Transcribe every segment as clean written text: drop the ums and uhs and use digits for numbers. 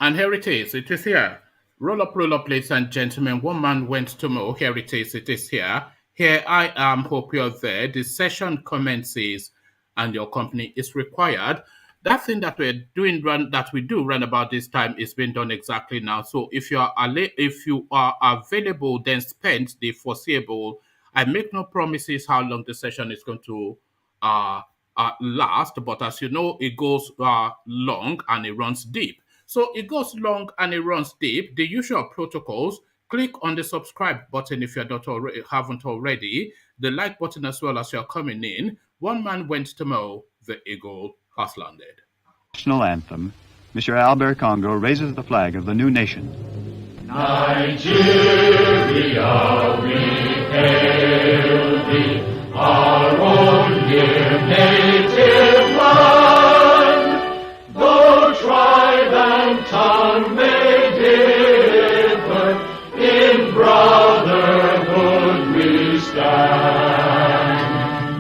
And here it is. It is here. Roll up, ladies and gentlemen. One man went to mow. Here it is. It is here. Here I am. Hope you're there. The session commences, and your company is required. That thing that we're doing that we do run about this time is being done exactly now. So if you are available, then spend the foreseeable. I make no promises how long the session is going to uh, last, but as you know, it goes long and it runs deep. So it goes long and it runs deep. The usual protocols. Click on the subscribe button if you haven't already. The like button as well as you're coming in. One man went to mow. The eagle has landed. National anthem. Mr. Albert Congo raises the flag of the new nation. Nigeria, we hail thee, our own dear native land. Though tribe and tongue may differ, in brotherhood we stand.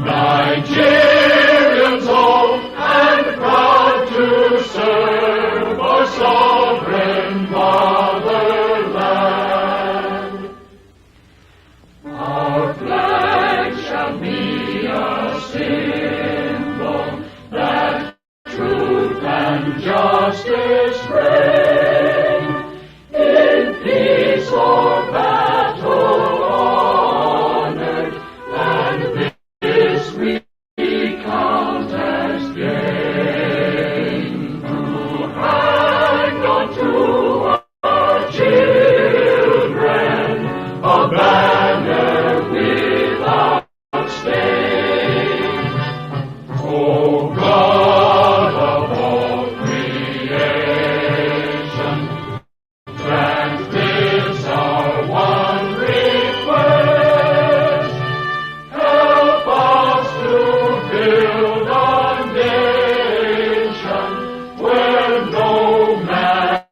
Nigerians old and proud to serve our sovereign motherland. Our flag shall be a symbol that truth and justice reign. In peace or battle honored, and this we count as gain. To hang on to our children a banner without stain. O God of all creation, grant this our one request. Help us to build a nation where no man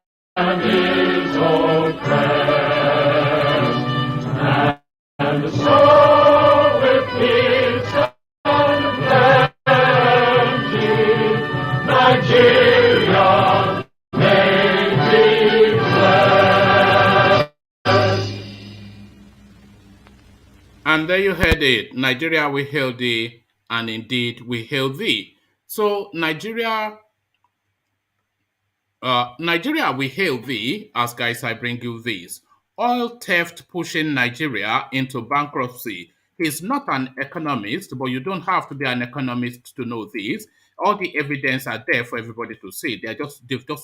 is oppressed. And so with peace and plenty, Nigeria may be blessed. And there you heard it. Nigeria, we hail thee, and indeed we hail thee. So Nigeria, we hail thee. As guys, I bring you this. Oil theft pushing Nigeria into bankruptcy. He's not an economist, but you don't have to be an economist to know this. All the evidence are there for everybody to see. They've just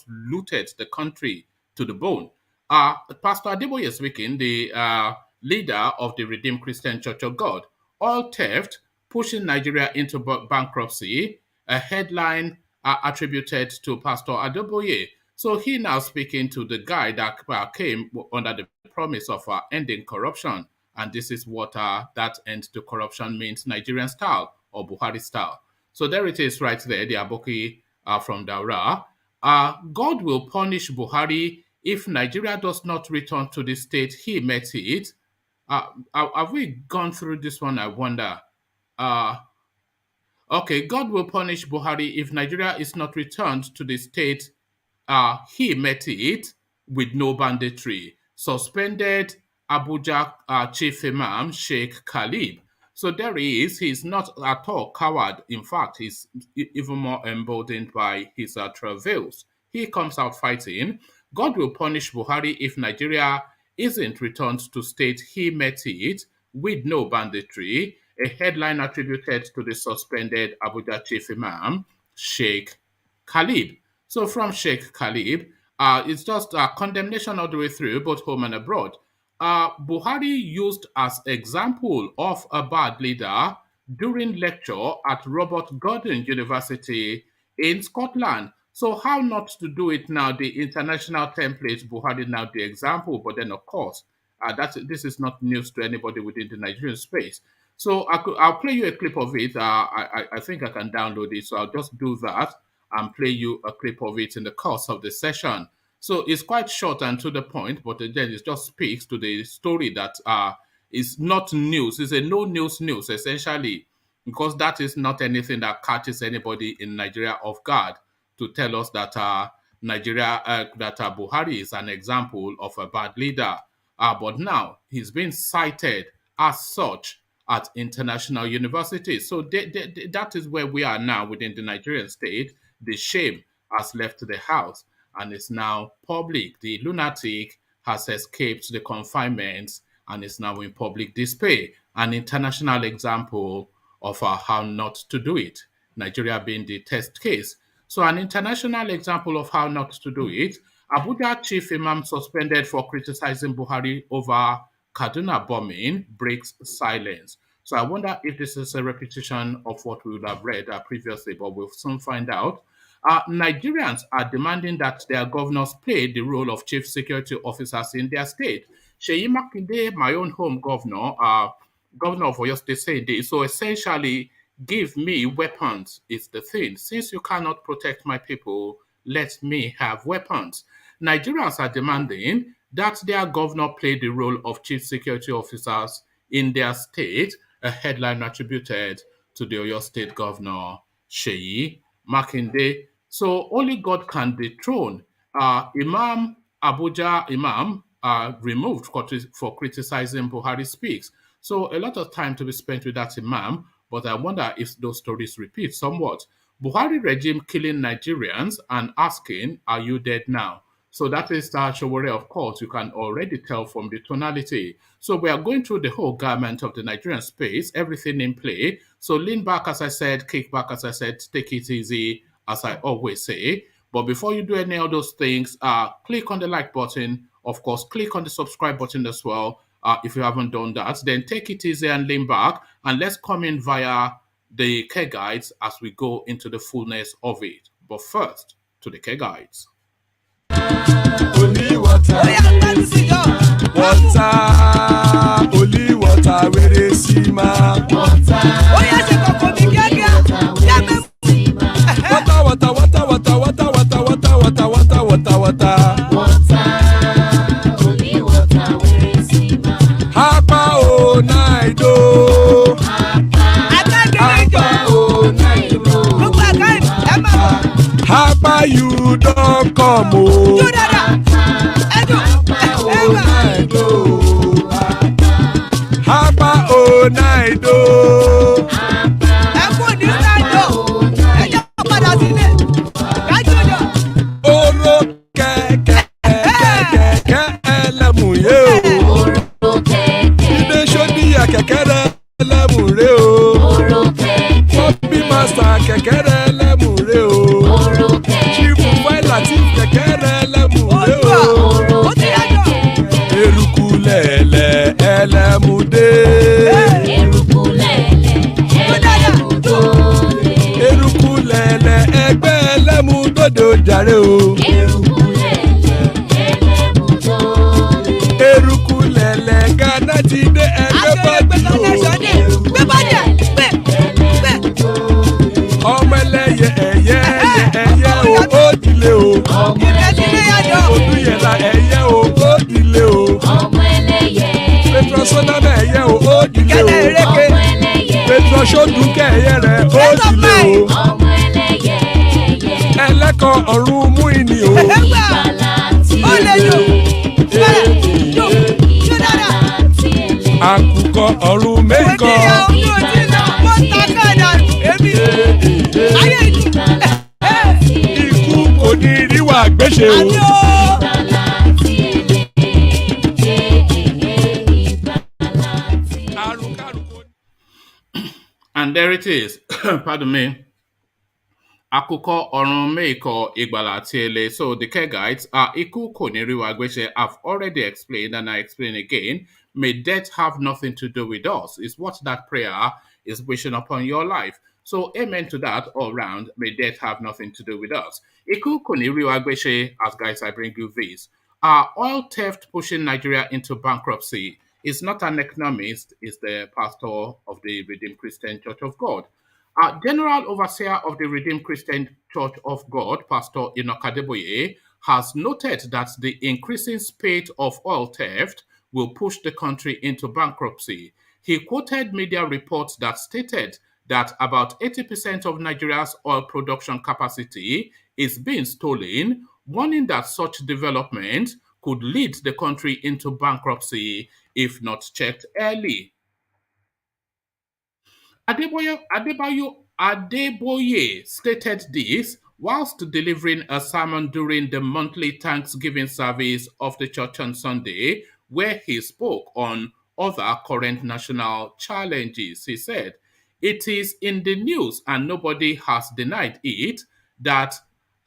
looted the country to the bone. Pastor Adeboye speaking, the leader of the Redeemed Christian Church of God. Oil theft pushing Nigeria into bankruptcy. A headline attributed to Pastor Adeboye. So he now speaking to the guy that came under the promise of ending corruption. And this is what that end to corruption means, Nigerian style or Buhari style. So there it is right there, the Aboki from Daura. God will punish Buhari if Nigeria does not return to the state he met it. Have we gone through this one, I wonder? Okay, God will punish Buhari if Nigeria is not returned to the state he met it with no banditry. Suspended Abuja Chief Imam Sheikh Khalib. So there he is. He's not at all coward. In fact, he's even more emboldened by his travails. He comes out fighting. God will punish Buhari if Nigeria isn't returned to state he met it with no banditry. A headline attributed to the suspended Abuja Chief Imam, Sheikh Khalib. So from Sheikh Khalib, it's just condemnation all the way through, both home and abroad. Buhari used as example of a bad leader during lecture at Robert Gordon University in Scotland. So how not to do it now? The international template, Buhari now the example, but then of course, this is not news to anybody within the Nigerian space. So I'll play you a clip of it. I think I can download it, so I'll just do that and play you a clip of it in the course of the session. So it's quite short and to the point, but again, it just speaks to the story that is not news. It's a no news essentially, because that is not anything that catches anybody in Nigeria off guard to tell us that Nigeria, that Buhari is an example of a bad leader. But now he's been cited as such at international universities. So that is where we are now within the Nigerian state. The shame has left the house and is now public. The lunatic has escaped the confinements and is now in public display. An international example of how not to do it. Nigeria being the test case. So an international example of how not to do it. Abuja chief imam suspended for criticizing Buhari over Kaduna bombing breaks silence. So I wonder if this is a repetition of what we would have read previously, but we'll soon find out. Nigerians are demanding that their governors play the role of chief security officers in their state. Sheyi Makinde, my own home governor, governor of Oyo State, said this. So essentially, give me weapons is the thing. Since you cannot protect my people, let me have weapons. Nigerians are demanding that their governor play the role of chief security officers in their state, a headline attributed to the Oyo State governor, Sheyi Makinde. So only God can dethrone. Imam Abuja Imam removed for criticizing Buhari speaks. So a lot of time to be spent with that Imam, but I wonder if those stories repeat somewhat. Buhari regime killing Nigerians and asking, are you dead now? So that is Sowore, of course, you can already tell from the tonality. So we are going through the whole garment of the Nigerian space, everything in play. So lean back, as I said, kick back, as I said, take it easy, as I always say. But before you do any of those things, click on the like button. Of course, click on the subscribe button as well. If you haven't done that, then take it easy and lean back. And let's come in via the care guides as we go into the fullness of it. But first, to the care guides. Only water, water, only water, where they see ma. Water, water, water, water, water, water, water, water, water, water, water. Only water, where they see ma. Hapa o naido. Hapa o naido. Hapa you don't come o. Hapa o naido. Oro kẹ̀kẹ́ kẹ̀kẹ́ ẹlẹ́mù yé o. Ilé sọ́díyà kẹ̀kẹ́ rẹ̀ ẹlẹ́mù rẹ̀ o. Bobby master kẹ̀kẹ́ rẹ̀ ẹlẹ́mù rẹ̀ o. Chief Wáìlà tí kẹ̀kẹ́ rẹ̀ ẹlẹ́mù rẹ̀ o. Eruku lẹ̀lẹ̀ ẹlẹ́mù dé. Eruku lẹ̀lẹ̀ ẹgbẹ́ ẹlẹ́mù dòde ojàre o. Eruku lẹ̀lẹ̀ Ghana ti dé ẹgbẹ́ bọ́dì o. Ọmọ ẹlẹ́yẹ ẹ̀yẹ ẹ̀yẹ o ó dilé o. Olúyẹ̀lá ẹ̀yẹ o ó dilé o. Petrosonama ẹ̀yẹ o ó dilé o. Petrosodunke ẹ̀yẹ rẹ̀ ó dilé o. Ẹlẹ́kọ̀ọ́ ọ̀run mú ìní o. Àkùkọ ọ̀run mẹ́kọ̀. Ikú kò ní rí wà gbéṣe o. And there it is. Pardon me. Akụkọ ọrụ meiko Igbala Tiele. So the care guides are Iku Koniriwa Gweshe. I've already explained and I explain again. May death have nothing to do with us. Is what that prayer is wishing upon your life. So amen to that all round. May death have nothing to do with us. Iku Koniriwa Gweshe, as guys, I bring you this. Oil theft pushing Nigeria into bankruptcy. Is not an economist, is the pastor of the Redeemed Christian Church of God. General Overseer of the Redeemed Christian Church of God, Pastor Adeboye, has noted that the increasing spate of oil theft will push the country into bankruptcy. He quoted media reports that stated that about 80% of Nigeria's oil production capacity is being stolen, warning that such development could lead the country into bankruptcy if not checked early. Adeboye stated this whilst delivering a sermon during the monthly Thanksgiving service of the church on Sunday, where he spoke on other current national challenges. He said, "It is in the news and nobody has denied it that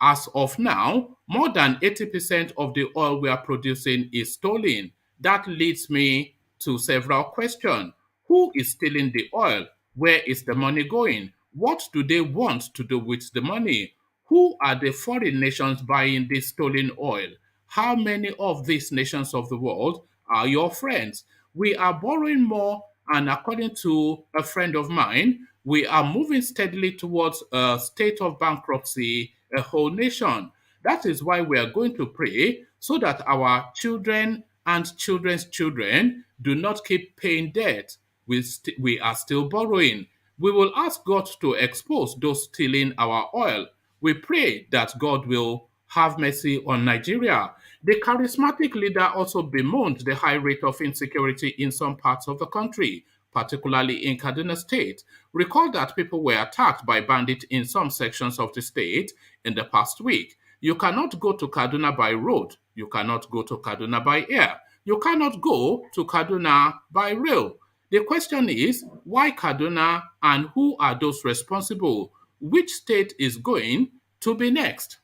as of now, more than 80% of the oil we are producing is stolen. That leads me to several questions. Who is stealing the oil? Where is the money going? What do they want to do with the money? Who are the foreign nations buying this stolen oil? How many of these nations of the world are your friends? We are borrowing more, and according to a friend of mine, we are moving steadily towards a state of bankruptcy, a whole nation. That is why we are going to pray so that our children and children's children do not keep paying debt. We are still borrowing. We will ask God to expose those stealing our oil. We pray that God will have mercy on Nigeria. The charismatic leader also bemoaned the high rate of insecurity in some parts of the country, particularly in Kaduna State. Recall that people were attacked by bandits in some sections of the state in the past week. You cannot go to Kaduna by road. You cannot go to Kaduna by air. You cannot go to Kaduna by rail. The question is, why Kaduna and who are those responsible? Which state is going to be next?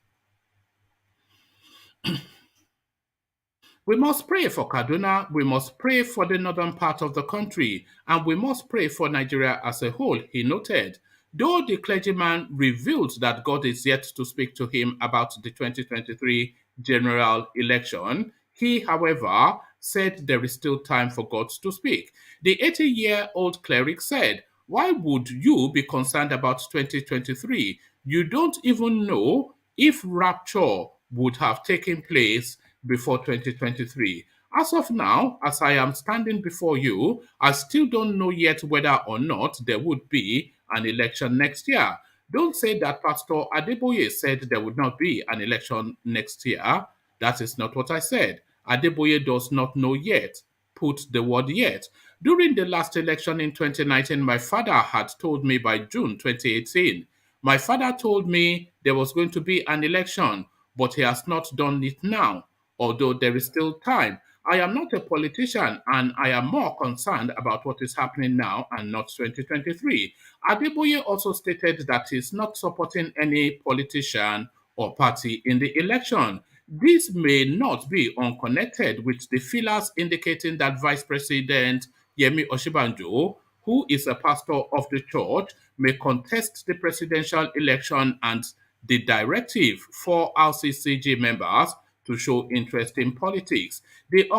We must pray for Kaduna, we must pray for the northern part of the country, and we must pray for Nigeria as a whole, he noted. Though the clergyman revealed that God is yet to speak to him about the 2023 general election, he, however, said there is still time for God to speak. The 80-year-old cleric said, "Why would you be concerned about 2023? You don't even know if rapture would have taken place before 2023. As of now, as I am standing before you, I still don't know yet whether or not there would be an election next year. Don't say that Pastor Adeboye said there would not be an election next year. That is not what I said. Adeboye does not know yet. Put the word yet. During the last election in 2019, my father had told me by June 2018. My father told me there was going to be an election, but he has not done it now, although there is still time. I am not a politician and I am more concerned about what is happening now and not 2023. Adeboye also stated that he is not supporting any politician or party in the election. This may not be unconnected with the feelers indicating that Vice President Yemi Oshibanjo, who is a pastor of the church, may contest the presidential election and the directive for RCCG members to show interest in politics. The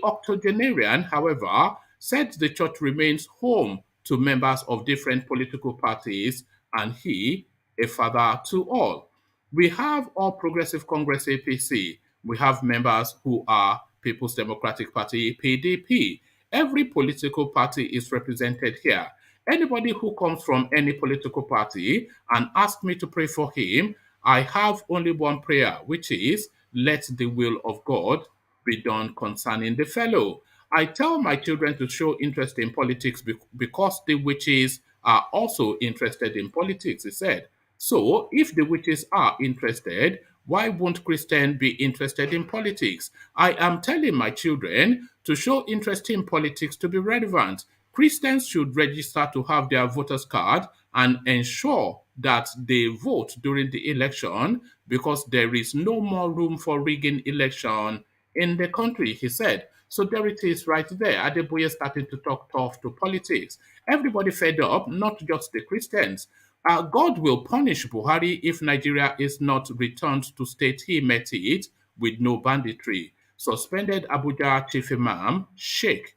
octogenarian, however, said the church remains home to members of different political parties and he, a father to all. We have All Progressive Congress APC. We have members who are People's Democratic Party PDP. Every political party is represented here. Anybody who comes from any political party and asks me to pray for him, I have only one prayer, which is, let the will of God be done concerning the fellow. I tell my children to show interest in politics because the witches are also interested in politics, he said. So, if the witches are interested, why won't Christians be interested in politics? I am telling my children to show interest in politics to be relevant. Christians should register to have their voters card and ensure that they vote during the election because there is no more room for rigging election in the country, he said. So there it is right there. Adeboye starting to talk tough to politics. Everybody fed up, not just the Christians. God will punish Buhari if Nigeria is not returned to state he met it with no banditry. Suspended Abuja Chief Imam Sheikh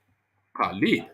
Khalid.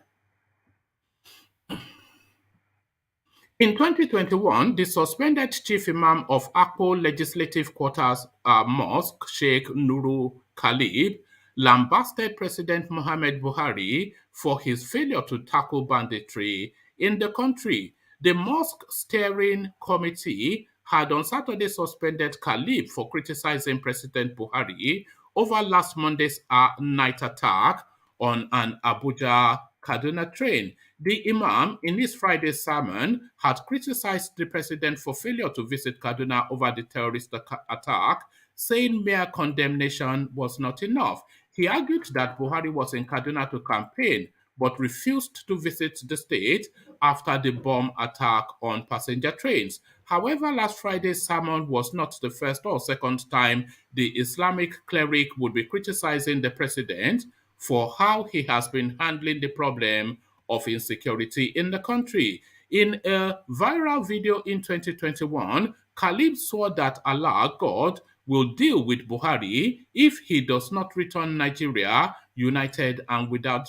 In 2021, the suspended chief imam of Akpo Legislative Quarters Mosque, Sheikh Nuru Khalid, lambasted President Mohamed Buhari for his failure to tackle banditry in the country. The mosque steering committee had on Saturday suspended Khalib for criticizing President Buhari over last Monday's night attack on an Abuja Kaduna train. The Imam, in his Friday sermon, had criticized the president for failure to visit Kaduna over the terrorist attack, saying mere condemnation was not enough. He argued that Buhari was in Kaduna to campaign but refused to visit the state after the bomb attack on passenger trains. However, last Friday's sermon was not the first or second time the Islamic cleric would be criticizing the president for how he has been handling the problem of insecurity in the country. In a viral video in 2021, Khalid swore that Allah, God, will deal with Buhari if he does not return Nigeria united and without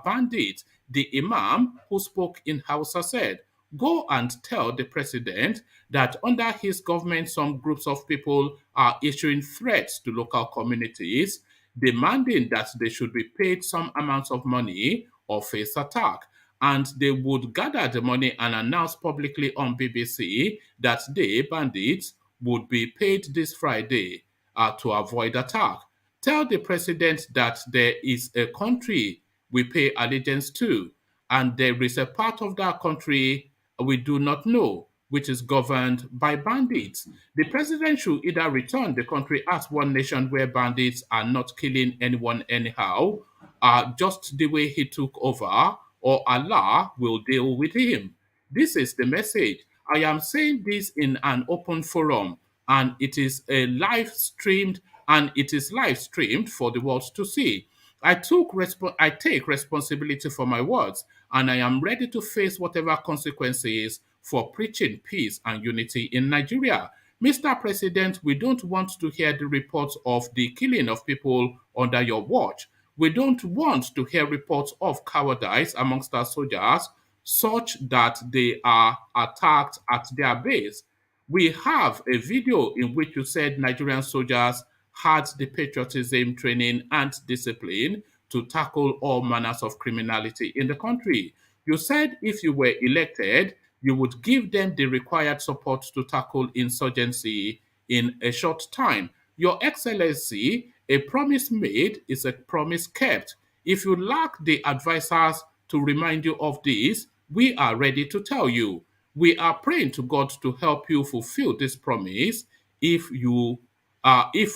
bandits. The Imam, who spoke in Hausa, said, "Go and tell the president that under his government, some groups of people are issuing threats to local communities, demanding that they should be paid some amounts of money or face attack. And they would gather the money and announce publicly on BBC that they, bandits, would be paid this Friday to avoid attack. Tell the president that there is a country we pay allegiance to, and there is a part of that country we do not know, which is governed by bandits. The president should either return the country as one nation where bandits are not killing anyone anyhow, just the way he took over, or Allah will deal with him." This is the message. I am saying this in an open forum, and it is a live streamed, and it is live streamed for the world to see. I take responsibility for my words, and I am ready to face whatever consequences for preaching peace and unity in Nigeria. Mr. President, we don't want to hear the reports of the killing of people under your watch. We don't want to hear reports of cowardice amongst our soldiers such that they are attacked at their base. We have a video in which you said Nigerian soldiers had the patriotism, training, and discipline to tackle all manners of criminality in the country. You said if you were elected, you would give them the required support to tackle insurgency in a short time. Your Excellency, a promise made is a promise kept. If you lack the advisors to remind you of this, we are ready to tell you. We are praying to God to help you fulfill this promise if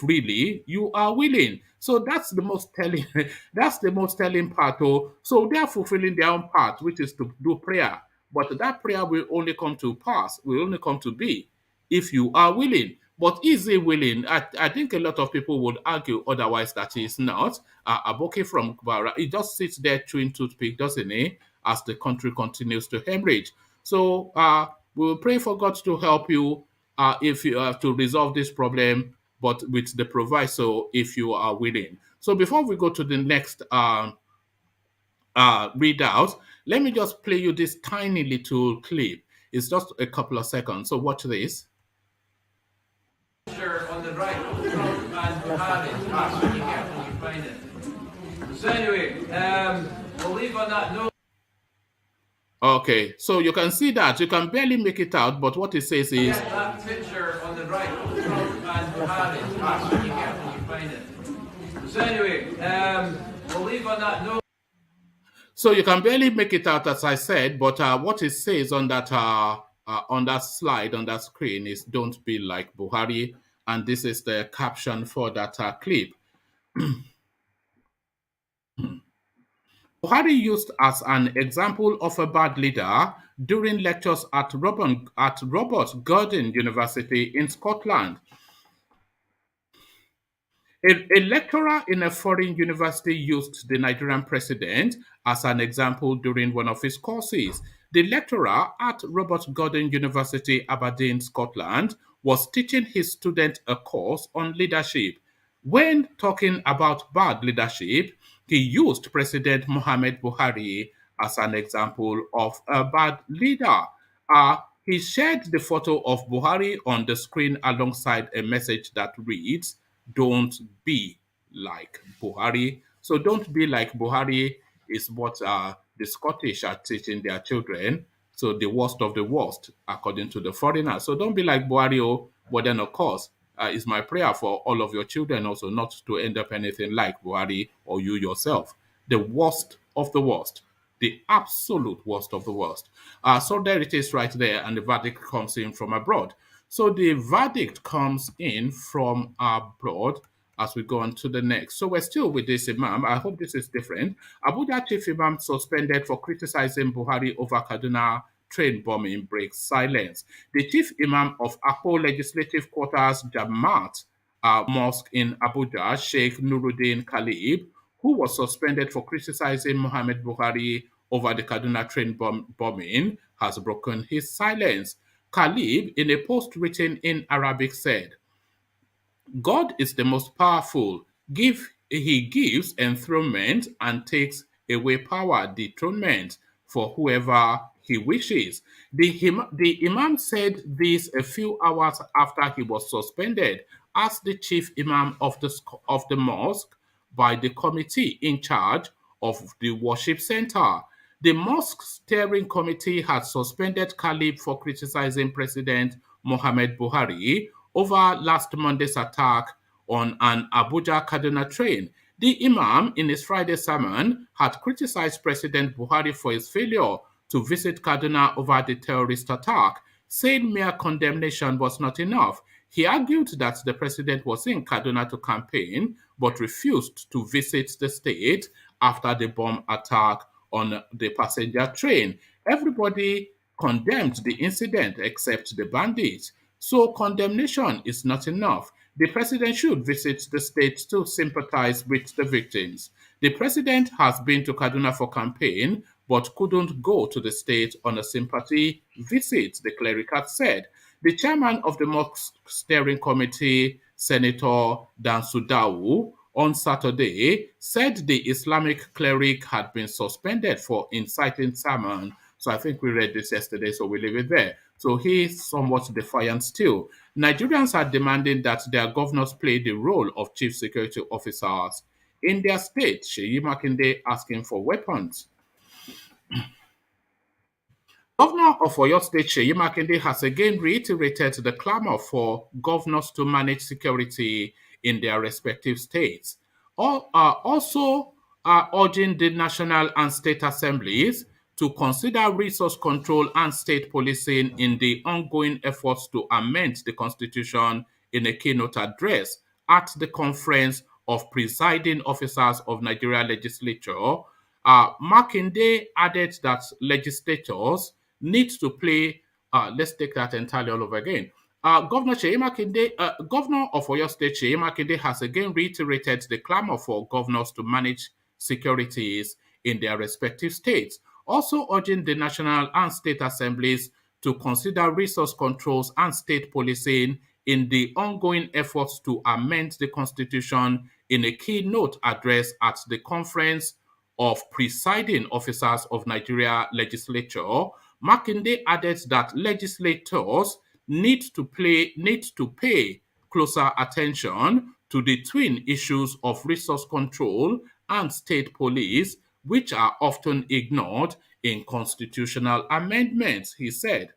really you are willing. So that's the most telling that's the most telling part. Oh, so they are fulfilling their own part, which is to do prayer. But that prayer will only come to pass, will only come to be if you are willing. But is he willing? I think a lot of people would argue otherwise that he is not. Aboke from Kubara, he just sits there chewing toothpick, doesn't he? As the country continues to hemorrhage. So we will pray for God to help you if you have to resolve this problem, but with the proviso if you are willing. So before we go to the next readout, let me just play you this tiny little clip. It's just a couple of seconds. So watch this. On the right, and Buhari, be careful when you find it. So anyway, we'll leave on that note. Okay, so you can see that you can barely make it out, but what it says is that picture on the right, and Buhari, be careful when you find it. So anyway, we'll leave on that note. So you can barely make it out, as I said, but what it says on that slide on that screen is "Don't be like Buhari," and this is the caption for that clip. Buhari used as an example of a bad leader during lectures at Robert Gordon University in Scotland. A lecturer in a foreign university used the Nigerian president as an example during one of his courses. The lecturer at Robert Gordon University, Aberdeen, Scotland, was teaching his student a course on leadership. When talking about bad leadership, he used President Muhammad Buhari as an example of a bad leader. He shared the photo of Buhari on the screen alongside a message that reads, "Don't be like Buhari." So don't be like Buhari is what the Scottish are teaching their children So the worst of the worst, according to the foreigner. So don't be like Buhari, oh, but then of course, it's my prayer for all of your children also not to end up anything like Buhari or you yourself. The worst of the worst, the absolute worst of the worst. So there it is right there, and the verdict comes in from abroad. So the verdict comes in from abroad as we go on to the next. So we're still with this Imam. I hope this is different. Abuja Chief Imam suspended for criticizing Buhari over Kaduna train bombing breaks silence. The Chief Imam of Akko Legislative Quarters Jamaat Mosque in Abuja, Sheikh Nuruddin Khalib, who was suspended for criticizing Mohammed Buhari over the Kaduna train bombing, has broken his silence. Khalib, in a post written in Arabic, said, God is the most powerful. He gives enthronement and takes away power, dethronement for whoever he wishes. The Imam said this a few hours after he was suspended as the chief Imam of the mosque by the committee in charge of the worship center. The mosque steering committee had suspended Khalib for criticizing President Mohamed Buhari over last Monday's attack on an Abuja Kaduna train. The Imam, in his Friday sermon, had criticized President Buhari for his failure to visit Kaduna over the terrorist attack, saying mere condemnation was not enough. He argued that the president was in Kaduna to campaign but refused to visit the state after the bomb attack on the passenger train. Everybody condemned the incident except the bandits. So condemnation is not enough. The president should visit the state to sympathize with the victims. The president has been to Kaduna for campaign but couldn't go to the state on a sympathy visit, the cleric had said. The chairman of the mosque steering committee, Senator Dan Sudawu, on Saturday said the Islamic cleric had been suspended for inciting sermon. So I think we read this yesterday, so we leave it there. So he is somewhat defiant still. Nigerians are demanding that their governors play the role of chief security officers in their state. Sheyi Makinde asking for weapons. Governor of Oyo State, Sheyi Makinde, has again reiterated the clamor for governors to manage security in their respective states. Also urging the national and state assemblies to consider resource control and state policing in the ongoing efforts to amend the constitution in a keynote address at the Conference of Presiding Officers of Nigeria Legislature. Makinde added that legislators need to play. Let's take that entirely all over again. Governor of Oyo State, Sheyi Makinde, has again reiterated the clamor for governors to manage securities in their respective states, also urging the national and state assemblies to consider resource controls and state policing in the ongoing efforts to amend the constitution in a keynote address at the Conference of Presiding Officers of Nigeria Legislature. Makinde added that legislators need to pay closer attention to the twin issues of resource control and state police, which are often ignored in constitutional amendments, he said.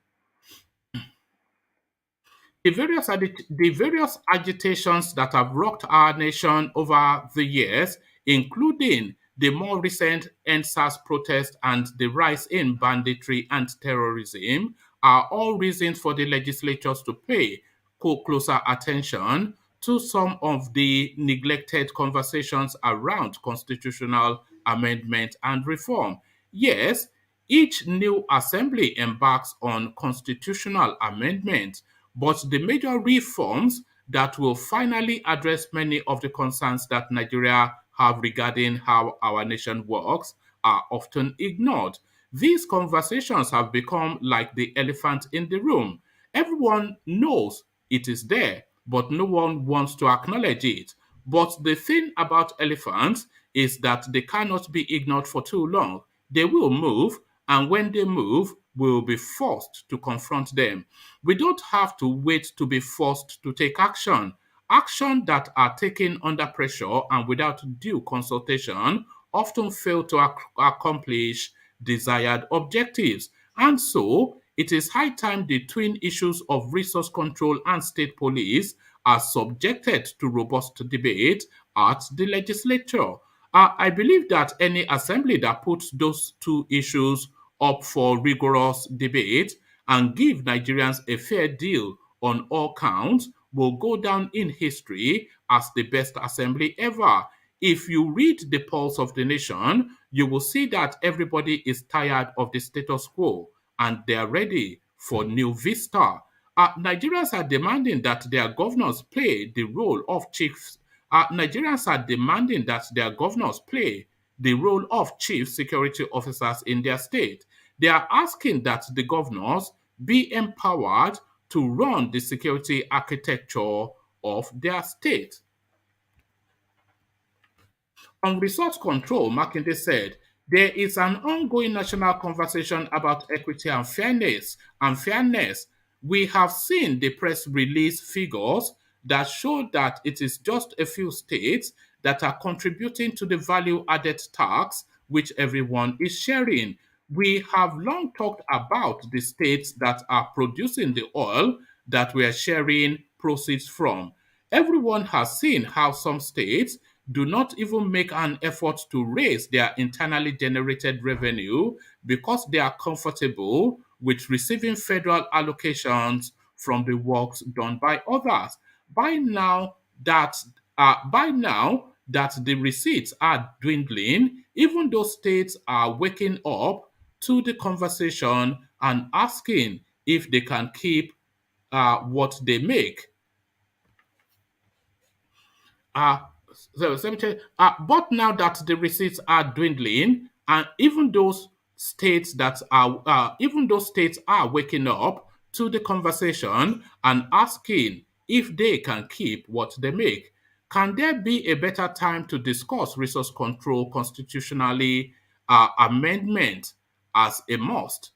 The various agitations that have rocked our nation over the years, including the more recent EndSARS protest and the rise in banditry and terrorism, are all reasons for the legislatures to pay closer attention to some of the neglected conversations around constitutional amendment and reform. Yes, each new assembly embarks on constitutional amendment, but the major reforms that will finally address many of the concerns that Nigeria have regarding how our nation works are often ignored. These conversations have become like the elephant in the room. Everyone knows it is there, but no one wants to acknowledge it. But the thing about elephants is that they cannot be ignored for too long. They will move, and when they move, we will be forced to confront them. We don't have to wait to be forced to take action. Action that are taken under pressure and without due consultation often fail to accomplish desired objectives. And so, it is high time the twin issues of resource control and state police are subjected to robust debate at the legislature. I believe that any assembly that puts those two issues up for rigorous debate and give Nigerians a fair deal on all counts will go down in history as the best assembly ever. If you read the pulse of the nation, you will see that everybody is tired of the status quo and they are ready for new vista. Nigerians are demanding that their governors play the role of chiefs. Nigerians are demanding that their governors play the role of chief security officers in their state. They are asking that the governors be empowered to run the security architecture of their state. On resource control, Makinde said, there is an ongoing national conversation about equity and fairness. We have seen the press release figures that show that it is just a few states that are contributing to the value added tax which everyone is sharing. We have long talked about the states that are producing the oil that we are sharing proceeds from. Everyone has seen how some states do not even make an effort to raise their internally generated revenue because they are comfortable with receiving federal allocations from the works done by others. By now that by now that the receipts are dwindling, even those states are waking up to the conversation and asking if they can keep what they make. Uh, but now that the receipts are dwindling, and even those states are waking up to the conversation and asking if they can keep what they make. Can there be a better time to discuss resource control constitutionally amendment as a must?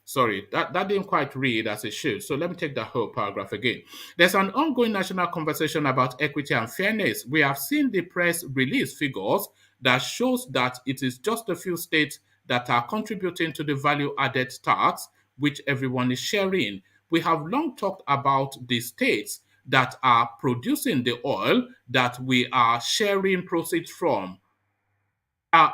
Sorry, that didn't quite read as it should. So let me take that whole paragraph again. There's an ongoing national conversation about equity and fairness. We have seen the press release figures that shows that it is just a few states that are contributing to the value added tax, which everyone is sharing. We have long talked about the states that are producing the oil that we are sharing proceeds from.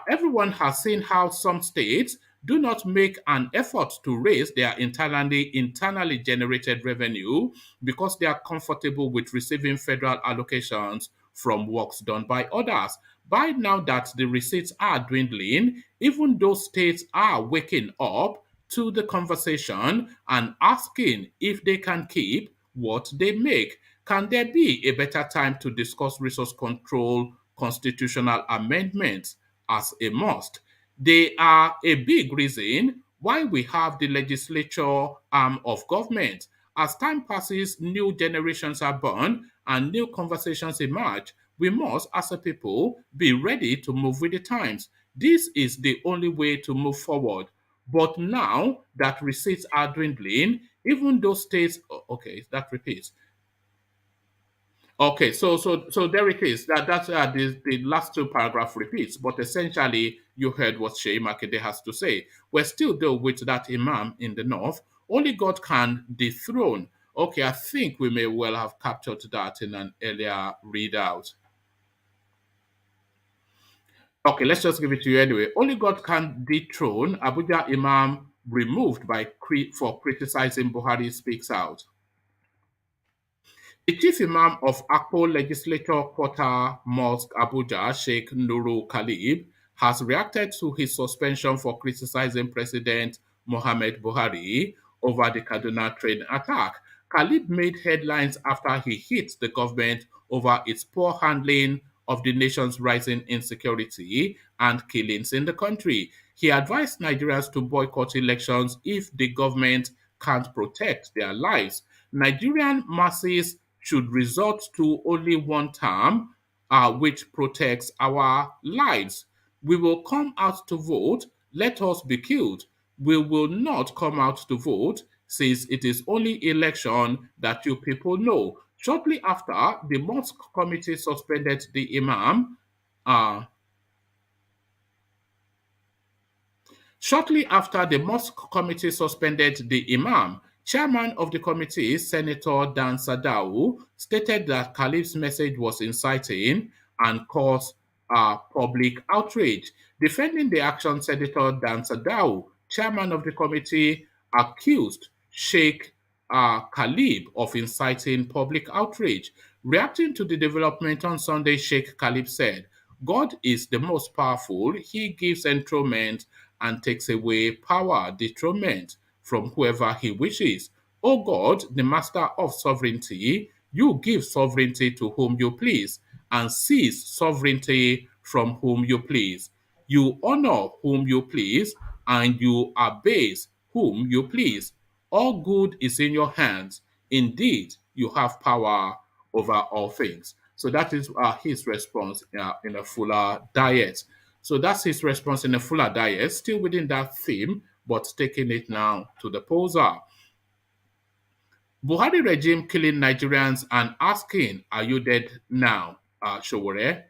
Everyone has seen how some states do not make an effort to raise their internally generated revenue because they are comfortable with receiving federal allocations from works done by others. By now that the receipts are dwindling, even those states are waking up to the conversation and asking if they can keep what they make. Can there be a better time to discuss resource control constitutional amendments as a must? They are a big reason why we have the legislature arm of government. As time passes, new generations are born and new conversations emerge. We must, as a people, be ready to move with the times. This is the only way to move forward. But now that receipts are dwindling, even those states, okay, that repeats. Okay, so there it is. That's the last two paragraph repeats, but essentially you heard what Shei Makinde has to say. We're still though with that Imam in the north. Only God can dethrone. Okay, I think we may well have captured that in an earlier readout. Okay, let's just give it to you anyway. Only God can dethrone. Abuja Imam removed for criticizing Buhari speaks out. The chief imam of Akpo Legislature Quarter Mosque, Abuja, Sheikh Nurul Khalib, has reacted to his suspension for criticizing President Mohamed Buhari over the Kaduna train attack. Khalib made headlines after he hit the government over its poor handling of the nation's rising insecurity and killings in the country. He advised Nigerians to boycott elections if the government can't protect their lives. Nigerian masses should resort to only one term, which protects our lives. We will come out to vote, let us be killed. We will not come out to vote, since it is only election that you people know. Shortly after, the mosque committee suspended the imam. Shortly after the mosque committee suspended the imam, chairman of the committee, Senator Dan Sadau, stated that Khalif's message was inciting and caused public outrage. Defending the action, Senator Dan Sadau, chairman of the committee, accused Sheikh Khalib of inciting public outrage. Reacting to the development on Sunday, Sheikh Khalib said, God is the most powerful. He gives enthronement and takes away power, dethronement from whoever he wishes. O God, the master of sovereignty, you give sovereignty to whom you please and seize sovereignty from whom you please. You honor whom you please and you abase whom you please. All good is in your hands. Indeed, you have power over all things. So that is his response in a fuller diet. So that's his response in a fuller diet, still within that theme, but taking it now to the poser. Buhari regime killing Nigerians and asking, are you dead now, Sowore?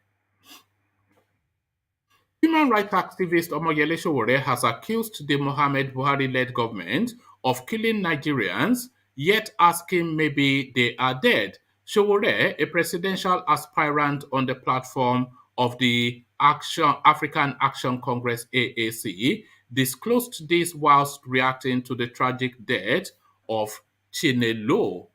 Human rights activist Omoyele Sowore has accused the Mohamed Buhari-led government of killing Nigerians, yet asking maybe they are dead. Sowore, a presidential aspirant on the platform of the African Action Congress AAC, disclosed this whilst reacting to the tragic death of Chinelo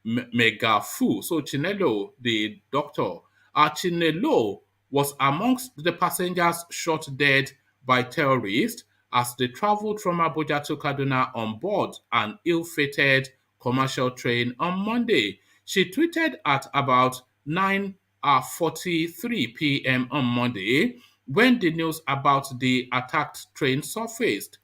Megafu. So Chinelo, the doctor, Chinelo was amongst the passengers shot dead by terrorists as they traveled from Abuja to Kaduna on board an ill-fated commercial train on Monday. She tweeted at about 9:43 p.m. on Monday when the news about the attacked train surfaced,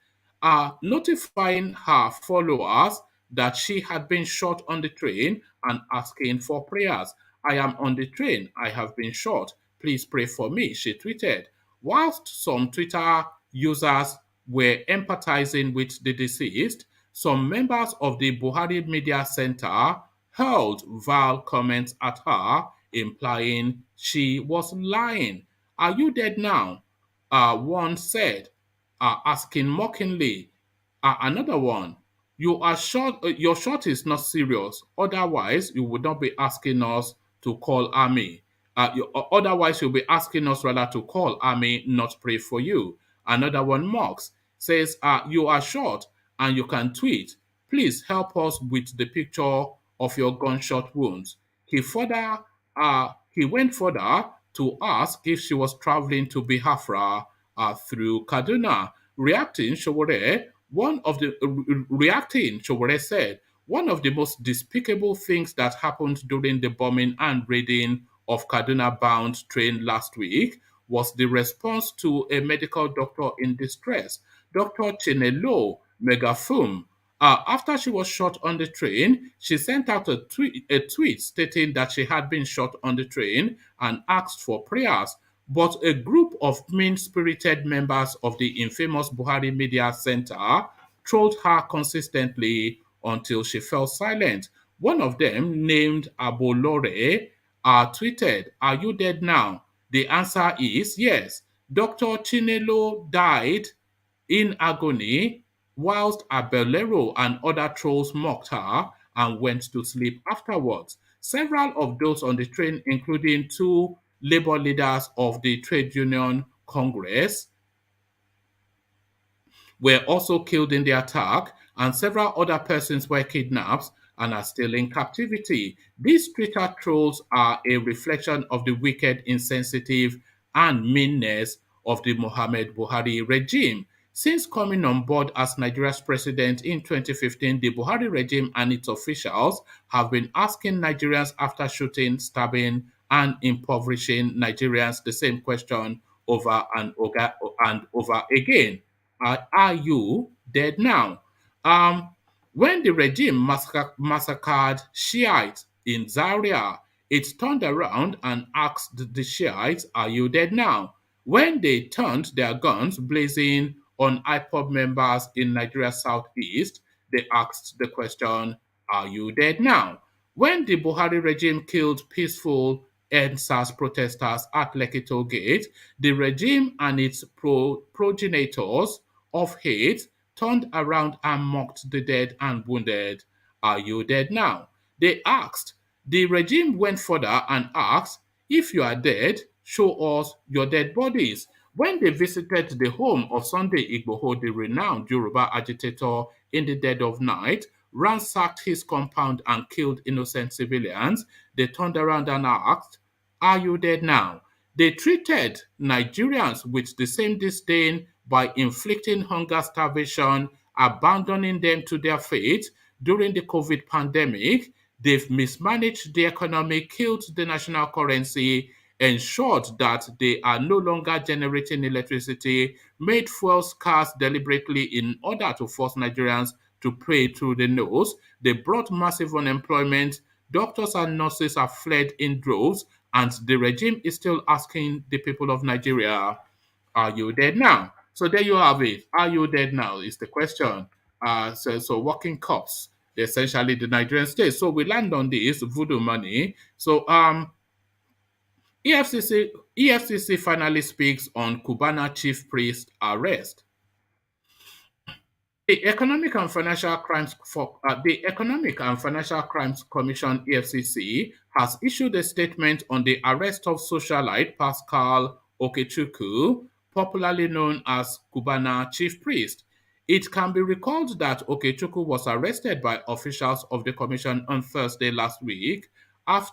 notifying her followers that she had been shot on the train and asking for prayers. I am on the train. I have been shot. Please pray for me, she tweeted. Whilst some Twitter users were empathizing with the deceased, some members of the Buhari Media Center hurled vile comments at her, implying she was lying. Are you dead now? One said, asking mockingly. Another one, you are short. Your shot is not serious. Otherwise, you would not be asking us to call army. Otherwise, you'll be asking us rather to call army, not pray for you. Another one mocks, says, you are short and you can tweet. Please help us with the picture of your gunshot wounds. He went further to ask if she was traveling to Biafra through Kaduna. Reacting, Sowore said, one of the most despicable things that happened during the bombing and raiding of Kaduna-bound train last week was the response to a medical doctor in distress, Dr. Chinelo Megafum. After she was shot on the train, she sent out a tweet stating that she had been shot on the train and asked for prayers. But a group of mean-spirited members of the infamous Buhari Media Center trolled her consistently until she fell silent. One of them, named Abolore, tweeted, are you dead now? The answer is yes. Dr. Chinelo died in agony whilst Abelero and other trolls mocked her and went to sleep afterwards. Several of those on the train, including two labor leaders of the Trade Union Congress, were also killed in the attack, and several other persons were kidnapped and are still in captivity. These Twitter trolls are a reflection of the wicked, insensitive, and meanness of the Mohamed Buhari regime. Since coming on board as Nigeria's president in 2015, the Buhari regime and its officials have been asking Nigerians after shooting, stabbing, and impoverishing Nigerians the same question over and over again. Are you dead now? When the regime massacred Shiites in Zaria, it turned around and asked the Shiites, are you dead now? When they turned their guns blazing on IPOB members in Nigeria's southeast, they asked the question, are you dead now? When the Buhari regime killed peaceful NSAS protesters at Lekki Toll Gate, the regime and its progenitors of hate turned around and mocked the dead and wounded. Are you dead now? They asked. The regime went further and asked, if you are dead, show us your dead bodies. When they visited the home of Sunday Igboho, the renowned Yoruba agitator, in the dead of night, ransacked his compound and killed innocent civilians, they turned around and asked, are you dead now? They treated Nigerians with the same disdain by inflicting hunger, starvation, abandoning them to their fate during the COVID pandemic. They've mismanaged the economy, killed the national currency, ensured that they are no longer generating electricity, made fuel scarce deliberately in order to force Nigerians to pay through the nose. They brought massive unemployment. Doctors and nurses have fled in droves, and the regime is still asking the people of Nigeria, are you dead now? So there you have it. Are you dead now is the question. So working cops, essentially the Nigerian state. So we land on this voodoo money. So EFCC finally speaks on Cubana chief priest arrest. The Economic and Financial Crimes Commission (EFCC) has issued a statement on the arrest of socialite Pascal Okechukwu, popularly known as Cubana chief priest. It can be recalled that Okechukwu was arrested by officials of the commission on Thursday last week at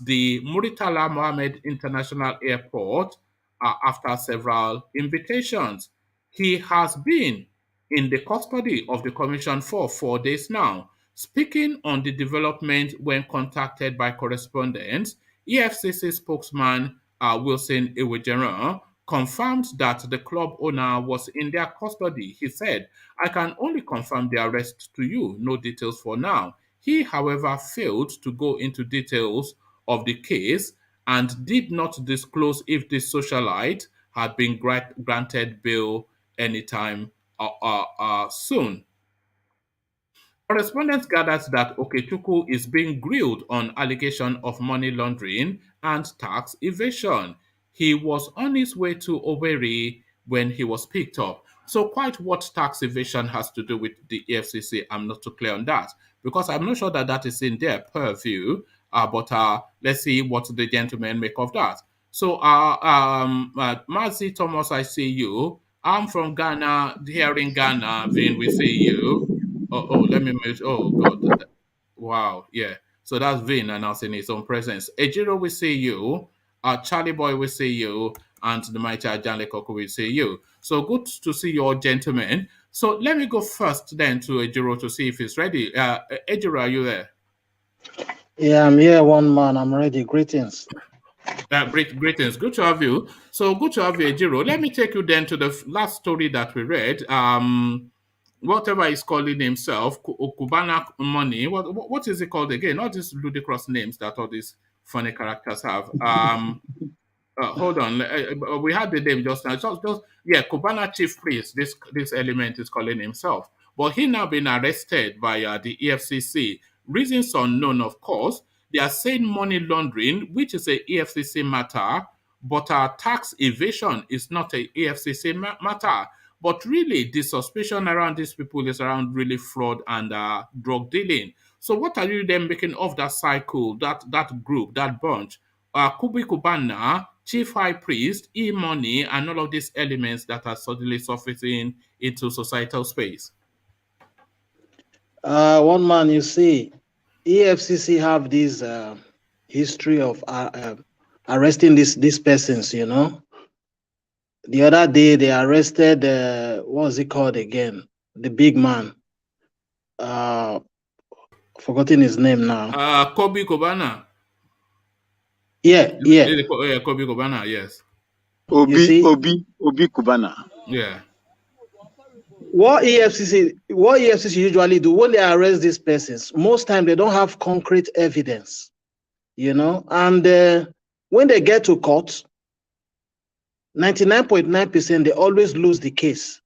the Muritala Mohammed International Airport after several invitations. He has been in the custody of the commission for 4 days now. Speaking on the development when contacted by correspondents, EFCC spokesman Wilson Ewejeran confirmed that the club owner was in their custody. He said, I can only confirm the arrest to you, no details for now. He, however, failed to go into details of the case and did not disclose if the socialite had been granted bail anytime soon. Correspondents gathered that Okechukwu is being grilled on allegation of money laundering and tax evasion. He was on his way to Owerri when he was picked up. So quite what tax evasion has to do with the EFCC, I'm not too clear on that, because I'm not sure that that is in their purview, but let's see what the gentlemen make of that. So, Mazi Thomas, I see you. I'm from Ghana. Here in Ghana, Vin, we see you. Let me mute. Oh, God. Wow. Yeah. So that's Vin announcing his own presence. Ejiro, we see you. Charlie Boy, we see you. And the mighty Ajanle Koko, we see you. So good to see you all, gentlemen. So let me go first then to Ejiro to see if he's ready. Ejiro, are you there? Yeah, I'm here, one man. I'm ready. Greetings. Greetings. Good to have you. So good to have you, Ejiro. Let me take you then to the last story that we read. Whatever he's calling himself, Cubana money. What is it called again? Not these ludicrous names that all these funny characters have. Hold on. We had the name just now. Yeah, Cubana chief priest. This element is calling himself, but he now been arrested by the EFCC. Reasons unknown, of course. They are saying money laundering, which is a EFCC matter, but tax evasion is not a EFCC matter. But really, the suspicion around these people is around really fraud and drug dealing. So what are you then making of that cycle, that group, that bunch? Kubi Kubana, Chief High Priest, E-Money, and all of these elements that are suddenly surfacing into societal space? One man, you see, EFCC have this history of arresting these persons, you know. The other day, they arrested, what was it called again? The big man. Forgotten his name now. Kobe Kobana. Yeah. Kobe Kobana, yes. Obi Kubana. Yeah. What EFCC usually do when they arrest these persons, most time they don't have concrete evidence, you know, and when they get to court, 99.9% they always lose the case.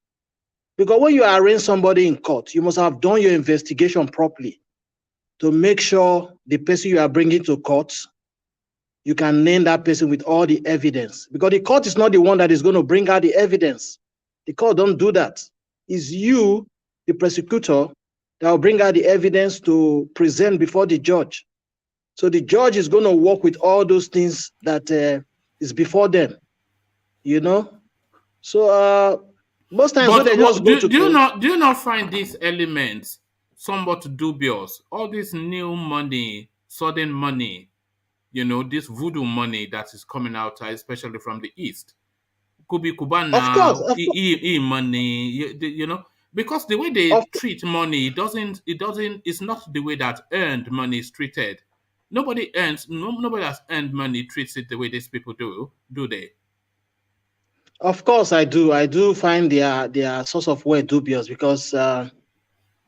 Because when you arraign somebody in court, you must have done your investigation properly to make sure the person you are bringing to court, you can name that person with all the evidence. Because the court is not the one that is going to bring out the evidence. The court don't do that. It's you, the prosecutor, that will bring out the evidence to present before the judge. So the judge is going to work with all those things that is before them, you know. So most times when they just go to court, do you not find these elements somewhat dubious? All this new money, sudden money, you know, this voodoo money that is coming out, especially from the east. Could be Cubana, money, you know, because the way they treat money, it's not the way that earned money is treated. Nobody has earned money treats it the way these people do they? Of course, I do. I do find their source of wealth dubious because at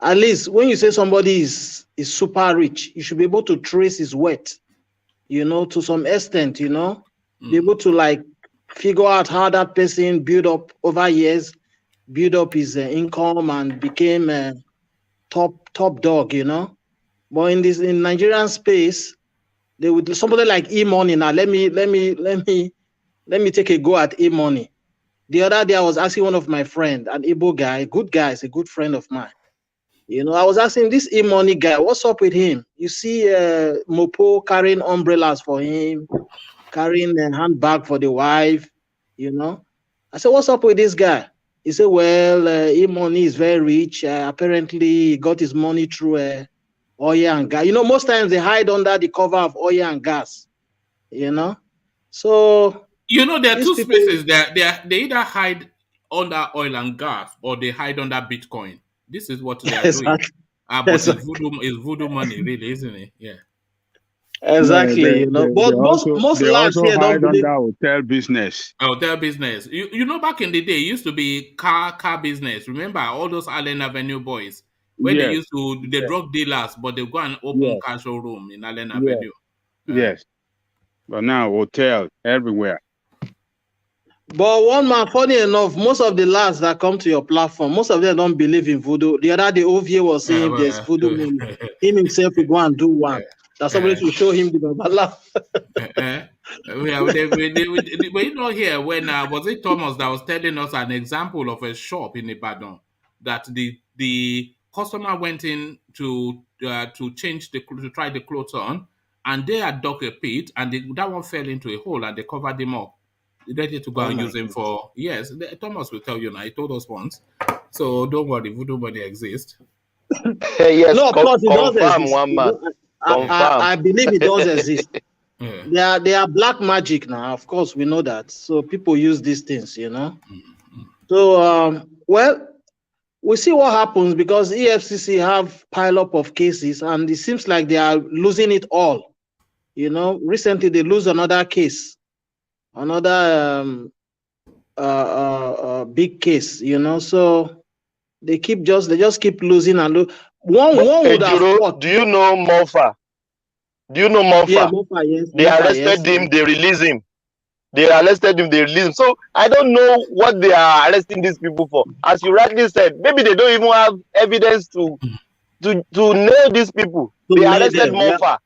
least when you say somebody is super rich, you should be able to trace his wealth, you know, to some extent, you know, be able to like figure out how that person built up over years, build up his income and became a top dog, you know. But in Nigerian space, they would somebody like E-Money. Now let me take a go at E-Money. The other day I was asking one of my friends, an Igbo guy, good guy, is a good friend of mine. You know, I was asking this E-Money guy, what's up with him? You see Mopo carrying umbrellas for him, carrying a handbag for the wife, you know. I said, what's up with this guy? He said, well, E-Money is very rich. Apparently, he got his money through oil and gas. You know, most times they hide under the cover of oil and gas, you know. So, you know, there are two spaces that they either hide under oil and gas or they hide under Bitcoin. This is what they are doing. But it's voodoo money, really, isn't it? Yeah. Exactly, you know. But most labs here don't believe hotel business. Hotel business. You know, back in the day, it used to be car business. Remember all those Allen Avenue boys where they used to drug dealers, but they go and open car showroom in Allen Avenue. Yes. But now hotel everywhere. But one man, funny enough, most of the lads that come to your platform, most of them don't believe in voodoo. The other day, OVA was saying there's voodoo money. Him himself will go and do one. That somebody to show him the Babala. But you know, here when was it Thomas that was telling us an example of a shop in Ibadan that the customer went in to try the clothes on, and they had dug a pit, and that one fell into a hole, and they covered him up, ready to go and use him for Thomas will tell you now. He told us once, so don't worry, voodoo money exists. Yes, no, of course it does exist. One man. I believe it does exist. They are black magic now. Of course, we know that. So people use these things, you know. So well, we'll see what happens because EFCC have pile up of cases, and it seems like they are losing it all. You know, recently they lose another case, another big case. You know, so they just keep losing and lose. One would have thought. Do you know Mofa? Yeah, Mofa, yes. They arrested him, they released him. They arrested him, they released him. So I don't know what they are arresting these people for. As you rightly said, maybe they don't even have evidence to nail these people. They arrested Mofa. Yeah.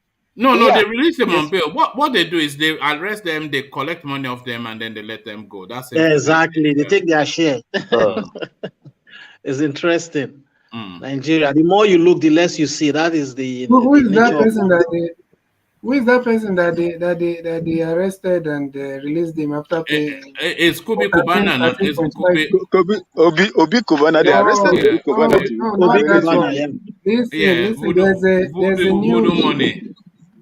No, they release them on bail. What they do is they arrest them, they collect money off them, and then they let them go. That's it. Exactly. They take their share. It's interesting. Nigeria. The more you look, the less you see. That is the. Who is that person that they arrested and released him after paying? It's Kubi Kubana. It's Obi Kubana. They arrested Kubana too. There's a news. Money.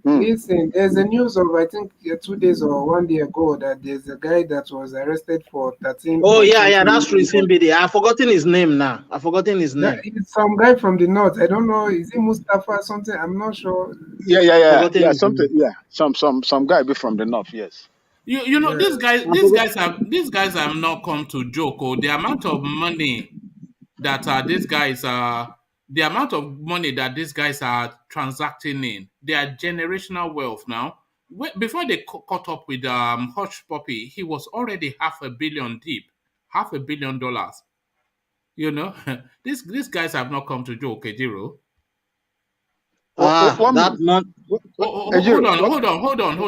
Listen, there's a news of I think 2 days or 1 day ago that there's a guy that was arrested for 13. Oh yeah, that's recent video. I've forgotten his name now. It's some guy from the north. I don't know. Is it Mustafa or something? I'm not sure. Yeah, something. Yeah, some guy be from the north. Yes. You know these guys have not come to joke. The amount of money that these guys are. The amount of money that these guys are transacting in, they are generational wealth now. Before they caught up with Hush Puppy, he was already $500 million deep, $500 million. You know, these guys have not come to joke, Ejiro. Hold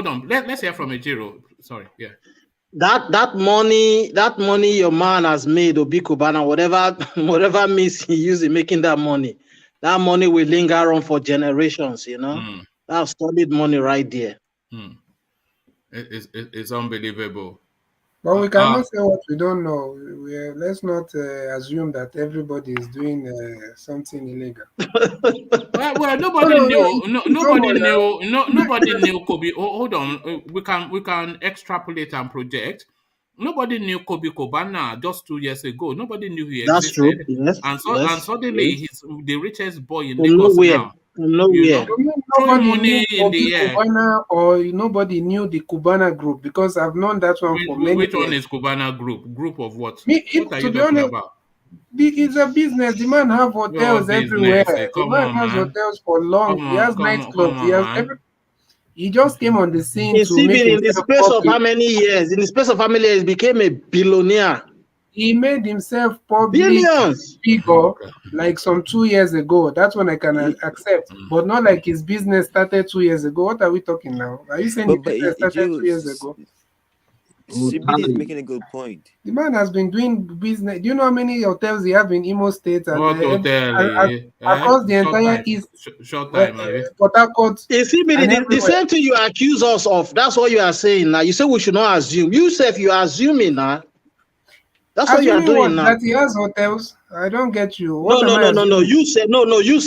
on. Let's hear from Ejiro. Sorry, yeah. that money your man has made, Obi Kubana, whatever means he used in making that money will linger on for generations, you know. That's solid money right there. It's unbelievable. But we cannot say what we don't know. Let's not assume that everybody is doing something illegal. Well, nobody knew. Nobody knew Kobe. Hold on, we can extrapolate and project. Nobody knew Kobe Kobana just 2 years ago. Nobody knew he existed. That's true. Yes. And suddenly he's the richest boy in From Lagos nowhere. now. From nowhere. You know, throwing Nobody money knew in the air. Kubana, or nobody knew the Kubana group, because I've known that one for many Which years. one is Kubana group? Group of what? What are To you be talking honest, about? it's a business. The man have hotels everywhere. The Come man on, has man. hotels for long. He has nightclubs. He has man. He just came on the scene In to make in the himself space public. of how many years? In the space of how many years, he became a billionaire. He made himself public Billions. figure like some 2 years ago. That's when I can accept. But not like his business started 2 years ago. What are we talking now? Are you saying the business started 2 years ago? CBD is making a good point. The man has been doing business. Do you know how many hotels he have in Imo State and across the entire East? Short time, Port Harcourt. The same thing you accuse us of. That's what you are saying now. You say we should not assume. You say if you are assuming now. That's what you are doing now. That he has hotels. I don't get you. No. You said no. You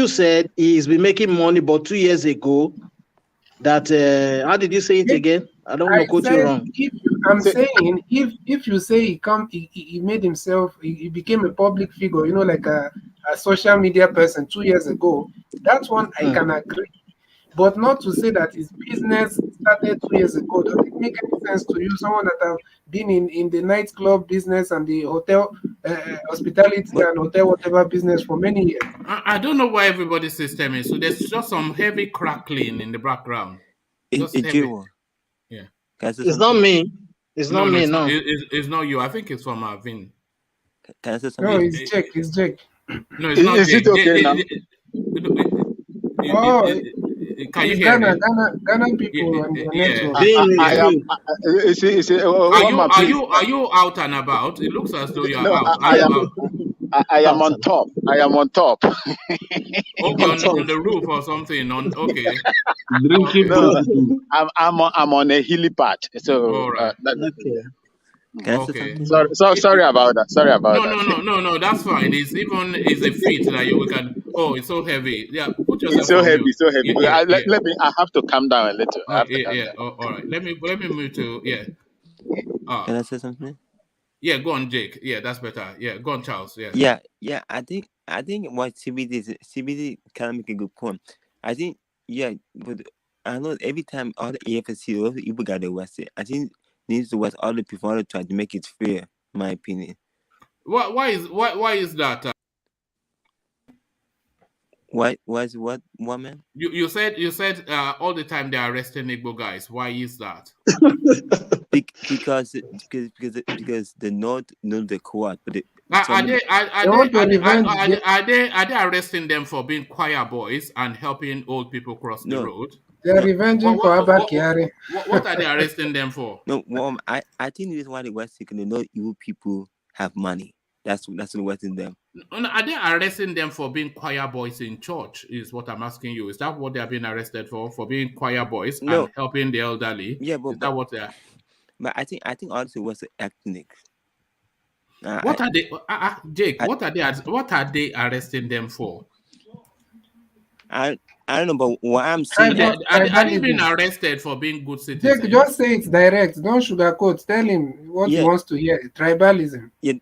said he's been making money, but 2 years ago. That how did you say it again? I don't want to quote you wrong. I'm saying if you say he made himself, he became a public figure, you know, like a social media person 2 years ago. That's one I can agree. But not to say that his business started 2 years ago. Does it make any sense to you? Someone that have been in the nightclub business and the hotel, hospitality and hotel whatever business for many years. I don't know why everybody's system is. So there's just some heavy crackling in the background. Just heavy. Yeah. It's not me. It's not me. No. It's not you. I think it's from Arvin. Can I say something? No, it's Jake. It's Jake. No, it's not Jake. It okay now? Can you hear me? Ghana people on the network. Are you out and about? It looks as though you are out. I am on top. I am on top. Okay, on the roof or something. Okay. I'm on a hilly pad. So okay. Sorry about that. Sorry about that. No. That's fine. It's a feat that we can. Oh, it's so heavy. Yeah, put yourself. It's so heavy. Mute. So heavy. Yeah. Let me. I have to calm down a little. All right. Let me move to Can I say something? Yeah, go on, Jake. Yeah, that's better. Yeah, go on, Charles. Yeah. Yeah. I think what CBD can make a good point. I think but I know every time all the AFSC, all the people got the West. I think needs to watch all the people to try to make it fair. In my opinion. Why is that? Why is what man? You said all the time they're arresting Igbo guys. Why is that? because the North know the court, but are they arresting them for being choir boys and helping old people cross the road? They're revenging for Abba Kyari. What are they arresting them for? No, I think this is why the West they know evil people have money. That's what's in them. Are they arresting them for being choir boys in church? Is what I'm asking you. Is that what they are being arrested for being choir boys and helping the elderly? Yeah, but is that what they are? But I think also was ethnic. What are they, Jake? What are they arresting them for? I don't know, but what I'm saying... Are they being arrested for being good citizens? Jake, just say it direct. Don't sugarcoat. Tell him what he wants to hear. Tribalism. They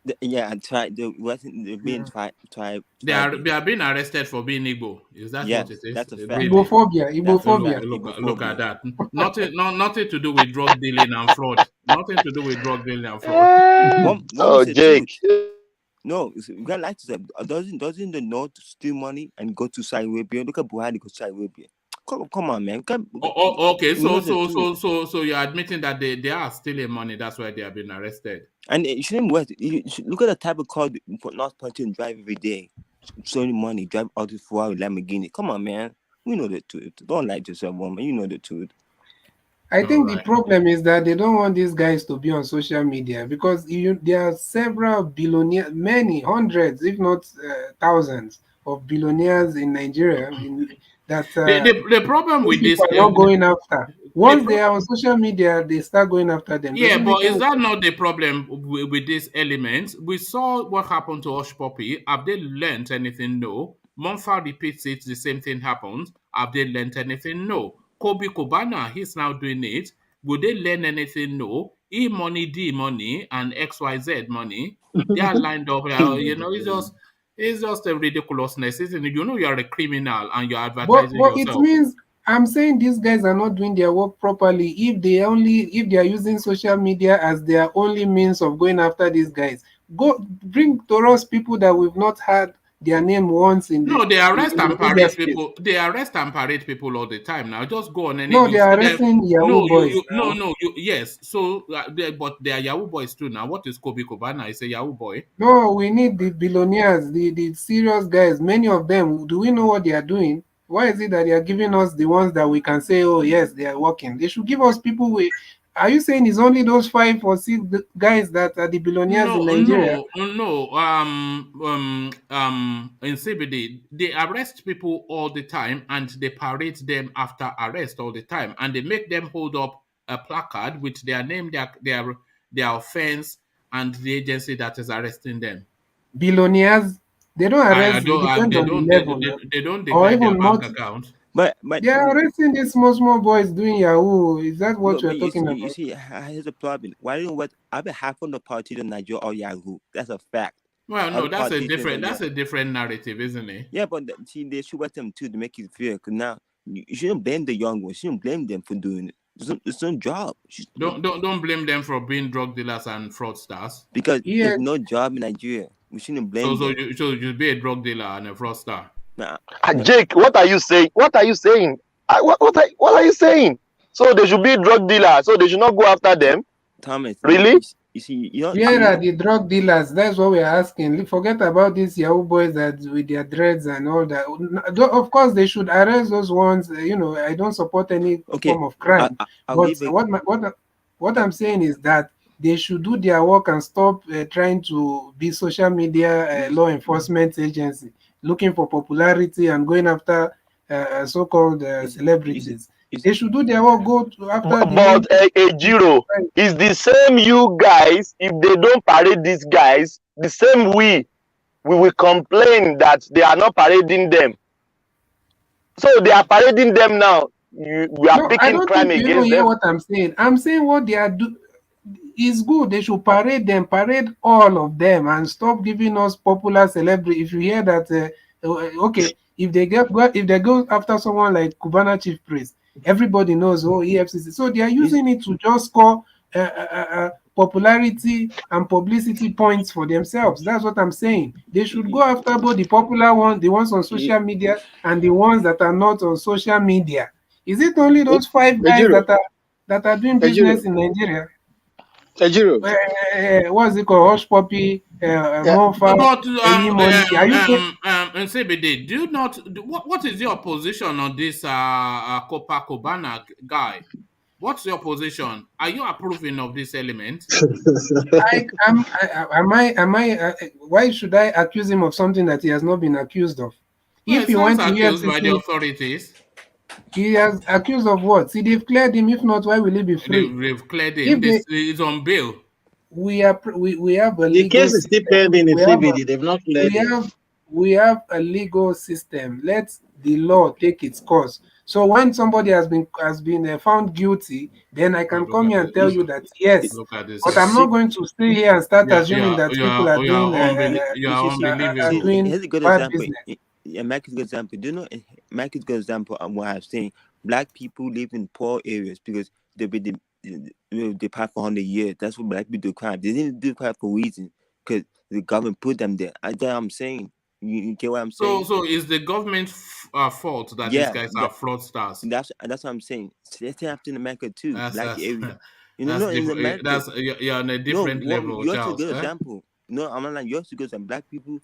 are being arrested for being Igbo. Is that what it is? That's a fact. Igbophobia. Look at that. Nothing to do with drug dealing and fraud. Nothing to do with drug dealing and fraud. Jake. No, we got like to say, doesn't the North steal money and go to Saudi Arabia? Look at Buhari go to Saudi Arabia. Come on, man. Okay, so you're admitting that they are stealing money. That's why they have been arrested. And you shouldn't look at the type of car for North Point drive every day, showing money, drive out this 4 hour Lamborghini. Come on, man. We know the truth. Don't lie to yourself, woman. You know the truth. I think the right. problem is that they don't want these guys to be on social media because there are several billionaires, many hundreds, if not thousands, of billionaires in Nigeria that The problem these with this, people are not going after. the Once they pro- are on social media, they start going after them. They yeah, should be but is going. that not the problem with this element? We saw what happened to Hush Puppy. Have they learned anything? No. Monfa repeats it, the same thing happens. Have they learned anything? No. Kobe Kobana, he's now doing it. Will they learn anything? No. E money, D money, and XYZ money, they are lined up. It's just a ridiculousness, isn't it? You know you are a criminal and you're advertising But it yourself. means I'm saying these guys are not doing their work properly. If they are using social media as their only means of going after these guys, go bring to us people that we've not had their name once in No, they arrest in and the media parade space. people. They arrest and parade people all the time now. Just go on any. No, You they see are them. arresting Yahoo No, boys no, now. no. Yes. So, but they are Yahoo boys too now. What is Kobe Kobana? Is a Yahoo boy. No, we need the billionaires, the serious guys. Many of them, do we know what they are doing? Why is it that they are giving us the ones that we can say, oh yes, they are working? They should give us people we. Are you saying it's only those 5 or 6 guys that are the billionaires in No, Nigeria? no, no. In CBD, they arrest people all the time, and they parade them after arrest all the time, and they make them hold up a placard with their name, their offense, and the agency that is arresting them. Billionaires, they don't I arrest. It don't. depends They on the don't. level, They don't or declare their even bank not. account. But They are arresting these small boys doing Yahoo. Is that what you are you talking see, about? here's the problem. Why don't what I bet half of the politicians in Nigeria are Yahoo? That's a fact. Well, All no, the politicians in that's there. a different narrative, isn't it? Yeah, but see, they should let them too to make it fair. Cause now you shouldn't blame the young ones. You shouldn't blame them for doing it. It's no job. Don't blame them for being drug dealers and fraudsters. Because there's Yes. no job in Nigeria. We shouldn't So blame them. you be a drug dealer and a fraudster. Nah, Jake, what are you saying? What are you saying? What are you saying? So they should be drug dealers. So they should not go after them. Thomas, Really? you see, you know, Where are the drug dealers? That's what we're asking. Forget about these Yahoo boys that with their dreads and all that. Of course, they should arrest those ones. I don't support any okay, form of crime. I'll But give it. what I'm saying is that they should do their work and stop trying to be social media law enforcement agency, looking for popularity and going after so-called celebrities. They should do their work, go after the But Jiro, it's the same you guys. If they don't parade these guys, the same we will complain that they are not parading them. So they are parading them now. We are picking crime against them. You don't hear what I'm saying. I'm saying what they are doing is good. They should parade them, parade all of them, and stop giving us popular celebrity. If you hear that, okay, if they go after someone like Cubana Chief Priest, everybody knows EFCC. So they are using it to just score popularity and publicity points for themselves. That's what I'm saying. They should go after both the popular ones, the ones on social media, and the ones that are not on social media. Is it only those 5 guys that are doing business in Nigeria? Ejiro. What's it called? Hush Puppy, Monfa, and CBD, do you not? What is your position on this Copa Cubana guy? What's your position? Are you approving of this element? Why should I accuse him of something that he has not been accused of? Well, if he went accused by the authorities, he has accused of what? See, they've cleared him. If not, why will he be free? They've cleared him. He's on bail. We have a the legal case is still pending in CBD. They've not cleared it. We have a legal system. Let the law take its course. So when somebody has been found guilty, then I can come here and tell you that yes. But I'm not going to stay here and start assuming that people are doing bad business. Yeah, Mike is a good example. Do you know? Mike is a good example of what I'm saying. Black people live in poor areas because they've been they passed for 100 years. That's what black people do crime. They didn't do crime for a reason because the government put them there. That's what I'm saying. You get what I'm saying? So is the government's fault that these guys are fraudsters? That's what I'm saying. Let's happen in America too. Black area. You're on a different level. You're a good example. No, I'm not like you're a good example. Black people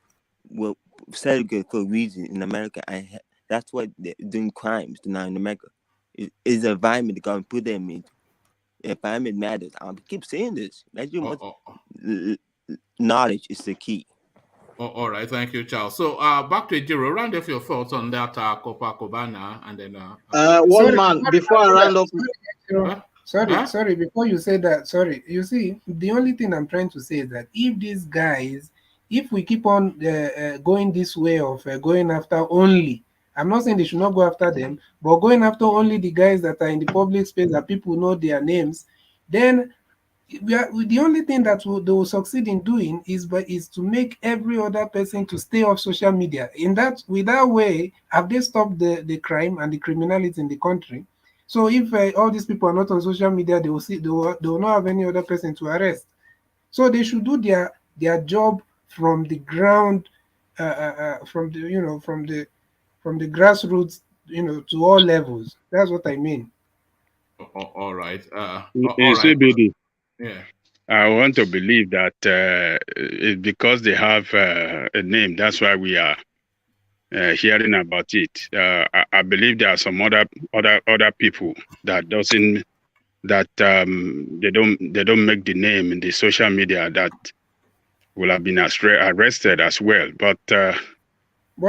were segregated for a reason in America, and that's why they're doing crimes now in America. It's the environment the government put them in environment matters. I keep saying this. That knowledge is the key. All right, thank you, Charles. So back to Ejiro. Round off your thoughts on that Copacabana, and then before I round up. Sorry, before you say that, you see, the only thing I'm trying to say is that if these guys, if we keep on going this way of going after only, I'm not saying they should not go after them, but going after only the guys that are in the public space that people know their names, then the only thing that they will succeed in doing is to make every other person to stay off social media. With that way, have they stopped the crime and the criminality in the country? So if all these people are not on social media, they will not have any other person to arrest. So they should do their job from the ground, from the grassroots, to all levels. That's what I mean. All right. CBD. Yeah. I want to believe that it's because they have a name. That's why we are hearing about it. I believe there are some other people that they don't make the name in the social media that will have been arrested as well. But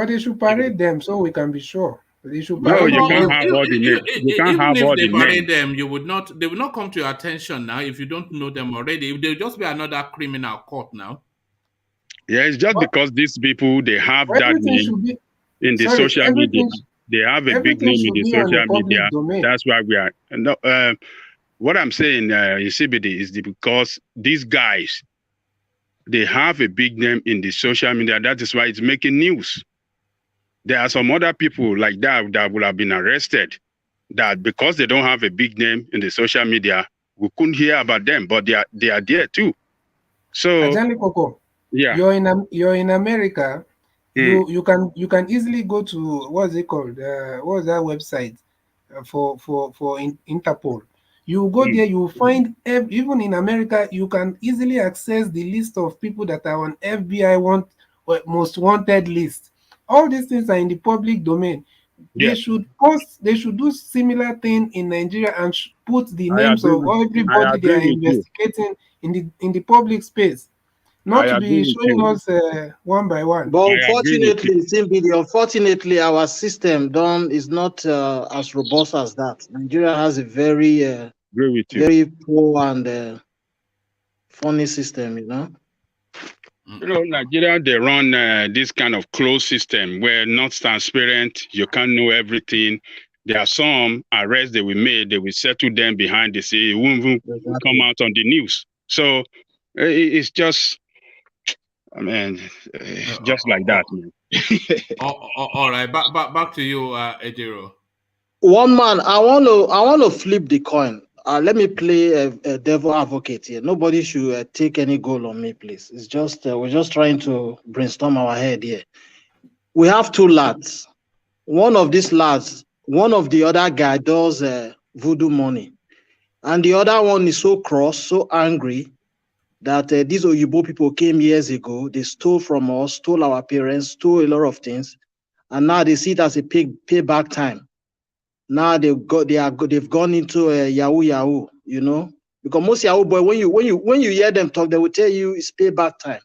they should parade them so we can be sure. They should no, you can't have all the names. You can't have all the names. Them, they would not come to your attention now if you don't know them already. They'll just be another criminal caught now. Yeah, it's just because these people, they have that name in the social media. They have a big name in the social media. That's why we are. No, what I'm saying, CBD, is because these guys, they have a big name in the social media. That is why it's making news. There are some other people like that will have been arrested, that because they don't have a big name in the social media, we couldn't hear about them, but they are there too. So yeah, you're in America. You can easily go to, what's it called? What's that website for Interpol? You go there, you find, even in America, you can easily access the list of people that are on FBI most wanted list. All these things are in the public domain. Yeah. They should do similar thing in Nigeria and put the names of everybody they are investigating in the public space. Not to be showing us one by one. But unfortunately, our system is not as robust as that. Nigeria has a very poor and funny system, Nigeria, they run this kind of closed system where not transparent, you can't know everything. There are some arrests they will make, they will settle them behind the scene, it won't come out on the news. So it's just, just like that, man. All right, back to you, Ejiro. One man, I want to flip the coin. Let me play a devil advocate here. Nobody should take any goal on me, please. It's just we're just trying to brainstorm our head here. We have two lads. One of these lads, one of the other guy does voodoo money, and the other one is so cross, so angry that these Oyibo people came years ago. They stole from us, stole our parents, stole a lot of things, and now they see it as a payback time. Now they've gone into Yahoo, because most Yahoo boy, when you hear them talk, they will tell you it's payback time.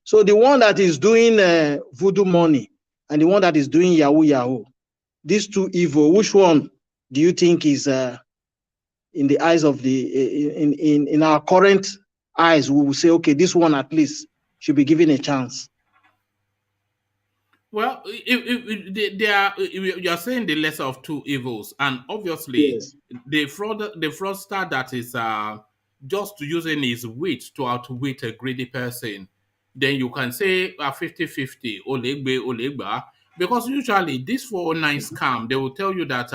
So the one that is doing voodoo money and the one that is doing Yahoo, these two evil, which one do you think is in the eyes of in our current eyes? We will say, okay, this one at least should be given a chance. Well, you are saying the lesser of two evils, and obviously the fraudster that is just using his wit to outwit a greedy person, then you can say 50-50, Olegba, because usually this 409 scam, they will tell you that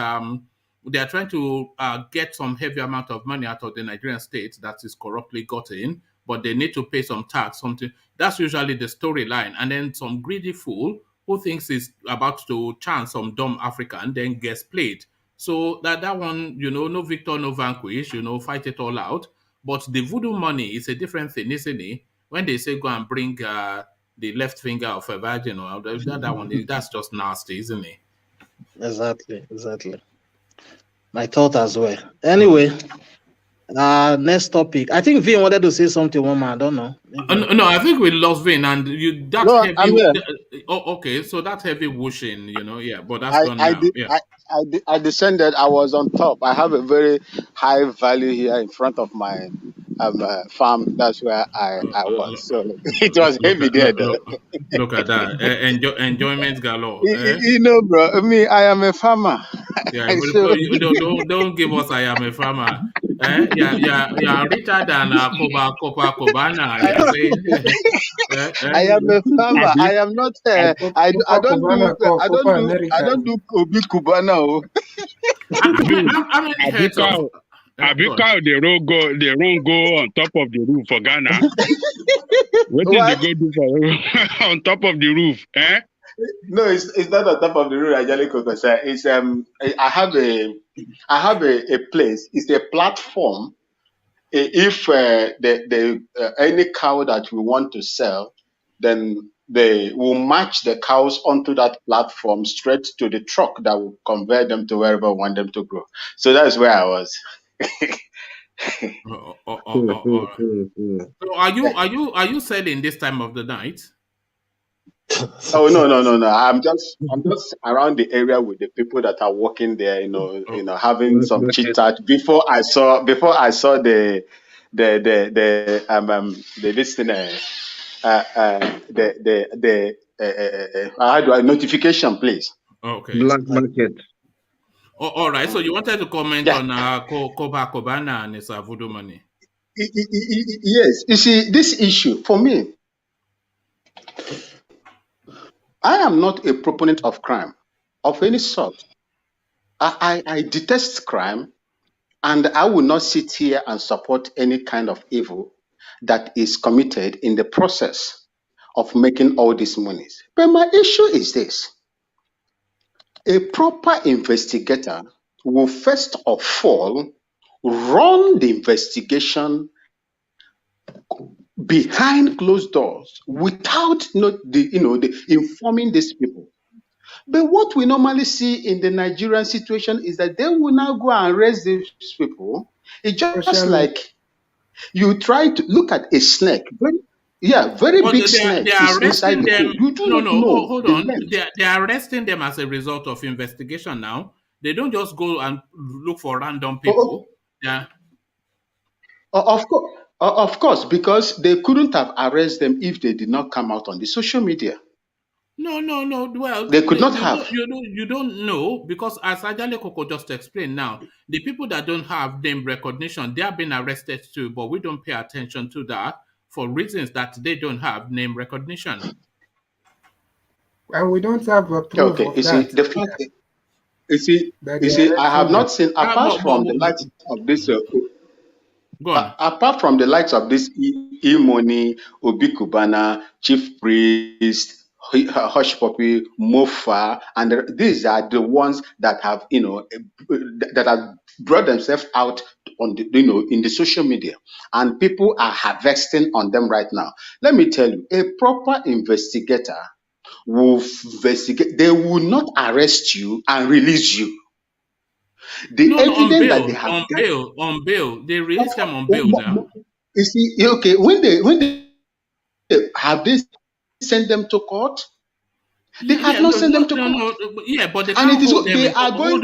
they are trying to get some heavy amount of money out of the Nigerian state that is corruptly gotten, but they need to pay some tax, something. That's usually the storyline, and then some greedy fool who thinks he's about to chance some dumb African, then gets played. So that one, no victor, no vanquish, fight it all out. But the voodoo money is a different thing, isn't it? When they say go and bring the left finger of a virgin, that one, that's just nasty, isn't it? Exactly. My thought as well. Anyway, Next topic. I think Vin wanted to say something, woman. I don't know. No, I think we lost Vin, and that No, heavy. I'm here. Okay, so that heavy whooshing, yeah, but that's gone now. Yeah. I descended. I was on top. I have a very high value here in front of my farm. That's where I was. So it was heavy there. Look at that. Enjoyment galore. You know, bro. Me, I am a farmer. Yeah, So, don't give us I am a farmer. Yeah, richer than Cobana. I am a farmer. I am not. I don't do Obi Cubana. How many heads of Abika, they don't go on top of the roof for Ghana. What did they go do for on top of the roof? Eh? No, it's not on top of the roof. It's I have a place. It's a platform. If the any cow that we want to sell, then they will match the cows onto that platform straight to the truck that will convey them to wherever we want them to go. So that's where I was. So are you selling this time of the night? Oh no! I'm just around the area with the people that are working there. Having some chit chat before I saw the listener how do I notification, please? Okay. Black market. All right. So you wanted to comment on Cobana and his voodoo money? Yes. You see, this issue for me, I am not a proponent of crime of any sort. I detest crime, and I will not sit here and support any kind of evil that is committed in the process of making all these monies. But my issue is this. A proper investigator will first of all run the investigation behind closed doors without informing these people. But what we normally see in the Nigerian situation is that they will now go and arrest these people. It's just like you try to look at a snake. Very big snake is inside the hole. You do not know. Hold on. They're arresting them as a result of investigation now. They don't just go and look for random people. Yeah. Of course, because they couldn't have arrested them if they did not come out on the social media. No. Well, they could not have. You don't know, because as Ajale Koko just explained now, the people that don't have name recognition, they have been arrested too, but we don't pay attention to that for reasons that they don't have name recognition. And we don't have a proof of that. The fact, you see, I have not seen, apart from the likes of this, apart from the likes of this E-Money, Obi Cubana, Chief Priest, Hush Puppy, Mofa, and these are the ones that have, that have brought themselves out on the, in the social media, and people are harvesting on them right now. Let me tell you, a proper investigator will investigate. They will not arrest you and release you. The evidence that they have on bail, they release them on bail now. You see, okay, when they have they sent them to court? They have not sent them to court. Yeah, but they can't hold them. They are going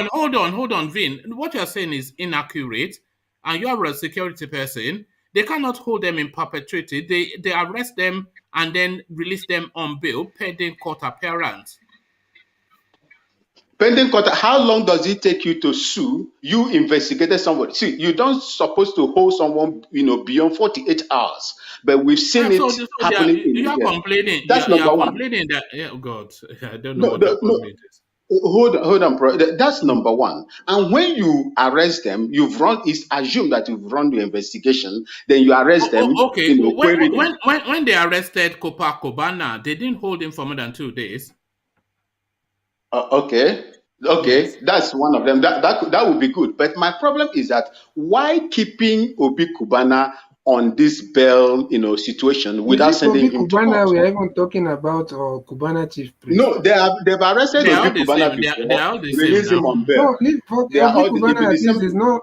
Hold on, Vin. What you're saying is inaccurate, and you are a security person. They cannot hold them in perpetuity. They arrest them and then release them on bail pending court appearance. Pending court, how long does it take you to sue? You investigated somebody. See, you don't supposed to hold someone, beyond 48 hours. But we've seen it happening. You are complaining. That's number one. Complaining that, oh God, I don't know what the problem is. Hold on, bro. That's number one. And when you arrest them, it's assumed that you've run the investigation. Then you arrest them. Okay. When they arrested Cobana, they didn't hold him for more than 2 days. Okay, yes. That's one of them. That would be good. But my problem is that why keeping Obi Cubana on this bail, situation without sending him to court? We are even talking about Cubana chief priest. No, they've arrested Obi Cubana before. They are all the same. Release him on bail. No, Obi Cubana is not.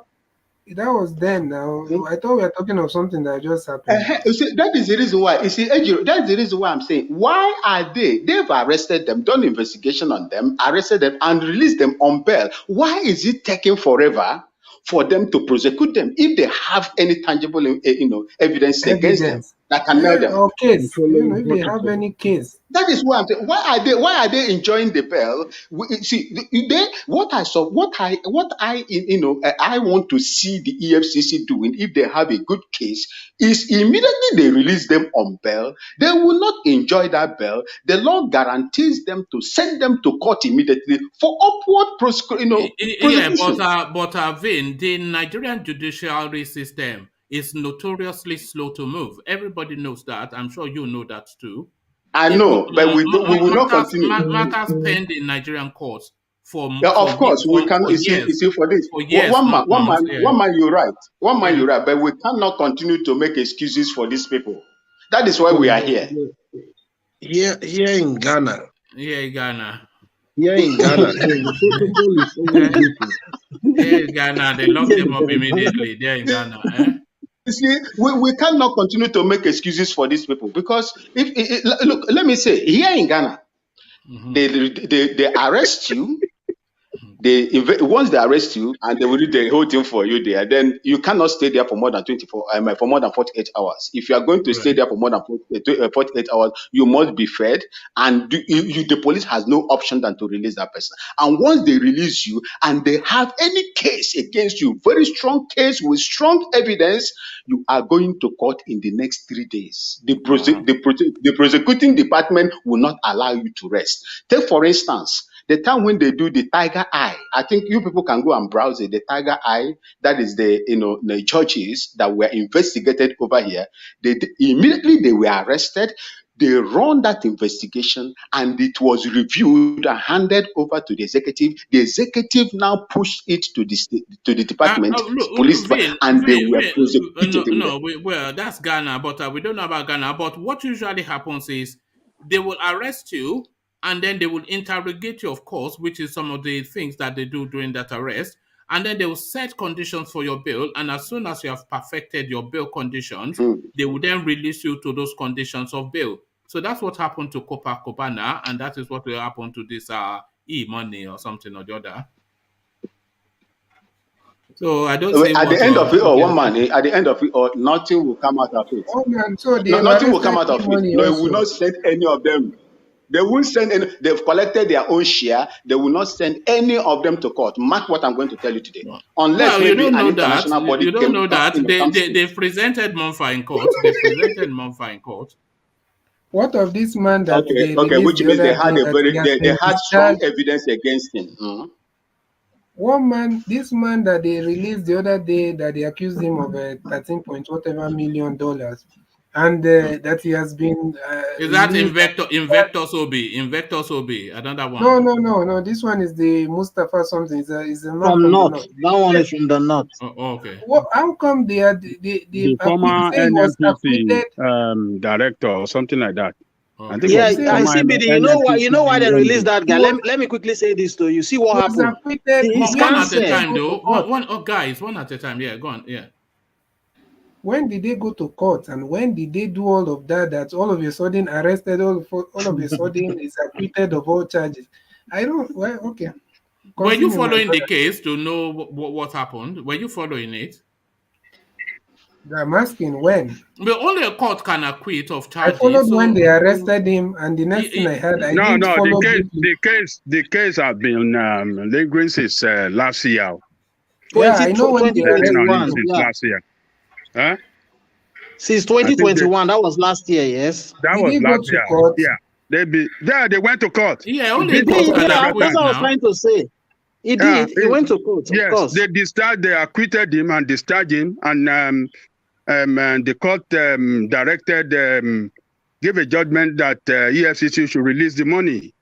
That was then. Now I thought we were talking of something that just happened. You see, that is the reason why. You see, Ejiro, that's the reason why I'm saying, why are they? They've arrested them, done investigation on them, arrested them, and released them on bail. Why is it taking forever for them to prosecute them if they have any tangible, evidence against them that can nail them? Or case. If they have any case. That is why I'm saying, why are they enjoying the bail? See, I want to see the EFCC doing if they have a good case is immediately they release them on bail. They will not enjoy that bail. The law guarantees them to send them to court immediately for upward prosecution. Yeah, but Vin, the Nigerian judiciary system is notoriously slow to move. Everybody knows that. I'm sure you know that too. I know, but we will not continue. Matters penned in Nigerian courts for of course we can. You see, for this, one man, you're right. One man, you're right. But we cannot continue to make excuses for these people. That is why we are here. Here in Ghana. Here in Ghana. Here in Ghana, they lock them up immediately. There in Ghana. You see, we cannot continue to make excuses for these people because look, let me say, here in Ghana, they arrest you. Once they arrest you and they will do the whole thing for you there, then you cannot stay there for more than 48 hours. If you are going to stay there for more than 48 hours, you must be fed, and the police has no option than to release that person. And once they release you and they have any case against you, very strong case with strong evidence, you are going to court in the next 3 days. The prosecuting department will not allow you to rest. Take for instance, the time when they do the tiger eye, I think you people can go and browse it. The tiger eye, that is the churches that were investigated over here. Immediately they were arrested. They run that investigation and it was reviewed and handed over to the executive. The executive now pushed it to the department, police, and they were prosecuted. Well, that's Ghana, but we don't know about Ghana. But what usually happens is they will arrest you, and then they will interrogate you, of course, which is some of the things that they do during that arrest. And then they will set conditions for your bail. And as soon as you have perfected your bail conditions, they will then release you to those conditions of bail. So that's what happened to Copacabana, and that is what will happen to this e-money or something or the other. So I don't say at the end of it, at the end of it, nothing will come out of it. Nothing will come out of it. No, it will not send any of them. They won't send any. They've collected their own share. They will not send any of them to court. Mark what I'm going to tell you today. Unless maybe an international body. You don't know that. They presented Monfa in court. What of this man that? Okay, which means they had strong evidence against him. This man that they released the other day, that they accused him of $13 million. And that he has been. Is that Invectus Obi? Another one? No. This one is the Mustafa something. Is the from North. That one is from the North. Oh, okay. How come they are the former NNPC director or something like that? I CBD. You know why they released that guy? Let me quickly say this to you. See what happened. One at a time, though. One at a time. Yeah, go on. Yeah. When did they go to court, and when did they do all of that? That all of a sudden arrested, all of a sudden is acquitted of all charges. I don't. Well, okay. Were you following the case to know what happened? Were you following it? I'm asking when. But only a court can acquit of charges. I followed when they arrested him, and the next thing I heard, the case has been lingering since last year. Yeah, I know when they arrested him. Last year. Huh? Since 2021, that was last year, yes. That was last year. Court? Yeah. They went to court. Yeah, only that's what I was trying to say. He did. He went to court. Yes, of course. They acquitted him and discharged him, and the court directed, gave a judgment that EFCC should release the money.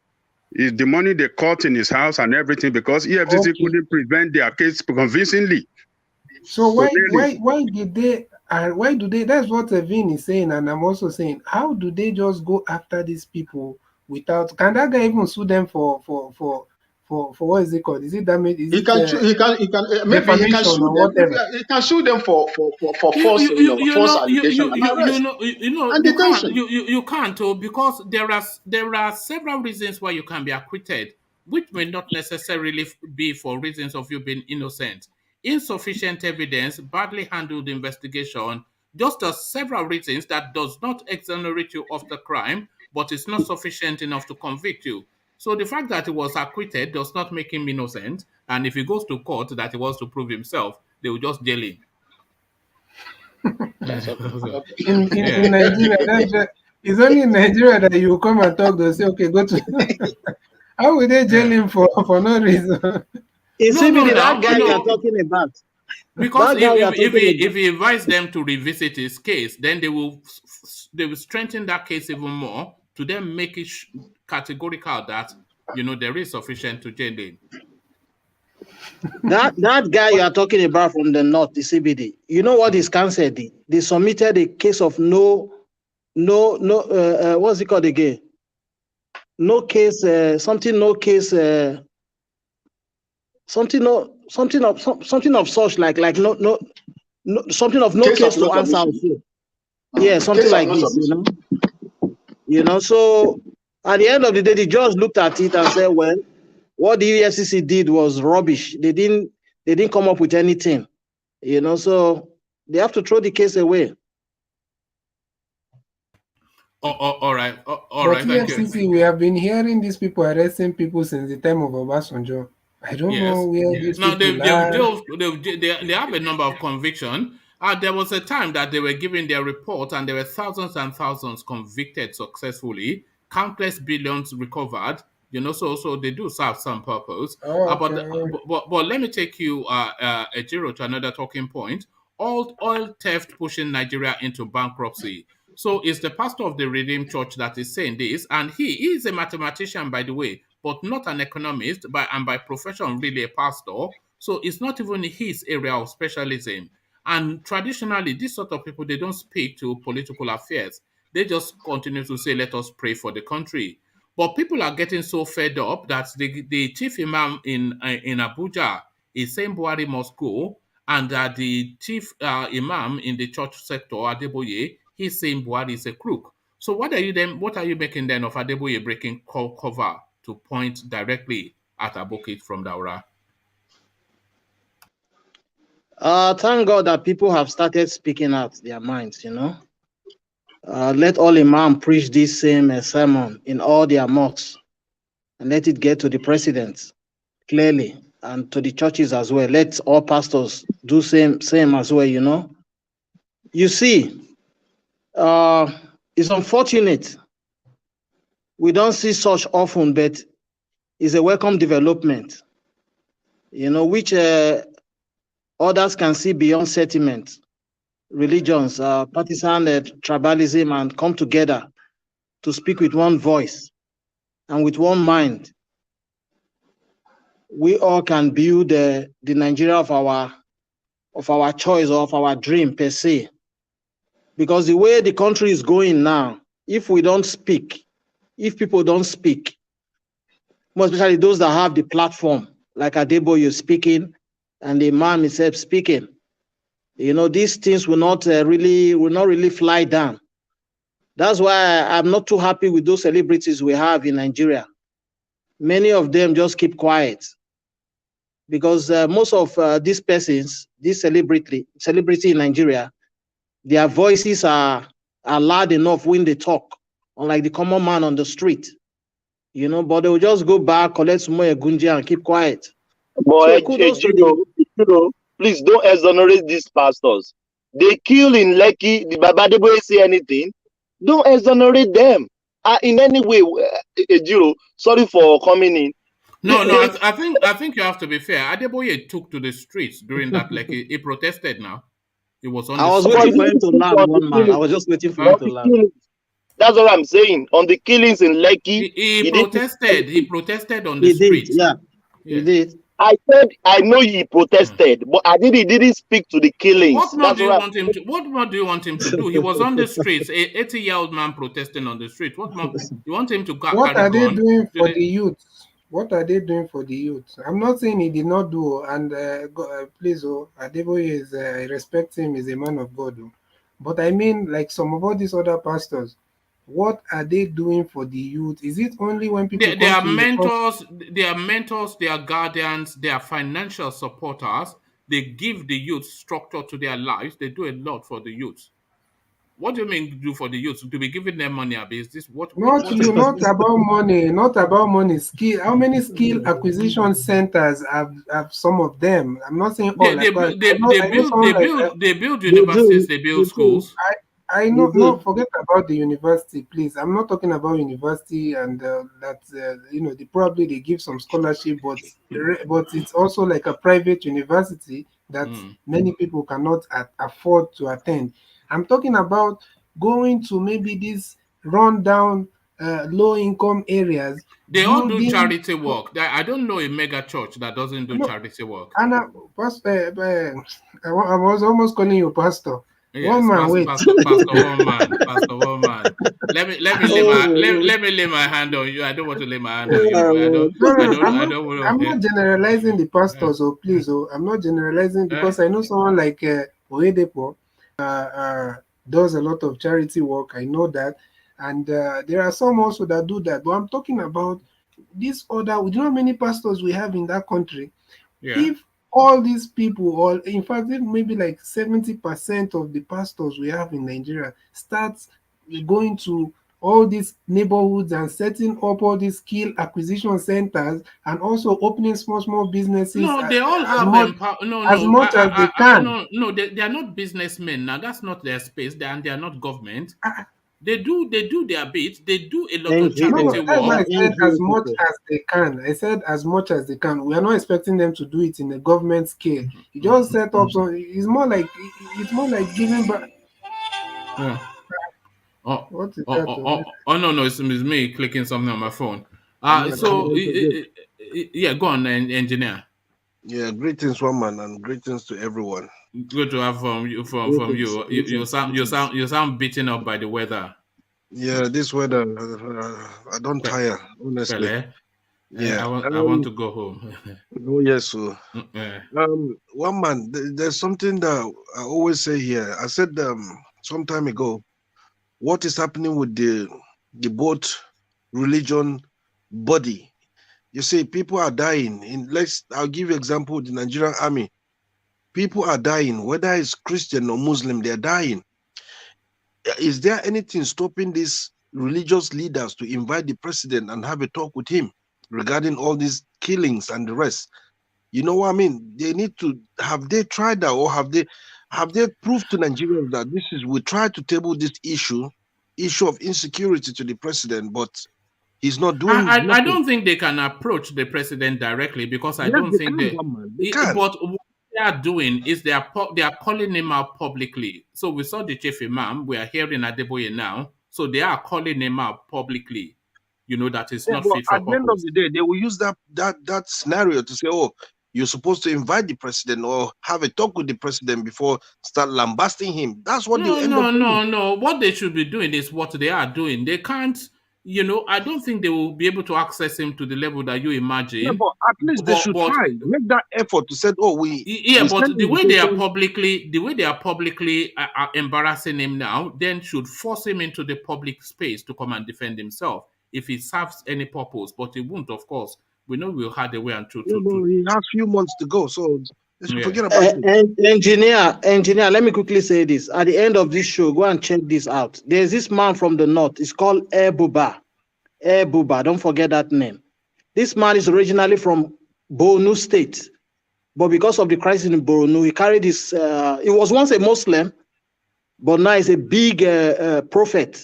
Is the money they caught in his house and everything, because EFCC couldn't prevent their case convincingly. So why did they? Why do they? That's what Vin is saying, and I'm also saying, how do they just go after these people without? Can that guy even sue them for what is it called? Is it damage? Is He can maybe he can sue them. He can sue them for false false allegation and arrest and detention. You can't because there are several reasons why you can be acquitted, which may not necessarily be for reasons of you being innocent. Insufficient evidence, badly handled investigation, just as several reasons that does not exonerate you of the crime, but it's not sufficient enough to convict you. So the fact that he was acquitted does not make him innocent, and if he goes to court that he wants to prove himself, they will just jail him. in Nigeria, it's only in Nigeria that you come and talk. They say, "Okay, go to." How would they jail him for no reason? That guy you're talking about. Because if he invites them to revisit his case, then they will strengthen that case even more to then make it categorical that there is sufficient to jail him. That guy you are talking about from the north, the CBD. You know what his counsel did? They submitted a case of what's it called again? No case, something of such like no something of no case to answer. Yeah, something like this, So at the end of the day, the judge looked at it and said, "Well, what the EFCC did was rubbish. They didn't come up with anything, So they have to throw the case away." All right. Thank EFCC, you. we have been hearing these people arresting people since the time of Obasanjo. I don't know where these people they have a number of convictions. There was a time that they were giving their report, and there were thousands and thousands convicted successfully, countless billions recovered. So they do serve some purpose. But let me take you, Ejiro, to another talking point. Oil theft pushing Nigeria into bankruptcy. So it's the pastor of the Redeemed Church that is saying this, and he is a mathematician, by the way, but not an economist, and by profession really a pastor. So it's not even his area of specialism. And traditionally, these sort of people, they don't speak to political affairs. They just continue to say, "Let us pray for the country." But people are getting so fed up that the chief imam in Abuja is saying Buhari must go, and the chief imam in the church sector, Adeboye, he's saying Buhari is a crook. So what are you making then of Adeboye breaking cover to point directly at Abokit from Daura? Thank God that people have started speaking out their minds, Let all imam preach this same sermon in all their mosques, and let it get to the president clearly, and to the churches as well. Let all pastors do same as well, You see, it's unfortunate. We don't see such often, but it's a welcome development, which others can see beyond sentiment, religions, partisan tribalism, and come together to speak with one voice and with one mind. We all can build the Nigeria of our choice, or of our dream per se. Because the way the country is going now, if we don't speak, if people don't speak, more especially those that have the platform, like Adeboye speaking, and the Imam himself speaking, these things will not really fly down. That's why I'm not too happy with those celebrities we have in Nigeria. Many of them just keep quiet, because most of these persons, this celebrity in Nigeria, their voices are loud enough when they talk, unlike the common man on the street, but they will just go back, collect some more gunja, and keep quiet. But please don't exonerate these pastors. They kill in Lekki. The Baba Adeboye say anything? Don't exonerate them in any way. Ejiro, sorry for coming in. No, I think you have to be fair. Adeboye took to the streets during that Lekki. He protested now. He was on. I was waiting for him to land, one man. I was just waiting for him to land. That's what I'm saying. On the killings in Lekki, he protested. He protested on the street. He did. I said I know he protested, but he didn't speak to the killings. What more do you want him to? What more do you want him to do? He was on the streets. A 80-year-old man protesting on the street. What more? You want him to? What are they doing for the youth? What are they doing for the youth? I'm not saying he did not do, and please, Adeboye is, I respect him, he's a man of God. But I mean, like some of all these other pastors, what are they doing for the youth? Is it only when people They come are to your church? mentors, they are guardians, they are financial supporters. They give the youth structure to their lives. They do a lot for the youth. What do you mean do for the youth? To be giving them money, Abi? Is this Not what is you, this? not about money, not about money. Skill. How many skill acquisition centers have some of them? I'm not saying all. Like I know someone like they build They universities, do. they build They do. schools. I They know. No, do. forget about the university, please. I'm not talking about university and that they probably they give some scholarship, but it's also like a private university that Mm. many people cannot afford to attend. I'm talking about going to maybe these rundown, low income areas, They all do building. charity work. I don't know a mega church that doesn't do No, charity work. Anna, pastor, I was almost calling you pastor. One Yes, man, wait. Pastor One Man, Pastor One Man. Let me lay my hand on you. I don't want to lay my hand on you, but No, I don't I'm want not generalizing the pastors, please, I'm not generalizing to. because I know someone like Oyedepo does a lot of charity work. I know that, and there are some also that do that. But I'm talking about this other. Do you know how many pastors we have in that country? Yeah. If all these people, or in fact, if maybe like 70% of the pastors we have in Nigeria starts going to all these neighborhoods and setting up all these skill acquisition centers and also opening small businesses No, they all as have much empower. No, as no, much as they can. no. They are not businessmen. Now that's not their space. They are not government. They do their bit. They do a lot of No, charity NGO. that's They why are work. I said as NGO much people. as they can. I said as much as they can. We are not expecting them to do it in a government scale. You just set up some. It's more like giving back. Yeah. What is that? No, it's me clicking something on my phone. Okay, good. Yeah, go on, engineer. Yeah, greetings, one man, and greetings to everyone. Good to have from Greetings, you. greetings, greetings. You sound beaten up by the weather. Yeah, this weather, I don't Pe- tire, honestly. Pele, Yeah. I want to go home. Oh yes, so Eh, one man, there's something that I always say here. I said some time ago, what is happening with the both religion body? You see, people are dying. I'll give you example, the Nigerian army. People are dying, whether it's Christian or Muslim, they're dying. Is there anything stopping these religious leaders to invite the president and have a talk with him regarding all these killings and the rest? You know what I mean? They need to have they tried that, or have they proved to Nigerians that we try to table this issue of insecurity to the president, but he's not doing I nothing. don't think they can approach the president directly because I Yes, don't they think can, man. They can. But what they are doing is they are calling him out publicly. So we saw the chief imam. We are hearing Adeboye now. So they are calling him out publicly. You know that is Yeah, not but fit for at the end of purpose. the day, they will use that scenario to say, "Oh, you're supposed to invite the president or have a talk with the president before start lambasting him." That's what they'll end up doing. No. What they should be doing is what they are doing. They can't, I don't think they will be able to access him to the level that you Yeah, imagine. but at least they should But try make that effort to say, "Oh, we but send invitation." the way they are publicly embarrassing him now, then should force him into the public space to come and defend himself if it serves any purpose. But it won't, of course. We know we'll have a way and Yeah, but he has few months to go, so they should forget about it. Engineer, let me quickly say this. At the end of this show, go and check this out. There's this man from the north. It's called Buba. Buba. Don't forget that name. This man is originally from Borno State. But because of the crisis in Borno, he carried his, he was once a Muslim, but now he's a big prophet.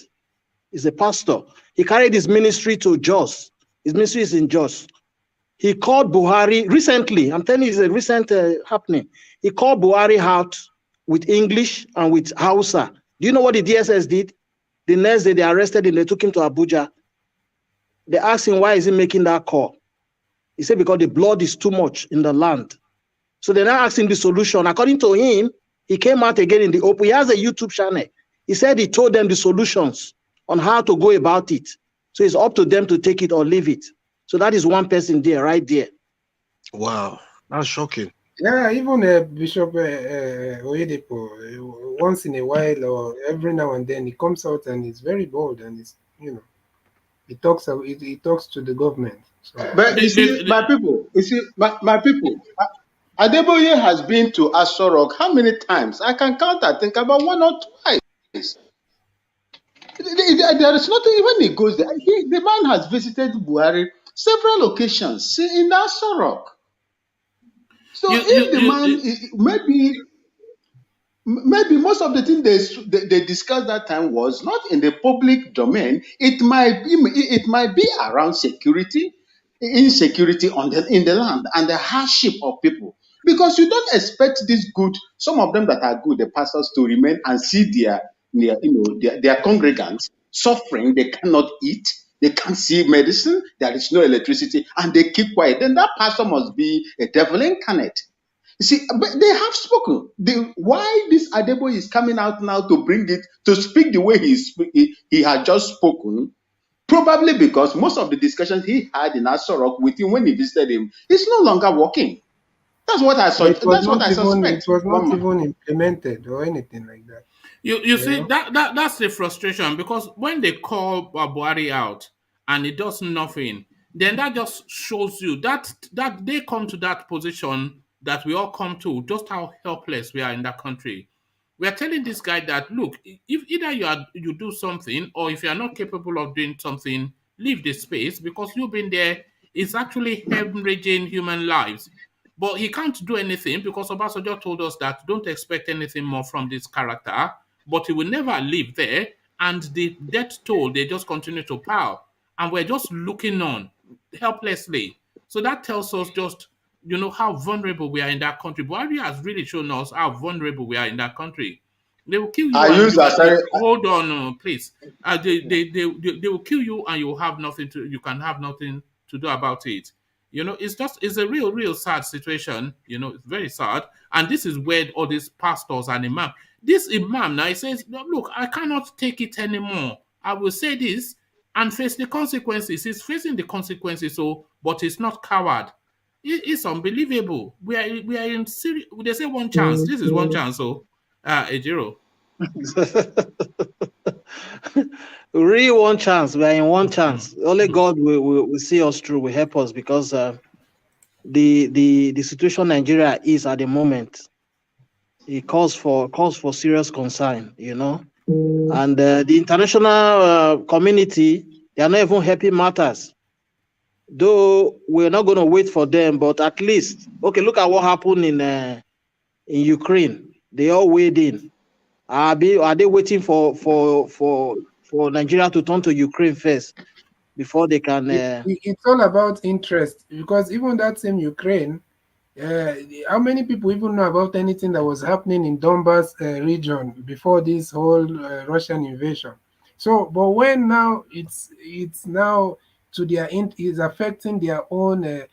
He's a pastor. He carried his ministry to Jos. His ministry is in Jos. He called Buhari recently. I'm telling you, it's a recent happening. He called Buhari out with English and with Hausa. Do you know what the DSS did? The next day they arrested him. They took him to Abuja. They asked him, why is he making that call? He said, because the blood is too much in the land. So they now asked him the solution. According to him, he came out again in the open. He has a YouTube channel. He said he told them the solutions on how to go about it. So it's up to them to take it or leave it. So that is one person there, right there. Wow, that's shocking. Yeah, even Bishop Oyedepo, once in a while or every now and then, he comes out and he's very bold and he's, he talks to the government. So. But you see, my people, my people, Adeboye has been to Aso Rock how many times? I can count, I think, about 1 or 2 times. There is nothing, when he goes there, the man has visited Buhari several occasions in Aso Rock. So if the man, maybe most of the things they discussed that time was not in the public domain. It might be around security, insecurity in the land, and the hardship of people. Because you don't expect some of them that are good, the pastors, to remain and see their congregants suffering. They cannot eat, they can't see medicine, there is no electricity, and they keep quiet. Then that pastor must be a devil incarnate. You see, but they have spoken. Why this Adeboye is coming out now to speak the way he had just spoken? Probably because most of the discussions he had in Aso Rock with him when he visited him is no longer working. That's what I saw. That's what I suspect. It was not even implemented or anything like that. You see, that's the frustration, because when they call Buhari out and he does nothing, then that just shows you that they come to that position that we all come to, just how helpless we are in that country. We are telling this guy that, look, if either you do something, or if you are not capable of doing something, leave the space, because you've been there. It's actually hemorrhaging human lives. But he can't do anything because Obasanjo told us that don't expect anything more from this character, but he will never leave there. And the death toll, they just continue to pile. And we're just looking on helplessly. So that tells us just, how vulnerable we are in that country. Buhari has really shown us how vulnerable we are in that country. They will kill you. Hold on, please. They will kill you, and you can have nothing to do about it. It's a real sad situation. It's very sad. And this is where all these pastors and imam. This imam now, he says, look, I cannot take it anymore. I will say this and face the consequences. He's facing the consequences, but he's not coward. It's unbelievable. We are in serious. They say one chance. This is one chance. So, Ejiro. Really one chance. We are in one chance. Only God will see us through, will help us, because the situation Nigeria is at the moment, it calls for serious concern, and the international community, they are not even helping matters. Though we're not going to wait for them, but at least, okay, look at what happened in Ukraine. They all weighed in. Are they waiting for Nigeria to turn to Ukraine first before they can? It's all about interest, because even that same Ukraine, how many people even know about anything that was happening in Donbas region before this whole Russian invasion? So, but when now it's now to is affecting their own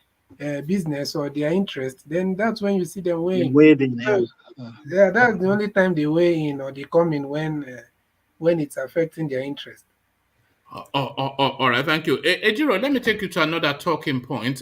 business or their interest, then that's when you see them weighing. Yeah, that's the only time they weigh in or they come in when it's affecting their interest. All right, thank you. Ejiro, let me take you to another talking point.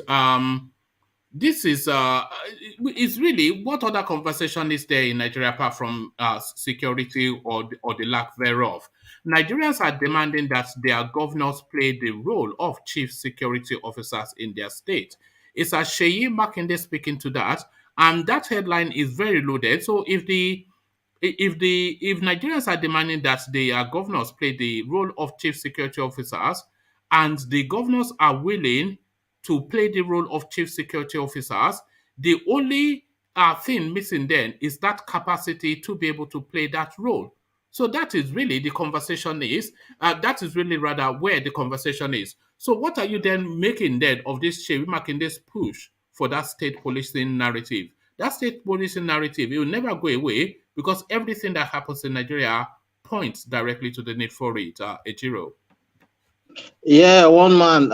This is it's really, what other conversation is there in Nigeria apart from security or the lack thereof? Nigerians are demanding that their governors play the role of chief security officers in their state. It's MAKINDE speaking to that, and that headline is very loaded. So if Nigerians are demanding that their governors play the role of chief security officers, and the governors are willing to play the role of chief security officers, the only thing missing then is that capacity to be able to play that role. So that is really the conversation is. That is really rather where the conversation is. So what are you then making then of this MAKINDE's push for that state policing narrative? That state policing narrative, it will never go away, because everything that happens in Nigeria points directly to the need for it. Ejiro. Yeah, one man.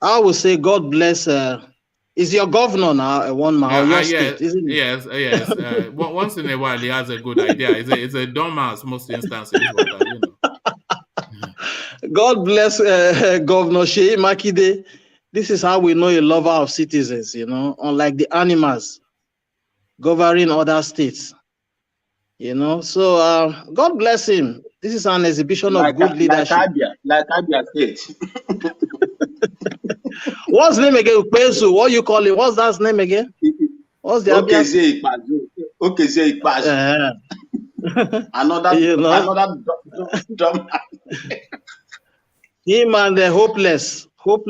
I would say God bless. Is your governor now one man or your state, isn't it? Yes. Once in a while, he has a good idea. It's a dumbass most instances. God bless Governor Makinde. This is how we know a lover of citizens, you know, unlike the animals governing other states. You know, so God bless him. This is an exhibition of good leadership. Like Abia State. What's his name again? Pesu, what you call him? What's that name again? What's the Okeze Ikpazu. Another, you know? Another dumb. Him and the hopeless one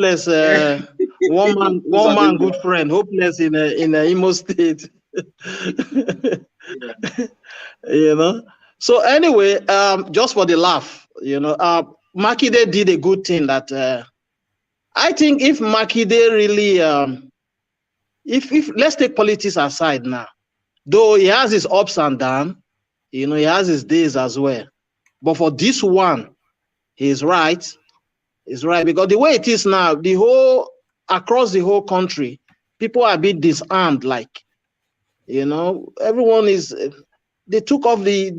man good friend, hopeless in Imo State. You know. So anyway, just for the laugh, you know, Makinde did a good thing that I think if Makinde really if let's take politics aside now, though he has his ups and downs, you know, he has his days as well. But for this one, he's right. He's right, because the way it is now, across the whole country, people are a bit disarmed. Like, you know, everyone is. They took off the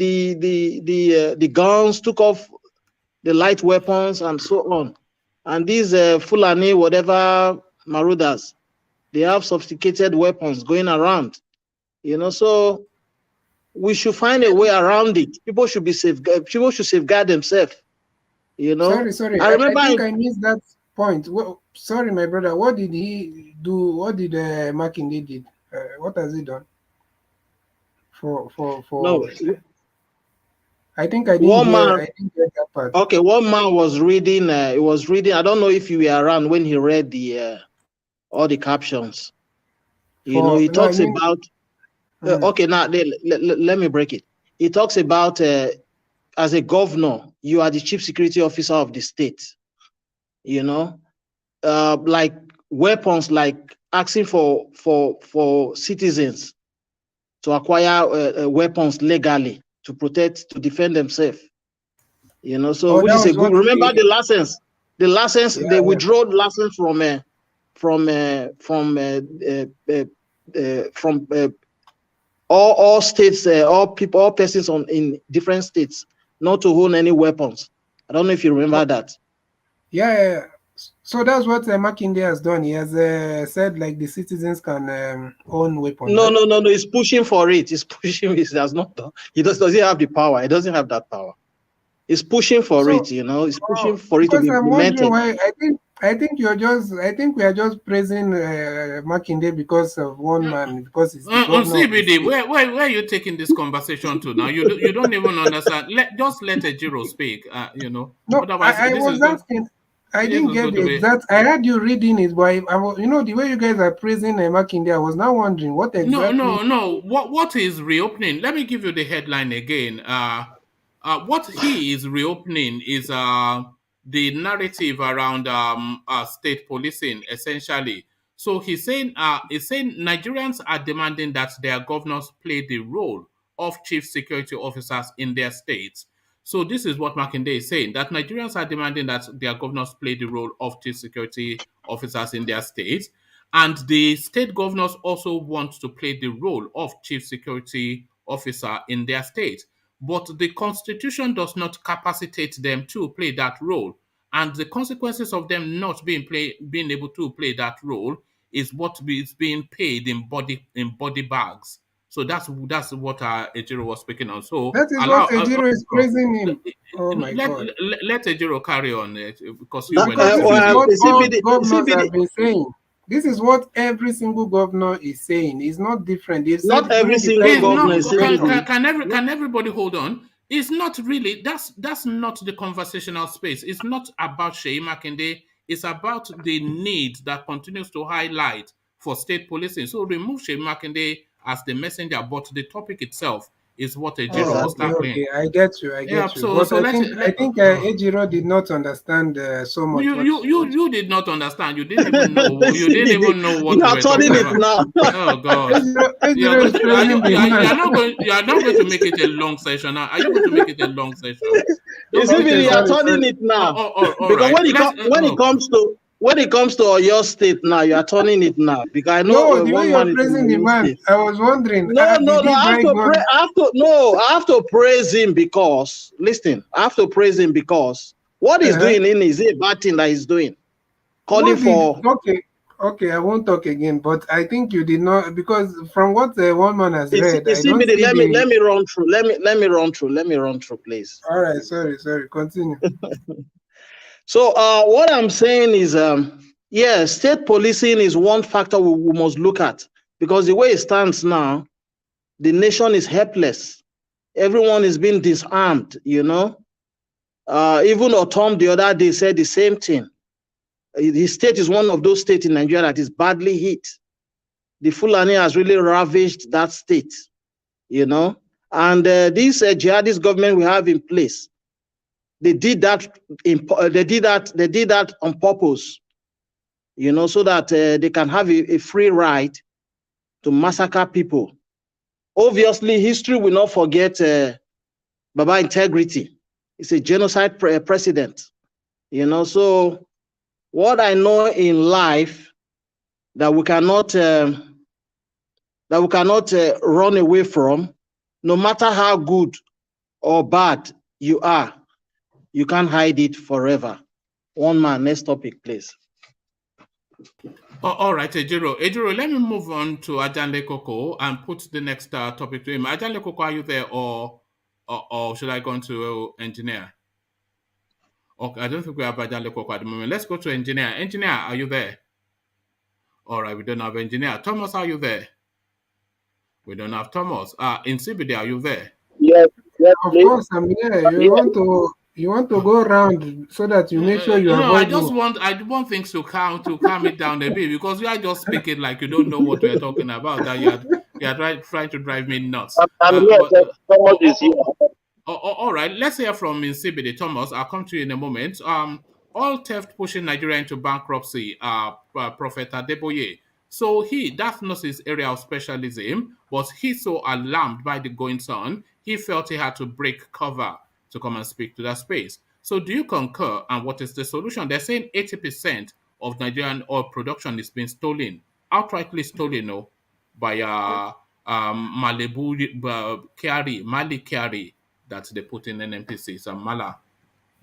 guns, took off the light weapons, and so on. And these Fulani, whatever marauders, they have sophisticated weapons going around. You know, so we should find a way around it. People should be safe. People should safeguard themselves. You know. Sorry. I remember. I think I missed that point. Well, sorry, my brother. What did he do? What did Makinde did? What has he done? For no. I think I didn't get that part. Okay, one man was reading. He was reading. I don't know if you were around when he read the all the captions. You know, he talks about. Okay, now let me break it. He talks about as a governor, you are the chief security officer of the state. You know, like weapons, like asking for citizens to acquire weapons legally to protect, to defend themselves. You know, so which is a good. Remember the license. The license, they withdraw license from all states, all people, all persons in different states, not to own any weapons. I don't know if you remember that. Yeah. So that's what Makinde has done. He has said like the citizens can own weapons. No. He's pushing for it. He's pushing. He does not. He doesn't have the power. He doesn't have that power. He's pushing for it. You know. He's pushing for it to be implemented. I think we are just praising Makinde because of one man, because it's CBD. Where are you taking this conversation to now? You don't even understand. Just let Ejiro speak. You know. No, I was asking. I didn't get the exact. I heard you reading it, but you know the way you guys are praising Makinde, I was now wondering what exactly. No. What is reopening? Let me give you the headline again. What he is reopening is the narrative around state policing, essentially. So he's saying Nigerians are demanding that their governors play the role of chief security officers in their states. So this is what Makinde is saying, that Nigerians are demanding that their governors play the role of chief security officers in their states. And the state governors also want to play the role of chief security officer in their state. But the constitution does not capacitate them to play that role. And the consequences of them not being able to play that role is what is being paid in body bags. So that's what Ejiro was speaking on. So that is what Ejiro is praising him. Oh my God! Let Ejiro carry on because this is what all governors have been saying. This is what every single governor is saying. It's not different. Not every single governor is saying. Can everybody hold on? It's not really. That's not the conversational space. It's not about Seyi Makinde. It's about the need that continues to highlight for state policing. So remove Seyi Makinde as the messenger, but the topic itself is what Ejiro was tackling. Okay, I get you. But I think Ejiro did not understand so much. You did not understand. You didn't even know. You didn't even know what. You are turning it now. Oh God! You are not going to make it a long session now. Are you going to make it a long session? You are turning it now. Because when it comes to your state now, you are turning it now. Because I know the way you are praising the man, I was wondering. I have to praise him because listen. I have to praise him because what he's doing is a bad thing that he's doing. calling for. Okay, I won't talk again. But I think you did not, because from what one man has read, I don't see let me run through. Let me run through, please. All right, sorry, continue. So what I'm saying is, yeah, state policing is one factor we must look at, because the way it stands now, the nation is helpless. Everyone is being disarmed, you know. Even Otom the other day said the same thing. The state is one of those states in Nigeria that is badly hit. The Fulani has really ravaged that state, you know. And this jihadist government we have in place, they did that on purpose, you know, so that they can have a free ride to massacre people. Obviously, history will not forget Baba Integrity. It's a genocide president, you know. So what I know in life that we cannot run away from, no matter how good or bad you are, you can't hide it forever. One man, next topic, please. All right, Ejiro. Ejiro, let me move on to Ajanle Koko and put the next topic to him. Ajanle Koko, are you there, or should I go on to engineer? Okay, I don't think we have Ajanle Koko at the moment. Let's go to engineer. Engineer, are you there? All right, we don't have engineer. Thomas, are you there? We don't have Thomas. In CBD, are you there? Yes, of course I'm here. You want to go around so that you make sure you avoid. I want things to calm it down a bit, because you are just speaking like you don't know what we are talking about. That you are trying to drive me nuts. I'm here. Thomas is here. All right, let's hear from CBD. Thomas, I'll come to you in a moment. All theft pushing Nigeria into bankruptcy. Prophet Adeboye. So that's not his area of specialism, but he's so alarmed by the goings on, he felt he had to break cover to come and speak to that space. So do you concur, and what is the solution? They're saying 80% of Nigerian oil production is being stolen, outrightly stolen, by Mali Kyari that they put in NNPC, some Mala.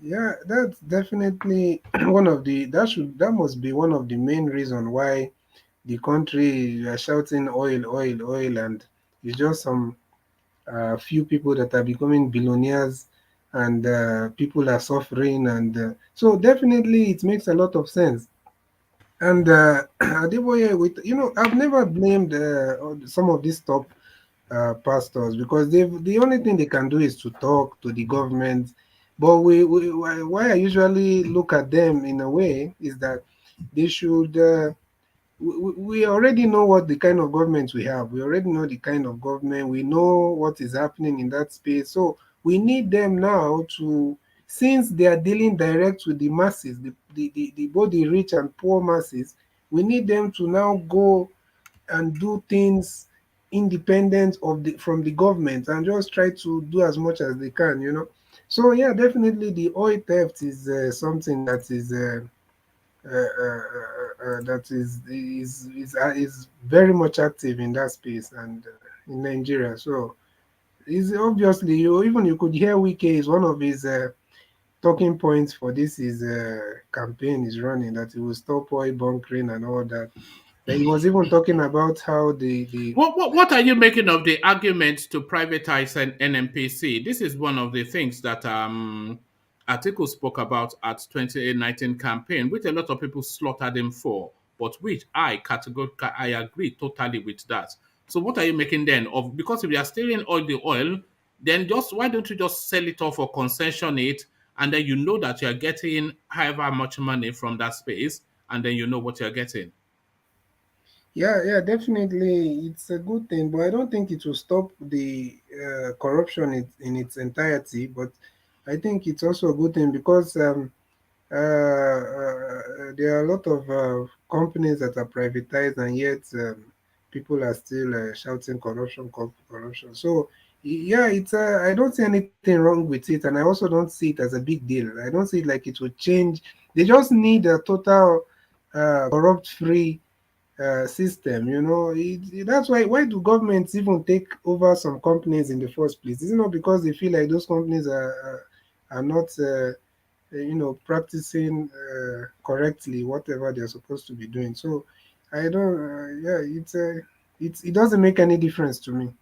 Yeah, that's definitely that must be one of the main reasons why the country are shouting oil, and it's just some few people that are becoming billionaires, and people are suffering, and so definitely it makes a lot of sense. And Adeboye, I've never blamed some of these top pastors, because the only thing they can do is to talk to the government. But why I usually look at them in a way is that they should. We already know what the kind of government we have. We already know the kind of government. We know what is happening in that space. So we need them now to, since they are dealing direct with the masses, both the rich and poor masses, we need them to now go and do things independent from the government, and just try to do as much as they can. So yeah, definitely the oil theft is something that is is very much active in that space, and in Nigeria. So is obviously you could hear Wike is one of his talking points for this campaign is running, that he will stop oil bunkering and all that. And he was even talking about how the what are you making of the argument to privatize an NNPC? This is one of the things that Atiku spoke about at 2019 campaign, which a lot of people slaughtered him for, but which I agree totally with that. So what are you making then of? Because if you are stealing all the oil, then why don't you just sell it off or concession it, and then you know that you are getting however much money from that space, and then you know what you're getting. Yeah, definitely, it's a good thing, but I don't think it will stop the corruption in its entirety. But I think it's also a good thing, because there are a lot of companies that are privatized, and yet people are still shouting corruption. So yeah, it's I don't see anything wrong with it, and I also don't see it as a big deal. I don't see it like it would change. They just need a total corrupt-free system. That's why do governments even take over some companies in the first place? Is it not because they feel like those companies are not practicing correctly whatever they're supposed to be doing. So I don't, yeah, it doesn't make any difference to me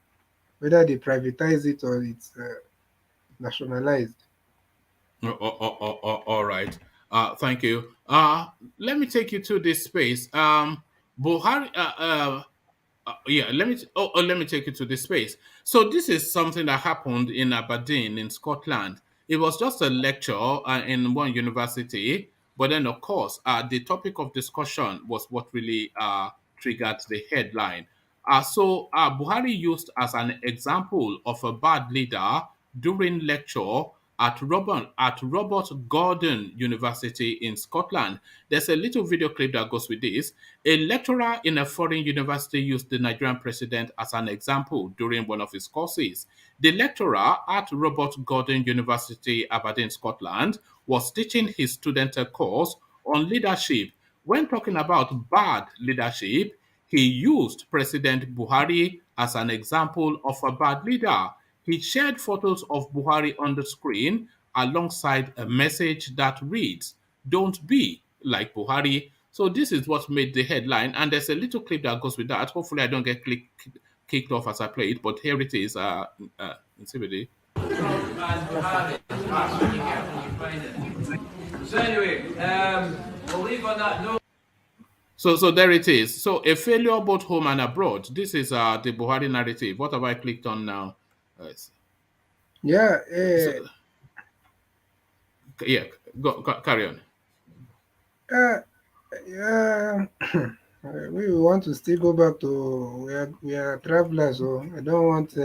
whether they privatize it or it's nationalized. All right. Thank you. Let me take you to this space. Buhari. Yeah, let me take you to this space. So this is something that happened in Aberdeen in Scotland. It was just a lecture in one university, but then of course the topic of discussion was what really triggered the headline. Buhari used as an example of a bad leader during lecture at Robert Gordon University in Scotland. There's a little video clip that goes with this. A lecturer in a foreign university used the Nigerian president as an example during one of his courses. The lecturer at Robert Gordon University, Aberdeen, Scotland, was teaching his student a course on leadership. When talking about bad leadership, he used President Buhari as an example of a bad leader. He shared photos of Buhari on the screen alongside a message that reads, "Don't be like Buhari." So this is what made the headline, and there's a little clip that goes with that. Hopefully, I don't get kicked off as I play it, but here it is. In CBD. So anyway, we'll leave on that note. So there it is. So a failure both home and abroad. This is the Buhari narrative. What have I clicked on now? Yeah. Yeah. Carry on. Yeah. We want to still go back to we are travelers, so I don't want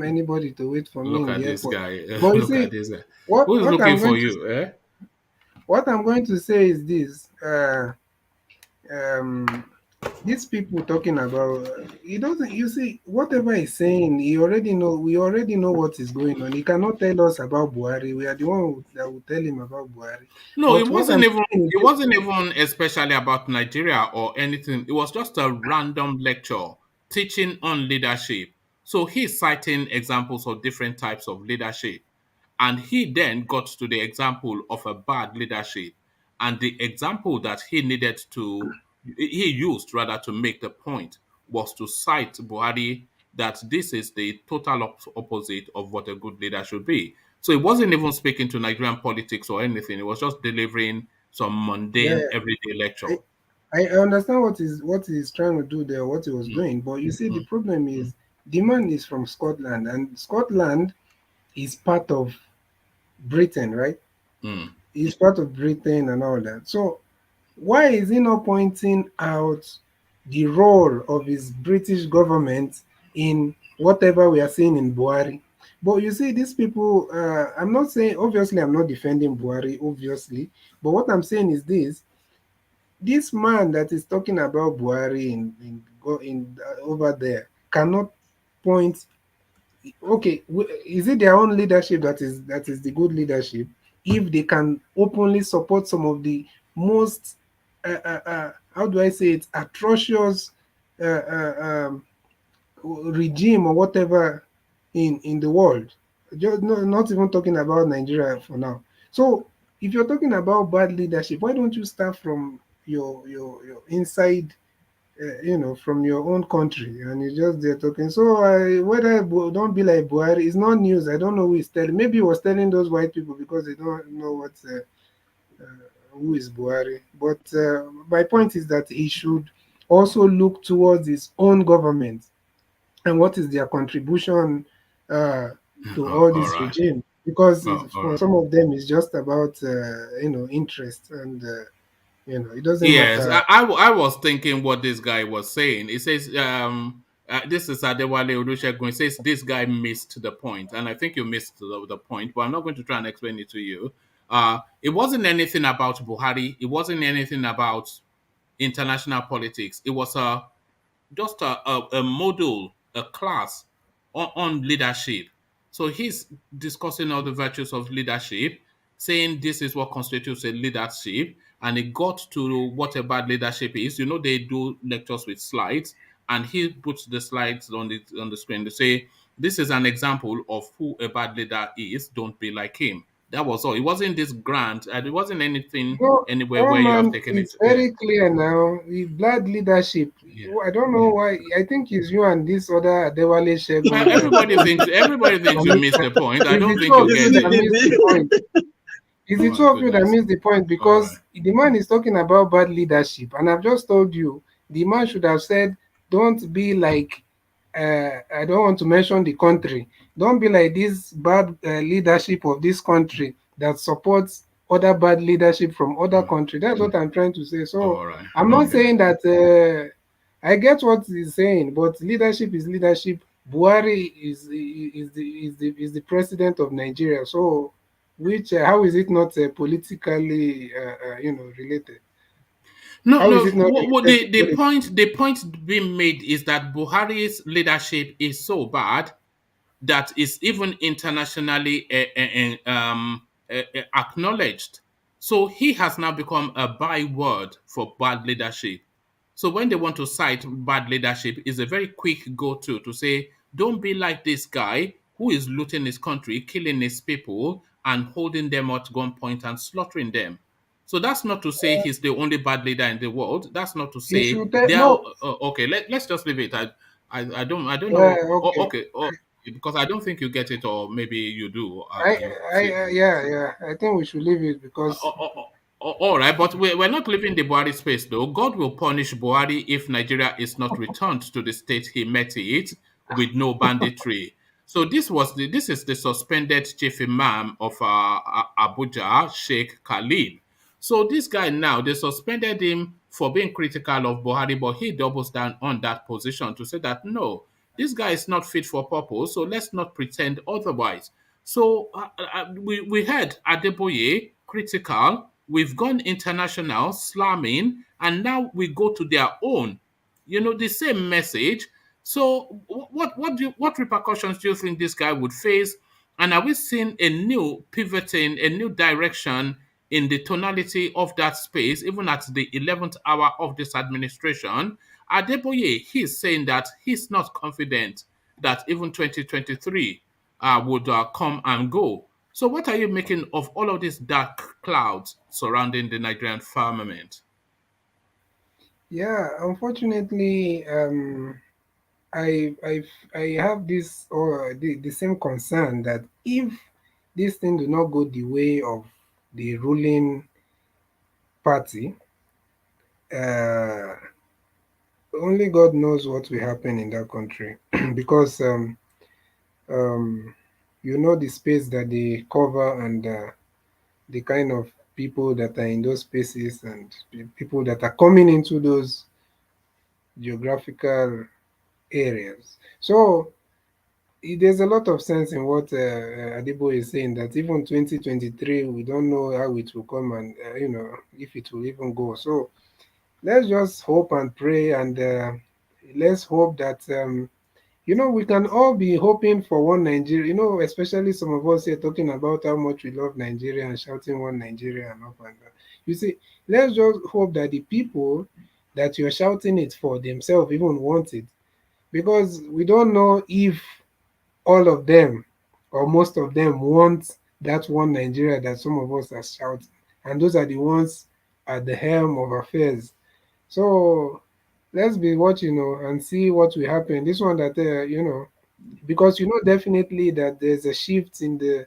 anybody to wait for me Look in at the this airport. guy. But you Look see, at this guy. what Who's what looking I'm for going you? to what I'm going to say is this. These people talking about he doesn't. You see, whatever he's saying, he already know. We already know what is going on. He cannot tell us about Buhari. We are the one that will tell him about Buhari. No, But what I'm saying is it wasn't even especially about Nigeria or anything. It was just a random lecture teaching on leadership. So he's citing examples of different types of leadership. And he then got to the example of a bad leadership. And the example that he used rather to make the point was to cite Buhari that this is the total opposite of what a good leader should be. So it wasn't even speaking to Nigerian politics or anything. It was just delivering some yeah. mundane everyday lecture. I understand what he's trying to do there, what he was doing, but you see, the problem is the man is from Scotland, and Scotland is part of Britain, right? He's part of Britain and all that. So why is he not pointing out the role of his British government in whatever we are seeing in Buhari? But you see, these people, I'm not saying, obviously, I'm not defending Buhari, obviously, but what I'm saying is this man that is talking about Buhari in over there cannot point. Okay, is it their own leadership that is the good leadership? If they can openly support some of the most how do I say it, atrocious uh, uh, um, regime or whatever in the world, just not even talking about Nigeria for now. So if you're talking about bad leadership, why don't you start from your inside, from your own country, and you're just there talking. So don't be like Buhari. It's not news. I don't know who is telling. Maybe he was telling those white people because they don't know who is Buhari. But my point is that he should also look towards his own government and what is their contribution to all this right. regime. Because for Right. some of them, it's just about interest and. It doesn't Yes, matter. I was thinking what this guy was saying. He says, this is Adewale Olusegun. He says this guy missed the point, and I think you missed the point. But I'm not going to try and explain it to you. It wasn't anything about Buhari. It wasn't anything about international politics. It was just a module, a class on leadership. So he's discussing all the virtues of leadership, saying this is what constitutes a leadership, and it got to what a bad leadership is. They do lectures with slides, and he puts the slides on the screen to say this is an example of who a bad leader is. Don't be like him. That was all. It wasn't this grant. It wasn't anything No, anywhere no, where you have man, taken it. it's very clear now. The blood leadership. I don't know why. I think it's you and this other Adewale Well, Shegun everybody thinks you missed the point. I It's don't the think two of you you get that it. missed the point. It's Oh the my two of you that goodness. missed the point because the man is talking about bad leadership, and I've just told you the man should have said, "Don't be like." I don't want to mention the country. Don't be like this bad leadership of this country that supports other bad leadership from other country. That's what I'm trying to say. So All right. I'm not Okay. saying that I get what he's saying, but leadership is leadership. Buhari is the president of Nigeria. So which how is it not politically related? No, How is no. it not related to politics? The point being made is that Buhari's leadership is so bad that is even internationally acknowledged. So he has now become a byword for bad leadership. So when they want to cite bad leadership, is a very quick go-to to say, don't be like this guy who is looting his country, killing his people, and holding them at gunpoint and slaughtering them. So that's not to say he's the only bad leader in the world. That's not to You say should they are no. okay. Let's just leave it. I don't Yeah, know. Oh, okay. okay. Oh, because I don't think you get it, or maybe you do. I, You I, feel. yeah. I think we should leave it Uh, because uh, uh, all right, but we're not leaving the Buhari space, though. God will punish Buhari if Nigeria is not returned to the state he met it with no banditry. So this is the suspended chief imam of Abuja, Sheikh Khalid. So this guy now, they suspended him for being critical of Buhari, but he doubles down on that position to say that no, this guy is not fit for purpose, so let's not pretend otherwise. So we heard Adeboye critical, we've gone international, slamming, and now we go to their own. The same message. So what repercussions do you think this guy would face? And are we seeing a new pivoting, a new direction in the tonality of that space, even at the 11th hour of this administration? Adeboye, he's saying that he's not confident that even 2023 would come and go. So, what are you making of all of these dark clouds surrounding the Nigerian firmament? yeah, unfortunately, I have this or the same concern that if this thing do not go the way of the ruling party, uh, only God knows what will happen in that country because um, the space that they cover and the kind of people that are in those spaces and people that are coming into those geographical areas. So there's a lot of sense in what Adeboye is saying that even 2023, we don't know how it will come and, if it will even go. So let's just hope and pray and let's hope that, we can all be hoping for one Nigeria, especially some of us here talking about how much we love Nigeria and shouting one Nigeria and up and down. You see, let's just hope that the people that you're shouting it for themselves even want it because we don't know if all of them or most of them want that one Nigeria that some of us are shouting. And those are the ones at the helm of affairs. So let's be watching and see what will happen. This one that, because definitely that there's a shift in the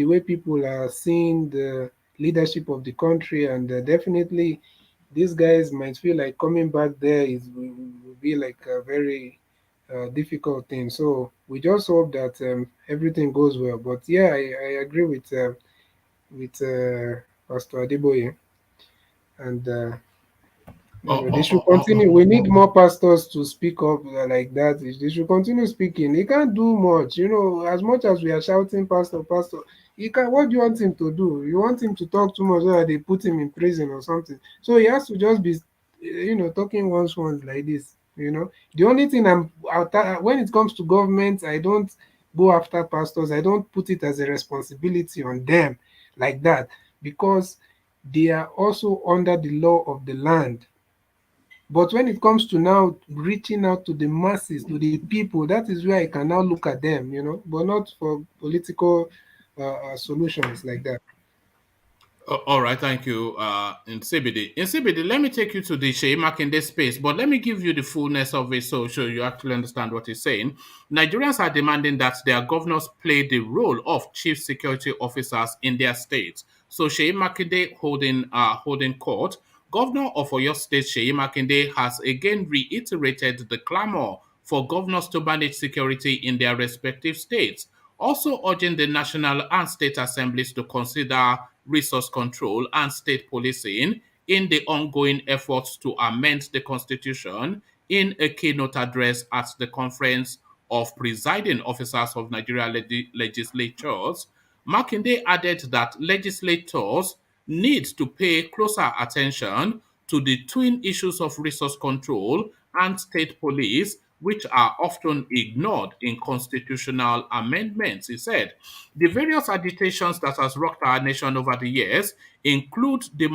way people are seeing the leadership of the country. And definitely these guys might feel like coming back there will be like a very difficult thing. So we just hope that everything goes well. But yeah, I agree with Pastor Adeboye, and Oh, they oh, should oh, oh, continue. We need more pastors to speak up like that. They should continue speaking. He can't do much, as much as we are shouting, Pastor, Pastor. He can. What do you want him to do? You want him to talk too much so that they put him in prison or something. So he has to just be, talking once like this. The only thing when it comes to government, I don't go after pastors. I don't put it as a responsibility on them like that because they are also under the law of the land. But when it comes to now reaching out to the masses, to the people, that is where I can now look at them, but not for political solutions like that. All right, thank you, in CBD. In CBD, let me take you to the Shea Makinde space, but let me give you the fullness of it so you actually understand what he's saying. Nigerians are demanding that their governors play the role of chief security officers in their states. So Shea Makinde holding court. Governor of Oyo State, Shea Makinde, has again reiterated the clamor for governors to manage security in their respective states, also urging the national and state assemblies to consider resource control and state policing in the ongoing efforts to amend the constitution. In a keynote address at the Conference of Presiding Officers of Nigeria Legislatures, Makinde added that legislators need to pay closer attention to the twin issues of resource control and state police, which are often ignored in constitutional amendments. He said the various agitations that has rocked our nation over the years, including the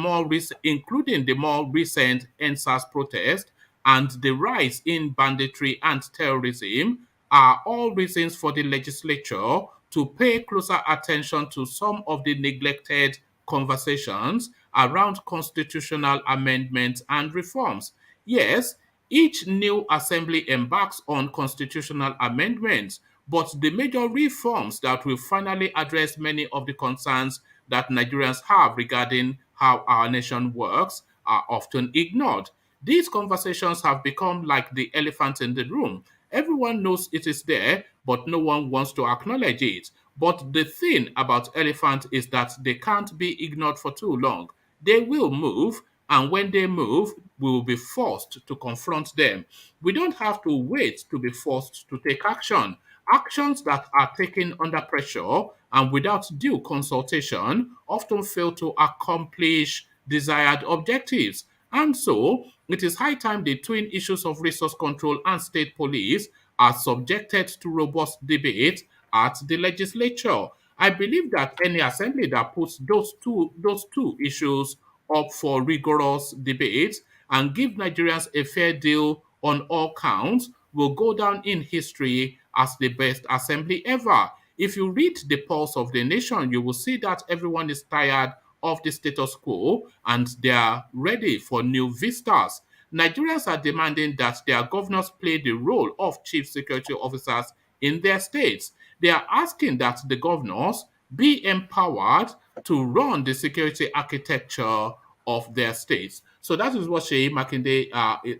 more recent NSAS protest and the rise in banditry and terrorism, are all reasons for the legislature to pay closer attention to some of the neglected conversations around constitutional amendments and reforms. Yes, each new assembly embarks on constitutional amendments, but the major reforms that will finally address many of the concerns that Nigerians have regarding how our nation works are often ignored. These conversations have become like the elephant in the room. Everyone knows it is there, but no one wants to acknowledge it. But the thing about elephant is that they can't be ignored for too long. They will move, and when they move, we will be forced to confront them. We don't have to wait to be forced to take action. Actions that are taken under pressure and without due consultation often fail to accomplish desired objectives. And so, it is high time the twin issues of resource control and state police are subjected to robust debate at the legislature. I believe that any assembly that puts those two issues up for rigorous debate and give Nigerians a fair deal on all counts will go down in history as the best assembly ever. If you read the pulse of the nation, you will see that everyone is tired of the status quo and they are ready for new vistas. Nigerians are demanding that their governors play the role of chief security officers in their states. They are asking that the governors be empowered to run the security architecture of their states. So that is what Sheyi Makinde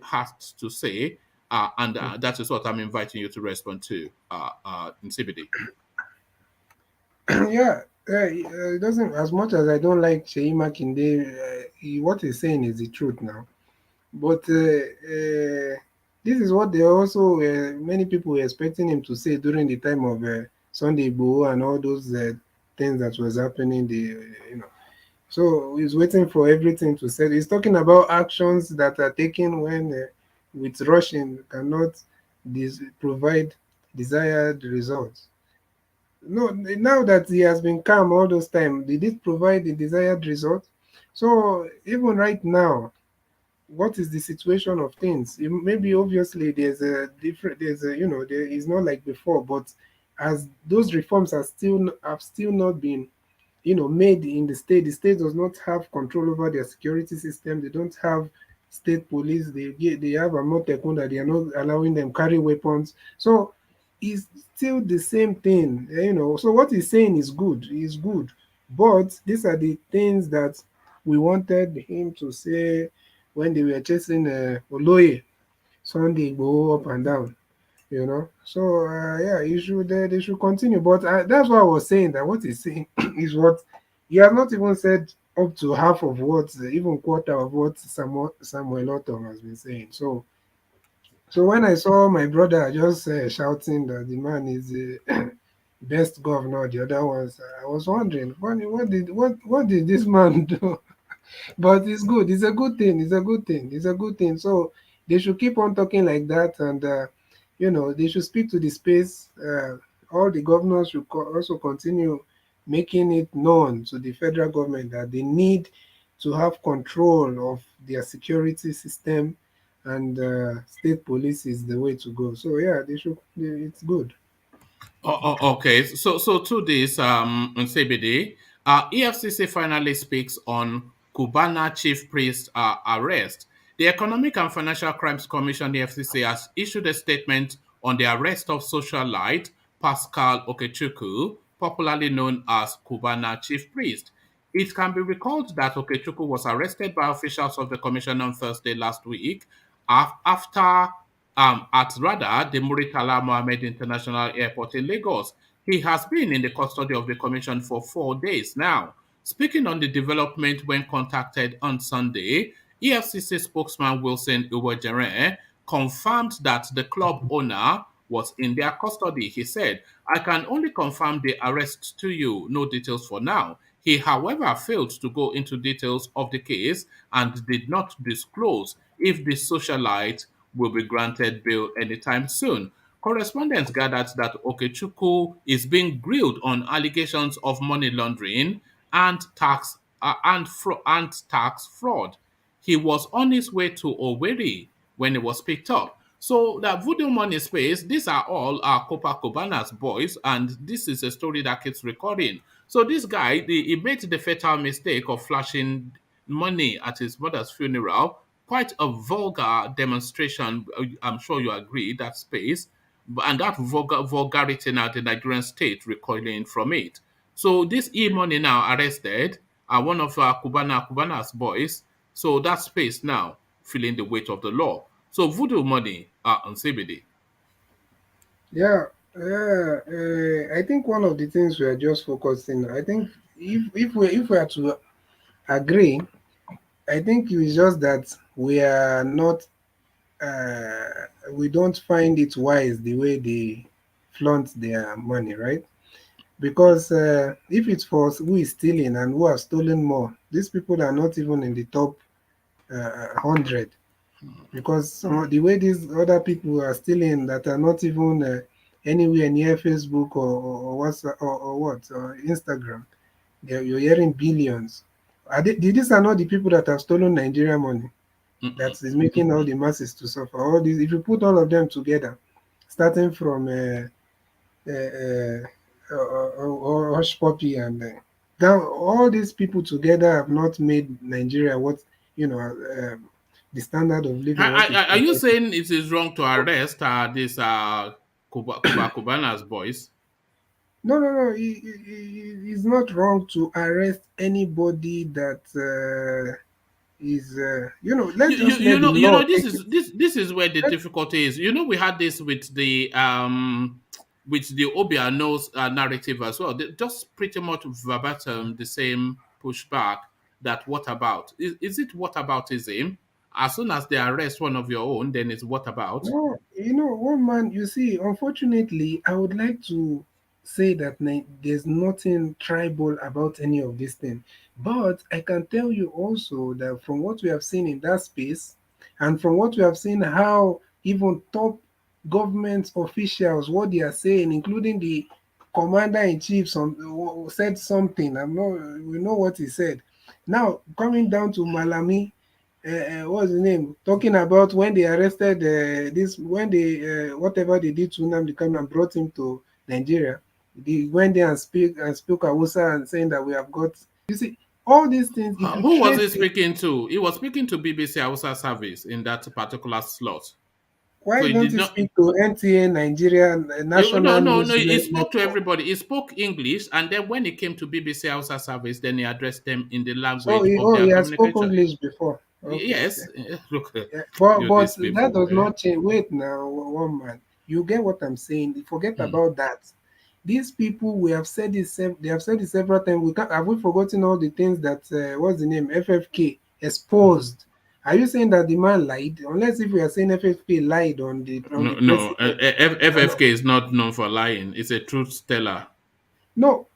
has to say, and that is what I'm inviting you to respond to in CBD. Yeah, it doesn't. As much as I don't like Sheyi Makinde, what he's saying is the truth now. But this is what they also many people were expecting him to say during the time of Sunday Igboho and all those things that was happening. So he's waiting for everything to say. He's talking about actions that are taken when with rushing cannot provide desired results. No, now that he has been calm all those time, did it provide the desired result? So even right now, what is the situation of things? Maybe obviously there's a different, there is not like before, but as those reforms have still not been made in the state does not have control over their security system. They don't have state police. They have a Motekun that they are not allowing them carry weapons. So it's still the same thing, So what he's saying is good. Is good, but these are the things that we wanted him to say when they were chasing Oloye, Sunday go up and down. So yeah, they should continue. But that's what I was saying. That what he's saying is what he has not even said up to half of what, even quarter of what Samuel Otom has been saying. So when I saw my brother just shouting that the man is the best governor, the other ones, I was wondering, what did this man do? But it's good. It's a good thing. It's a good thing. It's a good thing. So they should keep on talking like that, and they should speak to the space. All the governors should also continue making it known to the federal government that they need to have control of their security system, and state police is the way to go. So yeah, they should. It's good. Okay, so to this CBD, EFCC finally speaks on Cubana chief priest arrest. The Economic and Financial Crimes Commission (EFCC) has issued a statement on the arrest of socialite Pascal Okechukwu, popularly known as Cubana chief priest. It can be recalled that Okechukwu was arrested by officials of the commission on Thursday last week after at rather the Muritala Mohammed International Airport in Lagos. He has been in the custody of the commission for 4 days now. Speaking on the development when contacted on Sunday, EFCC spokesman Wilson Uwejere confirmed that the club owner was in their custody. He said, I can only confirm the arrest to you, no details for now. He, however, failed to go into details of the case and did not disclose if the socialite will be granted bail anytime soon. Correspondents gathered that Okechukwu is being grilled on allegations of money laundering and tax fraud. He was on his way to Owerri when he was picked up. So the Voodoo Money space, these are all our Copacabana's boys, and this is a story that keeps recording. So this guy, he made the fatal mistake of flashing money at his mother's funeral. Quite a vulgar demonstration. I'm sure you agree that space, and that vulgarity now the Nigerian state recoiling from it. So this e-money now arrested, one of Cubana's boys. So that space now feeling the weight of the law. So voodoo money on CBD. Yeah, I think one of the things we are just focusing. I think if we are to agree, I think it's just that we are not. We don't find it wise the way they flaunt their money, right? Because if it's for who is stealing and who have stolen more, these people are not even in the top 100. Because the way these other people are stealing that are not even anywhere near Facebook or WhatsApp or what or Instagram, you're hearing billions. These are not the people that have stolen Nigeria money that is making all the masses to suffer. All these, if you put all of them together, starting from Hush Puppy and now all these people together have not made Nigeria what the standard of living. Are you saying it is wrong to arrest these Cubana's boys? No. It's not wrong to arrest anybody that is. Let's just let the law. This is where the difficulty is. We had this with the Obiano's narrative as well. They just pretty much verbatim the same pushback. That what about? Is it what aboutism? As soon as they arrest one of your own, then it's what about? No, one man, you see, unfortunately, I would like to say that there's nothing tribal about any of these things. But I can tell you also that from what we have seen in that space, and from what we have seen how even top government officials, what they are saying, including the commander-in-chief said something. We know what he said. Now, coming down to Malami, what's his name? Talking about when they arrested when they whatever they did to Nnamdi Kanu and brought him to Nigeria, they went there and spoke Hausa and saying that we have got. You see, all these things. Who was he speaking to? He was speaking to BBC Hausa service in that particular slot. Why so don't you speak to NTA Nigeria national? No. He spoke to everybody. He spoke English, and then when he came to BBC Hausa service, then he addressed them in the language of their communication. He has spoken English before. Okay, yes. Okay. Look, but that does not change. Wait now, one man. You get what I'm saying? Forget about that. These people, we have said this. They have said it several times. Have we forgotten all the things that what's the name? FFK exposed. Are you saying that the man lied? Unless if we are saying FFK lied on the no. FFK is not known for lying. It's a truth teller. No.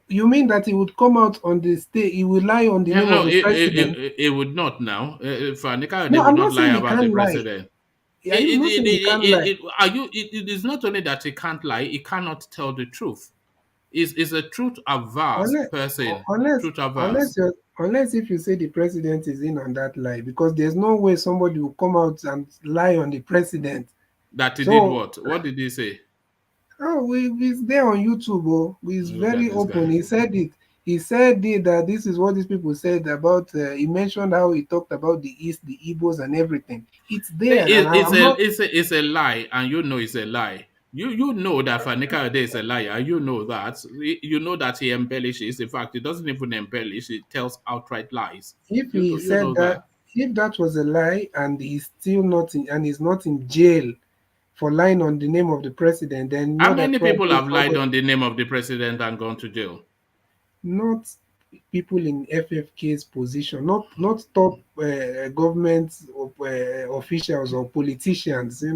You mean that he would come out on the stage, he will lie on the name of the president? It would not now. Fanika, they would not lie about the president. It is not only that he can't lie, he cannot tell the truth. Is a truth averse person. Unless if you say the president is in on that lie, because there's no way somebody will come out and lie on the president. That he did what? What did he say? Oh, it's there on YouTube. Oh, he's Look at very this open. guy. He said it. He said it, that this is what these people said about. He mentioned how he talked about the East, the Igbos, and everything. It's there, and I'm not. It's a lie, and you know it's a lie. You know that Fanika is a liar. You know that. You know that he embellishes. In fact, he doesn't even embellish. He tells outright lies. If You he know, you said know that, that. if that was a lie, and he's still not in, and he's not in jail for lying on the name of the president, then How know that many people probably have lied somebody, on the name of the president and gone to jail? not people in FFK's position, not top government officials or politicians. You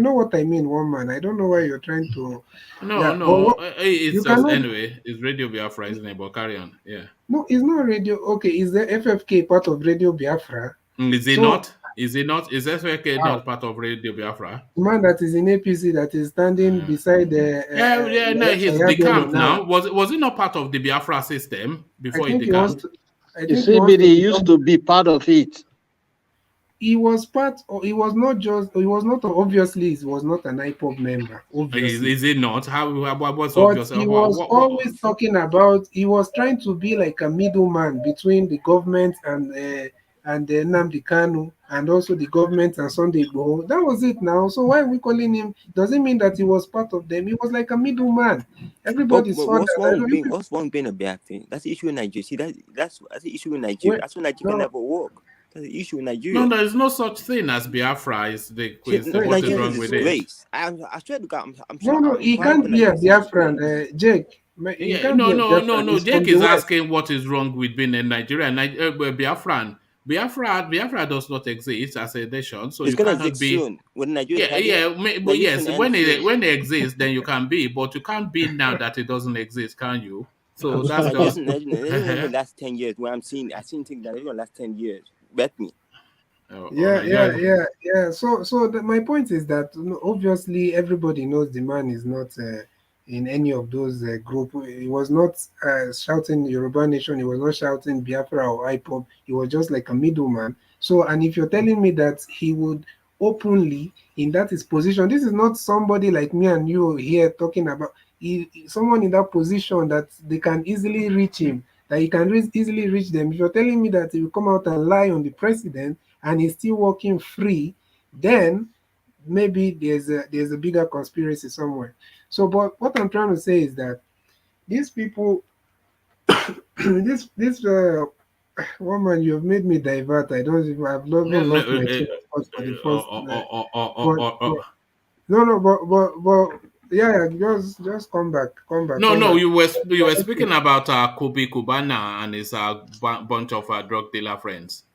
know what I mean, one man. I don't know why you're trying to. No, Yeah, but no. what, It's you just cannot. anyway. It's Radio Biafra, isn't it? But carry on. Yeah. No, it's not radio. Okay, is the FFK part of Radio Biafra? Is it So not? Is it not? Is SFK how? not part of Radio Biafra? The man that is in APC that is standing beside the Yeah, no, he's Yahya Bello decamped now. now. Was it not part of the Biafra system I before he think he wants decamped? to. I The think he wants to CBD used become. to be part of it. He was part. Or he was not just. He was not. Obviously, he was not an IPOB member. Obviously, Is it not? What's but obvious? he was What? always talking about. He was trying to be like a middleman between the government and Nnamdi Kanu, and also the government and Sunday Igboho. That was it now. So why are we calling him? Doesn't mean that he was part of them. He was like a middleman. But, Everybody but saw what's that. I wrong know with you being people. what's wrong with being a black thing? That's the issue in Nigeria. See, that's the issue in Nigeria. That's why Nigeria can No, never work. That's the issue in No, Nigeria. there is no such thing as Biafra. Is the See, question? What is Nigeria wrong is a with it? disgrace. I swear to God, no, I'm he crying for can't be a Nigeria. It's a Biafran, disgrace. Jake. He Yeah, can't be a no. Biafran. He's Jake from the is West. asking what is wrong with being a Nigerian. Biafran. Biafra does not exist as a nation, so It's you gonna cannot exist be. soon. When Nigeria Yeah, start there, but Nigeria yes, can end soon. when it exists, then you can be, but you can't be now that it doesn't exist, can you? So that's just. Nigeria will last 10 years. Where I've seen things that are gonna last 10 years. Bet me. Or Nigeria. Yeah. My point is that obviously everybody knows the man is not in any of those group. He was not shouting Yoruba Nation. He was not shouting Biafra or IPOB. He was just like a middleman. So, and if you're telling me that he would openly, in that his position, this is not somebody like me and you here talking about. Someone in that position that they can easily reach him, that he can easily reach them. If you're telling me that he will come out and lie on the president and he's still walking free, then maybe there's a bigger conspiracy somewhere. So, but what I'm trying to say is that these people, this woman, you have made me divert. I've No, even no, lost my train of thought for the first. But no, but yeah, just no, come no. back. You were speaking about Kobe Kubana and his bunch of drug dealer friends.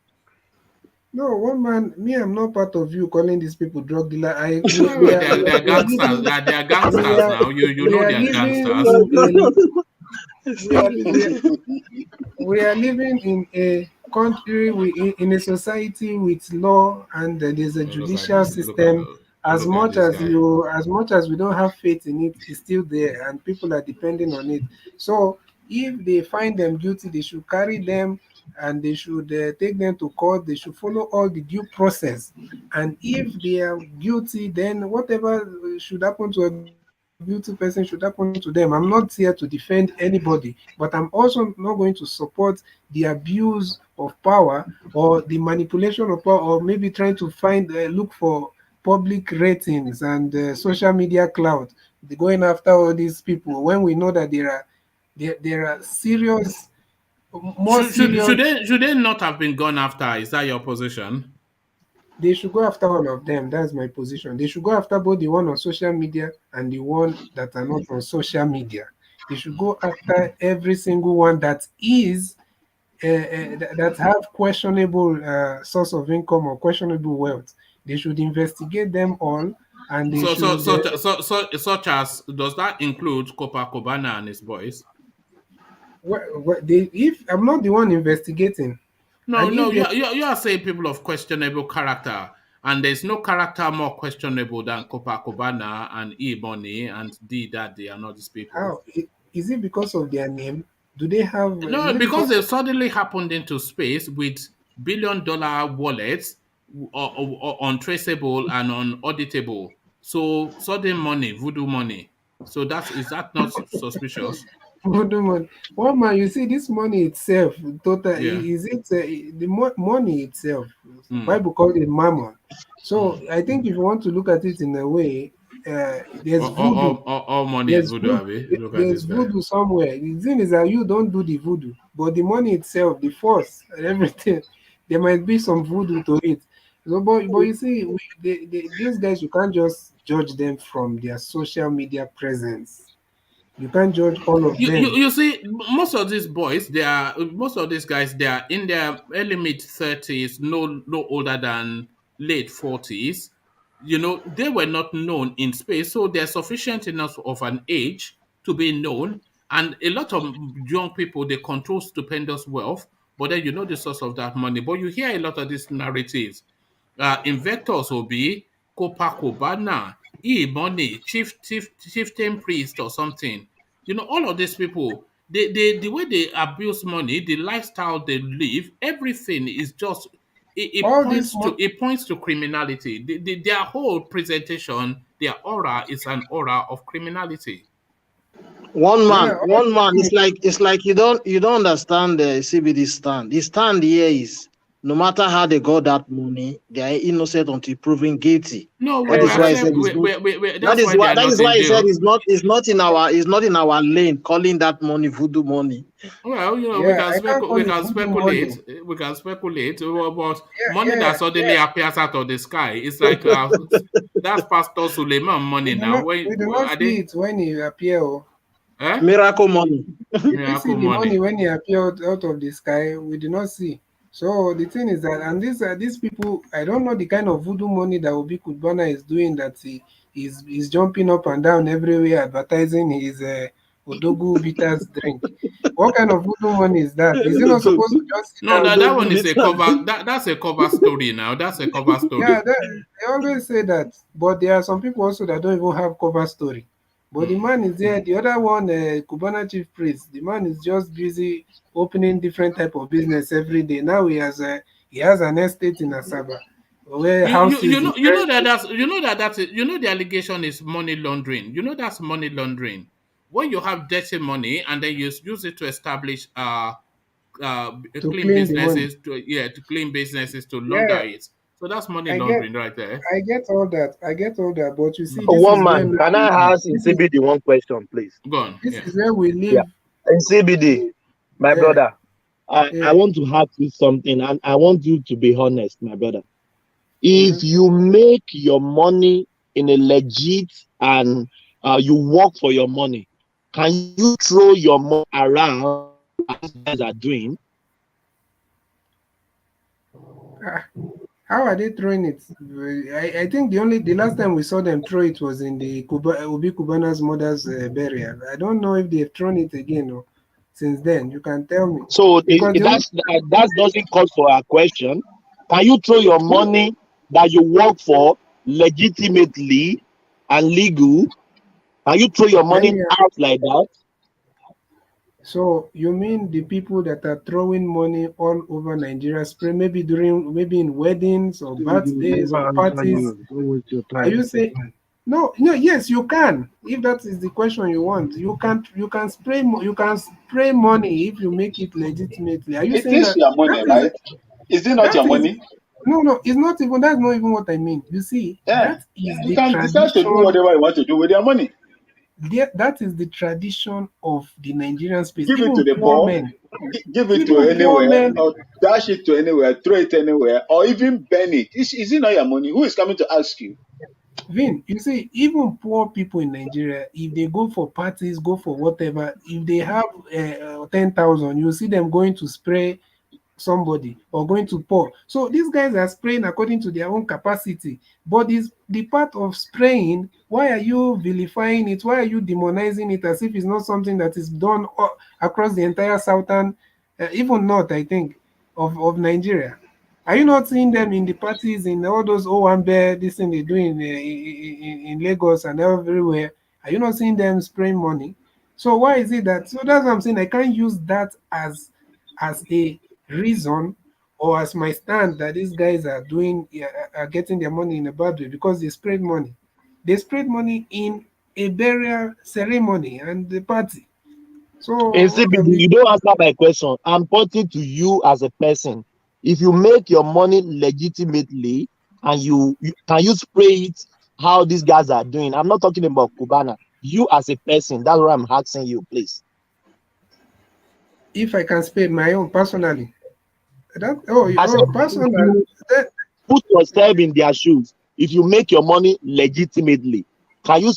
No, one man, me, I'm not part of you calling these people drug dealer. They're gangsters. They are gangsters now. You know we are they are living gangsters. we are living in a country, in a society with law, and there's a judicial system. Look at this guy. As much as we don't have faith in it, it's still there, and people are depending on it. So if they find them guilty, they should carry them and they should take them to court. They should follow all the due process. And if they are guilty, then whatever should happen to a guilty person should happen to them. I'm not here to defend anybody, but I'm also not going to support the abuse of power or the manipulation of power, or maybe trying to look for public ratings and social media clout, going after all these people when we know that there are serious, more serious. Should they not have been gone after? Is that your position? They should go after all of them. That's my position. They should go after both the one on social media and the one that are not on social media. They should go after every single one that is that have questionable source of income or questionable wealth. They should investigate them all, and they should. Such as, does that include Copacabana and his boys? If I'm not the one investigating, no, and if you are saying people of questionable character, and there's no character more questionable than Copacabana and E-Money and D Daddy and all these people. How is it because of their name? Do they have? No, because they suddenly happened into space with $1 billion wallets, untraceable and unauditable. So sudden money, voodoo money. So is that not suspicious? Voodoo money. One man, you see, this money itself, total Yeah. is it the money itself? Mm. Bible called it mammon. So I think if you want to look at it in a way, there's voodoo. All money is There's voodoo, voodoo, Abi. Look at there's this guy. voodoo somewhere. The thing is that you don't do the voodoo, but the money itself, the force and everything, there might be some voodoo to it. So, but you see, these guys, you can't just judge them from their social media presence. You can't judge all of them. You see, most of these boys, most of these guys, they are in their early mid 30s, no older than late 40s. They were not known in space, so they're sufficient enough of an age to be known. And a lot of young people, they control stupendous wealth, but then the source of that money. But you hear a lot of these narratives. Invectors will be Copacabana, E-Money, chieftain priest or something. All of these people, the way they abuse money, the lifestyle they live, everything is just All this it points to criminality. Their whole presentation, their aura is an aura of criminality. One yeah, man, one man. It's like you don't understand the CBD stand. The stand here is no matter how they got that money, they are innocent until proven guilty. No, That is why I said it's not. that's why they are That not is in why I said jail. it's not in our lane calling that money voodoo money. Well, we yeah. I can't call we it can voodoo money. speculate. We can speculate, but Yeah, money yeah, that suddenly yeah. appears out of the sky, it's like that's Pastor Suleiman money now. We When do not are see they? it when he appear. Oh. Eh? Miracle money. We don't see Miracle the money money. when he appeared out of the sky. We do not see. So the thing is that, and these people, I don't know the kind of voodoo money that Obi Kubana is doing. That he's jumping up and down everywhere advertising his Odogu bitters drink. What kind of voodoo money is that? Is he not supposed to just sit No, down? that one is a cover. That's a cover story now. That's a cover Yeah, story. they always say that. But there are some people also that don't even have cover story. But the man is there. The other one, Cubana chief priest, the man is just busy opening different type of business every day. Now he has an estate in Asaba where houses is You know that the allegation is money laundering. That's money laundering. When you have dirty money and then you use it to establish uh to clean clean the money. businesses to clean businesses to launder Yeah, it. So that's money I get laundering right there. I get all that. I get all that. But you see, Mm. Oh, this one is where man, can I ask in CBD one question, please? Go on. this Yeah. is where we Yeah. live. In CBD, my Yeah, brother, I yeah. want to ask you something, and I want you to be honest, my brother. Mm-hmm. If you make your money in a legit and you work for your money, can you throw your money around as these guys are doing? How are they throwing it? I think the last time we saw them throw it was in the Obi Kubana's mother's burial. I don't know if they've thrown it again or since then. You can tell me So because the only, that doesn't call for a question. Can you throw your money that you work for legitimately and legal? Can you throw your let money me. out like that? So you mean the people that are throwing money all over Nigeria, spray maybe in weddings or He will birthdays or never answer parties? you. Don't waste your Are you time. saying no? No, yes, you can. If that is the question you want, you can spray money if you make it legitimately. Are you It saying is that your money, that is right? Is it not that your is money? no, it's not even that's not even what I mean. You see, Yeah. that is You the can decide to do tradition. whatever you want to do with your money. That is the tradition of the Nigerian space. Give it to Even the poor poor, men, give it to even poor anywhere, men. or dash it to anywhere, throw it anywhere, or even burn it. Is it not your money? Who is coming to ask you? Vin, you see, even poor people in Nigeria, if they go for parties, go for whatever, if they have 10,000, you see them going to spray somebody or going to pour. So these guys are spraying according to their own capacity. But is the part of spraying, why are you vilifying it? Why are you demonizing it as if it's not something that is done across the entire southern, even north, I think, of Nigeria? Are you not seeing them in the parties in all those Owambe, this thing they do in Lagos and everywhere? Are you not seeing them spraying money? So why is it that? So that's what I'm saying. I can't use that as a reason or as my stand that these guys are doing are getting their money in a bad way because they sprayed money. They sprayed money in a burial ceremony and the party. So you don't answer my question. I'm pointing to you as a person. If you make your money legitimately and can you spray it how these guys are doing? I'm not talking about Cubana. You as a person, that's what I'm asking you, please. If I can spray my own personally. Personally. Put yourself in their shoes. If you make your money legitimately, can you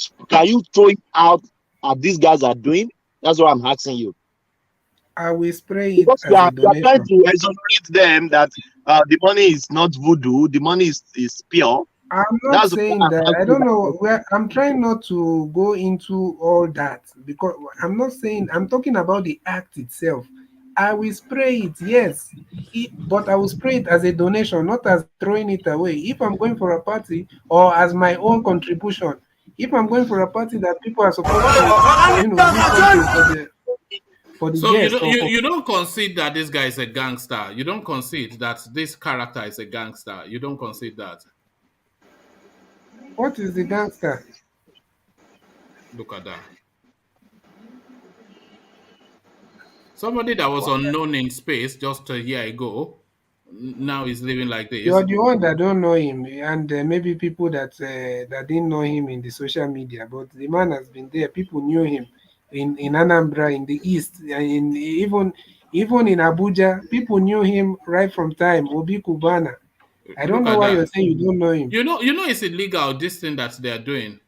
throw it out as these guys are doing? That's what I'm asking you. I will spray it because as a donation. You are trying to exonerate them that the money is not voodoo, the money is pure. I'm not saying that. I don't know where I'm trying not to go into all that because I'm not saying I'm talking about the act itself. I will spray it, yes, but I will spray it as a donation, not as throwing it away. If I'm going for a party or as my own contribution, if I'm going for a party that people are supposed to, do something for the so guests. You don't concede that this guy is a gangster. You don't concede that this character is a gangster. You don't concede that. What is the gangster? Look at that. Somebody that was unknown in space just a year ago, now he's living like this. You're the one that don't know him, and maybe people that didn't know him in the social media. But the man has been there. People knew him in Anambra, in the east, in even in Abuja. People knew him right from time. Obi Kubana. I don't know why you're saying you don't know him. You know it's illegal, this thing that they are doing.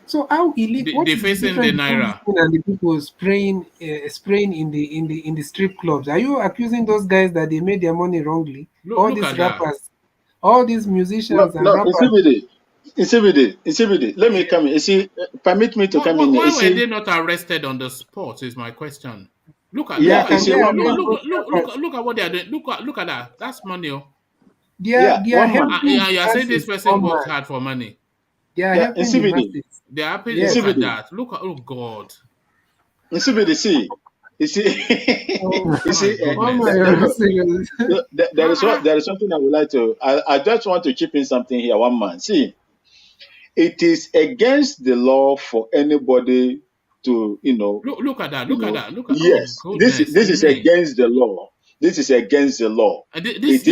So how illegal? What is the difference between Naira and the people spraying in the strip clubs? Are you accusing those guys that they made their money wrongly? All these rappers, all these musicians and rappers. Insibidi, let me come in. You see, permit me to come in. Why were they not arrested on the spot? Is my question. Look at look what they are doing. Look at that. That's money. They are helping. You are saying this person worked hard for money. They are helping the masses. They are happy. Look at that. Look at, oh God. Insibidi, see. You see, there is something I would like to. I just want to chip in something here. One man, see, it is against the law for anybody to, Look at that. Look at that. Look at yes. This is against the law. This is against the law. This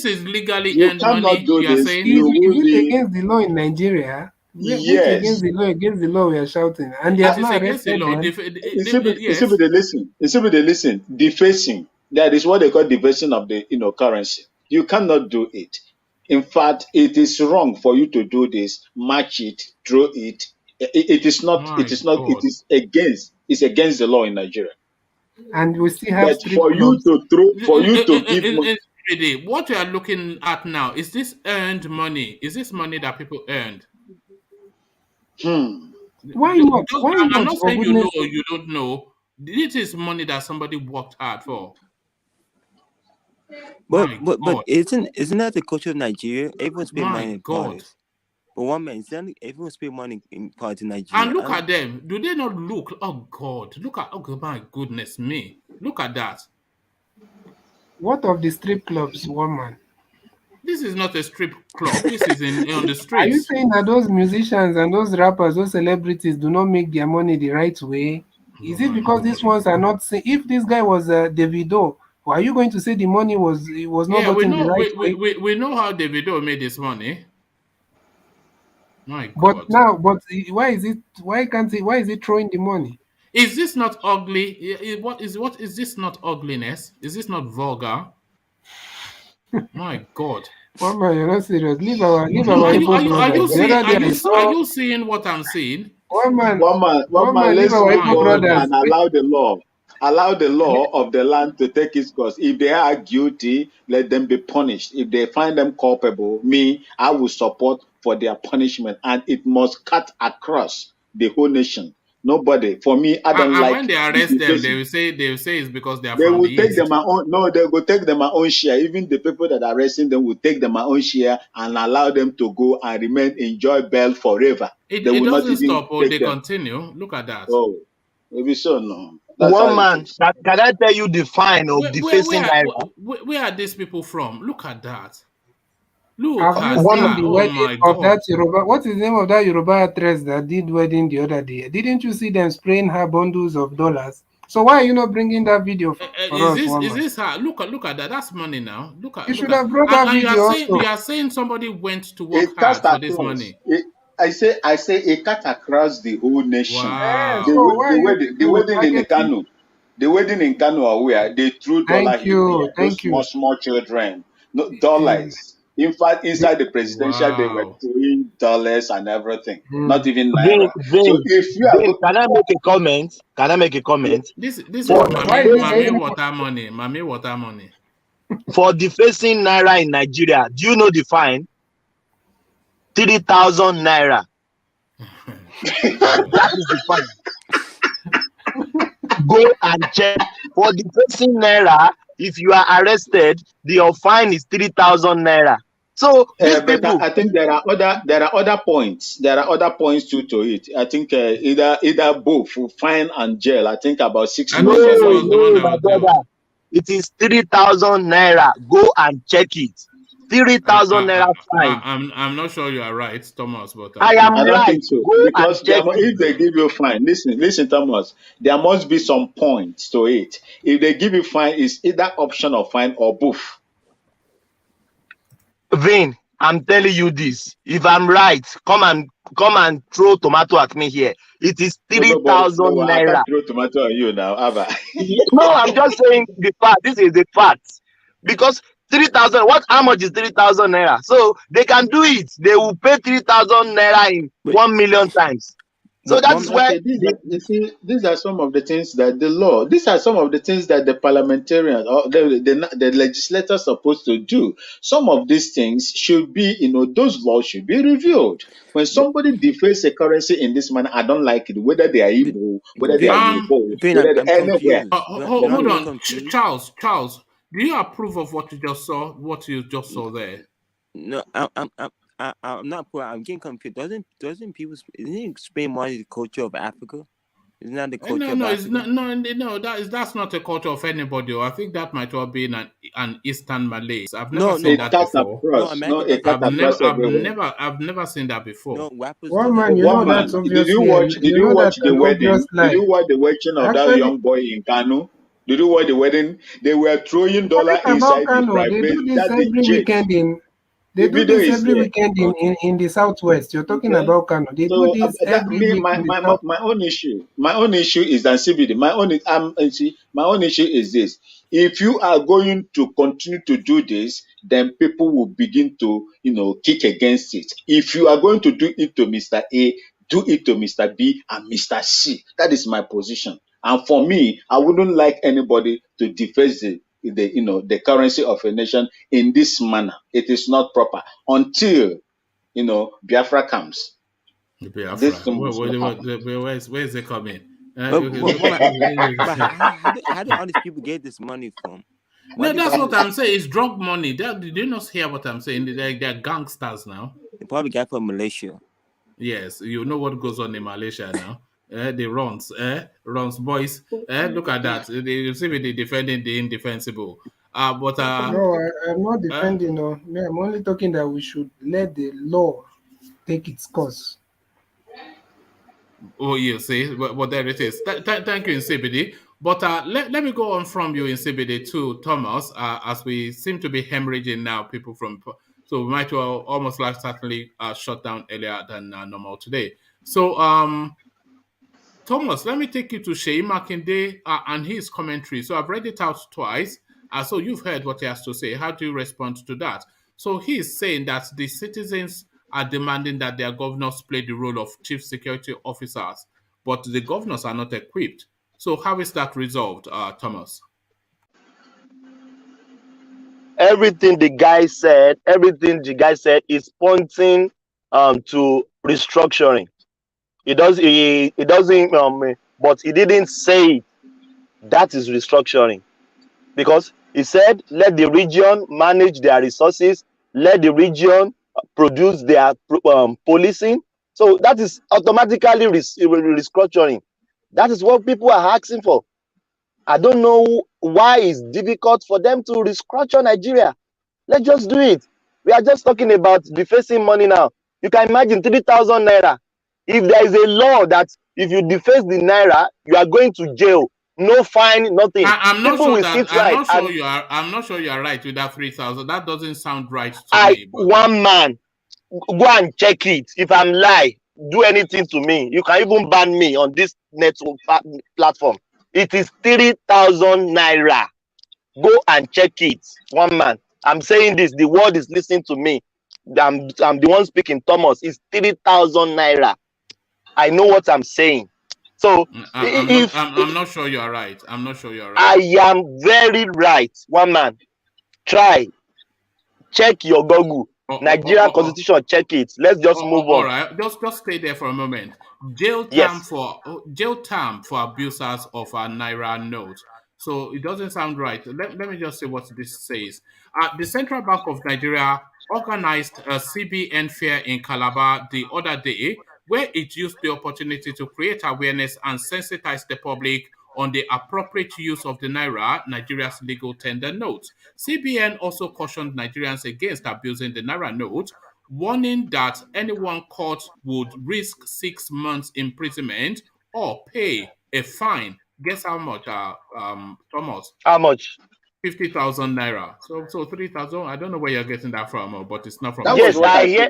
is legally earned money. Do this. Is it against the law in Nigeria? Yes. Against the law, we are shouting, and they have not arrested them. Listen. Defacing. That is what they call defacing of the currency. You cannot do it. In fact, it is wrong for you to do this. Match it, throw it. It is not. My it is not. God. It is against. It's against the law in Nigeria. And we still have but for you to give money. What you are looking at now, is this earned money? Is this money that people earned? Why not? I'm not saying you know or you don't know. This is money that somebody worked hard for. But isn't that the culture of Nigeria? Everyone spend money in parties. But one man, everyone spend money in parties in Nigeria. And look at them. Do they not look? Oh God! Look at my goodness me! Look at that. What of the strip clubs, one man? This is not a strip club. This is on the streets. Are you saying that those musicians and those rappers, those celebrities, do not make their money the right way? Is it because these ones are not? If this guy was Davido, are you going to say the money was not gotten the right way? We know how Davido made his money. My God. But now, why is it throwing the money? Is this not ugly? What is this not ugliness? Is this not vulgar? My God. Mama, you're not serious. Leave our Are you seeing what I'm seeing? One man, let's God and allow the law. Allow the law of the land to take its course. If they are guilty, let them be punished. If they find them culpable, I will support for their punishment, and it must cut across the whole nation. Nobody. For me, I don't like. And when they arrest them, they will say it's because they are. They will take them own. No, they will take them own share. Even the people that are arresting them will take them own share and allow them to go and remain enjoy bail forever. It doesn't stop, or they continue. Look at that. Oh, maybe so. No. One man, can I tell you the fine of defacing Naira? Where are these people from? Look at that. Look Have you at seen that. the Oh wedding my of God. that Yoruba? What is the name of that Yoruba actress that did wedding the other day? Didn't you see them spraying her bundles of dollars? So why are you not bringing that video for us, one Is man? this her? Look at that. That's money now. You Look should at have brought that and video also. you are saying somebody went to A work cast hard for this across. money. I say a cut across the whole nation. So Wow. why are you The people wedding in the targeting? Kano, the wedding in Kano are where they threw dollar Thank in you, there. Those thank you. small children, no Um, dollars. In fact, inside the presidential, they were Wow. throwing dollars and everything, not mm. even Vin, naira. So Vin, if you are Vin, can I make a comment? Can I make a comment? This For is Why is it mommy saying water money. Mommy water money. for defacing naira in Nigeria, do you know the fine? 3,000 naira. That is the fine. Go and check. For defacing naira, if you are arrested, your fine is 3,000 naira. So these but people, I think there are other points. There are other points too to it. I think either both fine and jail. I think about six I no, think months or this one was the one year. no, that my was brother. It is 3,000 naira. Go and check it. 3,000 naira fine. I'm not sure you are right, Thomas, but I am I don't right. think so Go and because check it. if they give you fine, listen, Thomas. There must be some points to it. If they give you fine, it's either option of fine or both. Vin, I'm telling you this. If I'm right, come and throw tomato at me here. It is No, 3,000 I can't naira. throw tomato on you now, Ava. No, I'm just saying the fact. This is the fact. Because 3,000, how much is 3,000 naira? So they can do it. They will pay 3,000 naira in Wait, 1,000,000 times. So one, that one, is why Okay, these are some of the things that the law, these are some of the things that the parliamentarians or the legislators are supposed to do. Some of these things should be, those laws should be reviewed. When but somebody defaces a currency in this manner, I don't like it, whether they are Igbo, whether they are Vin, Yoruba, Vin, whether I'm they anywhere. confused. Vin, I'm hold getting on, confused. Charles. Do you approve of what you just saw? What you just saw there? No, I'm not poor. I'm getting confused. Doesn't people? Isn't it Spain more the culture of Africa? Isn't that the culture of It's Africa? not. No, that's not a culture of anybody. I think that might well be an Eastern Malays. I've never No, seen no, that before. no. No, America a does cut that too. across everywhere. I've never seen that before. No, rappers do One that man, you too. know One that's man, obviously did you you know watch that's the an obvious wedding? Did lie. you watch the wedding of that Actually, young boy in Kano? Did you watch the wedding? They were throwing dollar talking about inside the Kano, they private, do this that the every jet. weekend in. They The do video this is every there. weekend Okay. in the southwest. You're talking Okay. about Kano. They do So this that every me week in the south. my own issue is that CBD. My own issue is this: if you are going to continue to do this, then people will begin to kick against it. If you are going to do it to Mr. A, do it to Mr. B and Mr. C. That is my position. And for me, I wouldn't like anybody to deface the currency of a nation in this manner. It is not proper until Biafra comes. This Biafra. thing must not happen. Where is it coming? But how do all these people get this money from? Why No, do that's what government? I'm saying. It's drug money. Did you not hear what I'm saying? They're gangsters now. They probably got from Malaysia. Yes, you know what goes on in Malaysia now. The runs boys. Look at that. You see me they defending the indefensible. But No, I'm not uh, defending. No, I'm only talking that we should let the law take its course. Oh, you see, but there it is. Thank you, Insibidi. But let me go on from you, Insibidi, to Thomas, as we seem to be hemorrhaging now people from. So we might well almost like certainly shut down earlier than normal today. So, Thomas, let me take you to Sheyi Makinde and his commentary. So I've read it out twice. So you've heard what he has to say. How do you respond to that? So he's saying that the citizens are demanding that their governors play the role of chief security officers, but the governors are not equipped. So how is that resolved, Thomas? everything the guy said is pointing to restructuring. It doesn't but he didn't say it. That is restructuring, because he said let the region manage their resources, let the region produce their policing. So that is automatically restructuring. That is what people are asking for. I don't know why it's difficult for them to restructure Nigeria. Let's just do it. We are just talking about defacing money now. You can imagine 3,000 naira. If there is a law that if you deface the naira, you are going to jail, no fine, nothing. I'm not People sure will that sit right. I'm not sure you are right with that 3,000. That doesn't sound right to me. But one man, go and check it. If I'm lie, do anything to me. You can even ban me on this network platform. It is 3,000 naira. Go and check it. One man. I'm saying this. The world is listening to me. I'm the one speaking. Thomas, it's 3,000 naira. I know what I'm saying. So I'm not sure you are right. I'm not sure you are right. I am very right. One man. Try. Check your Google. Nigerian Constitution, check it. Let's just move on. All right, just stay there for a moment. Jail term for abusers of a naira note. So it doesn't sound right. Let me just say what this says. The Central Bank of Nigeria organized a CBN fair in Calabar the other day, where it used the opportunity to create awareness and sensitize the public on the appropriate use of the naira, Nigeria's legal tender note. CBN also cautioned Nigerians against abusing the naira note, warning that anyone caught would risk 6 months imprisonment or pay a fine. Guess how much, Thomas? How much? 50,000 naira. So 3,000. I don't know where you're getting that from, but it's not from. Yes, I hear.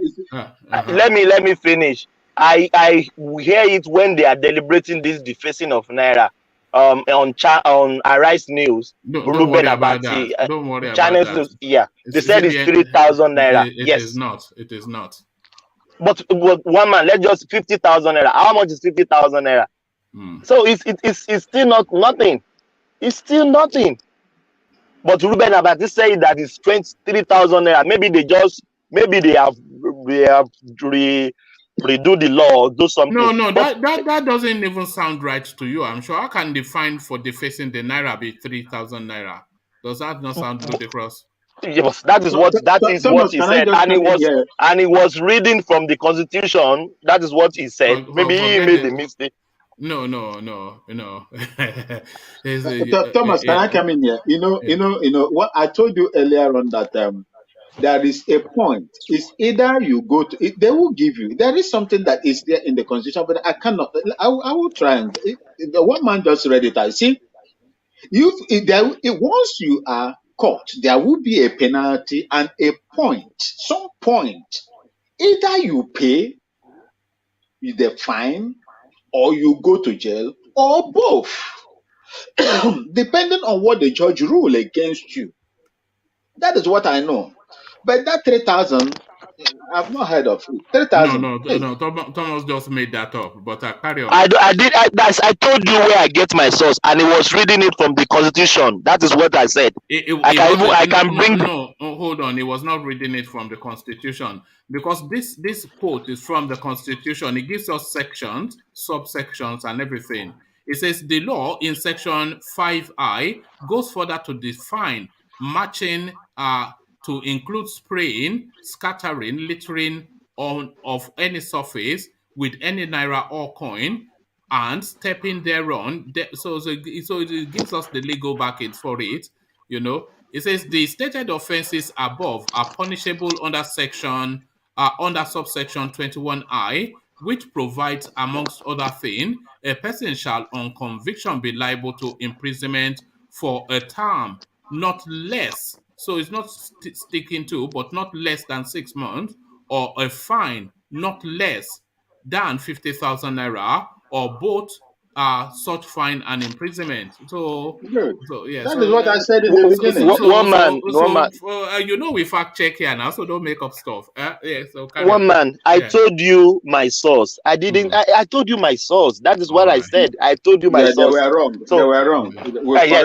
Let me finish. I hear it when they are deliberating this defacing of naira. On Arise News, don't worry about that. Don't worry about that. Yeah, they said it's 3,000 naira. It is not. It is not. But one man, let's just 50,000 naira. How much is 50,000 naira? So it's still not nothing. It's still nothing. But Ruben Abati said that it's 23,000 naira. Maybe they have redo the law or do something. No, that doesn't even sound right to you. I'm sure. How can the fine for defacing the naira be 3,000 naira? Does that not sound ludicrous? Yes, that is what he said, and he was reading from the Constitution. That is what he said. Maybe he made a mistake. No. Thomas, can I come in here? You know what I told you earlier on that there is a point. It's either you go to it, they will give you. There is something that is there in the Constitution, but I cannot. I will try and the one man just read it. I see. Once you are caught, there will be a penalty and a point. Some point. Either you pay the fine, or you go to jail, or both, depending on what the judge rule against you. That is what I know. But that 3,000, I've not heard of it. 3,000. No. Thomas just made that up. But I carry on. I told you where I get my source, and he was reading it from the Constitution. That is what I said. Hold on. He was not reading it from the Constitution, because this quote is from the Constitution. It gives us sections, subsections, and everything. It says the law in section 5I goes further to define matching to include spraying, scattering, littering of any surface with any naira or coin, and stepping thereon. So it gives us the legal backing for it. It says the stated offenses above are punishable under subsection 21I, which provides, amongst other things, a person shall on conviction be liable to imprisonment for a term not less. So it's not sticking to, but not less than 6 months, or a fine not less than 50,000 naira, or both such fine and imprisonment. Good. That is what I said in the beginning. We fact check here now, so don't make up stuff. I told you my source. I didn't. I told you my source. That is what I said. I told you my source. They were wrong. So, they were wrong.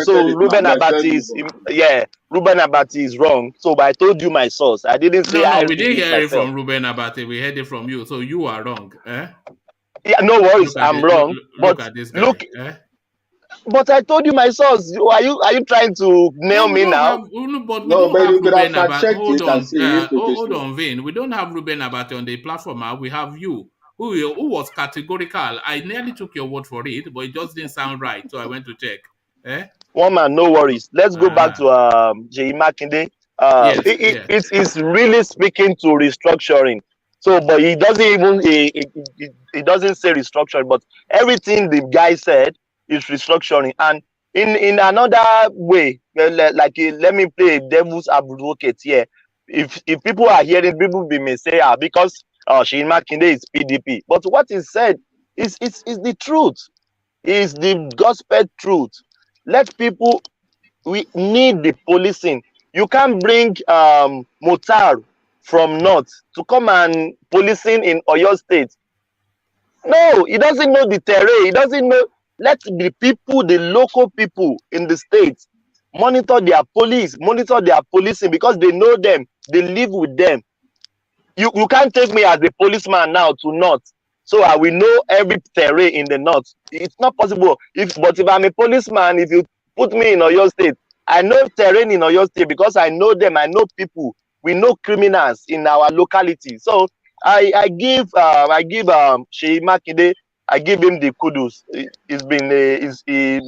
So Ruben Abati is wrong. So, but I told you my source. I didn't say. We didn't hear it from Ruben Abati. We heard it from you. So you are wrong. Yeah, no worries. I'm wrong. But look. But I told you my source. Are you trying to nail me now? But you could have fact-checked it and see. Hold on, Vin. We don't have Ruben Abati on the platform. We have you, who was categorical. I nearly took your word for it, but it just didn't sound right, so I went to check. One man, no worries. Let's go back to MAKINDE. Yes, it's really speaking to restructuring. So, but he doesn't even he doesn't say restructuring, but everything the guy said is restructuring. And in another way, let me play a devil's advocate here. If people are hearing, people may say, because Makinde is PDP, but what he said is the truth, is the gospel truth. Let people, we need the policing. You can't bring Motar from north to come and policing in Oyo State. No, he doesn't know the terrain. He doesn't know. Let the people, the local people in the state, monitor their police, monitor their policing, because they know them. They live with them. You can't take me as a policeman now to north, so I will know every terrain in the north. It's not possible. But if I'm a policeman, if you put me in Oyo State, I know terrain in Oyo State because I know them. I know people. We know criminals in our locality. So I give Sheyi Makinde, I give him the kudos. It's been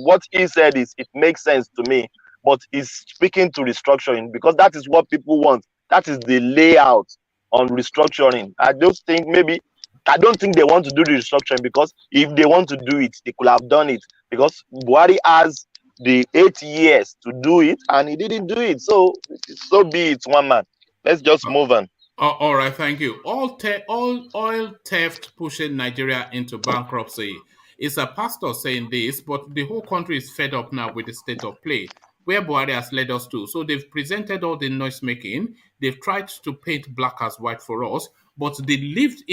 what he said it makes sense to me. But he's speaking to restructuring because that is what people want. That is the layout on restructuring. I don't think they want to do the restructuring, because if they want to do it, they could have done it, because Buhari has the 8 years to do it and he didn't do it. So be it, one man. Let's just move on. All right, thank you. All oil theft pushing Nigeria into bankruptcy. It's a pastor saying this, but the whole country is fed up now with the state of play where Buhari has led us to. So they've presented all the noise making. They've tried to paint black as white for us, but the lived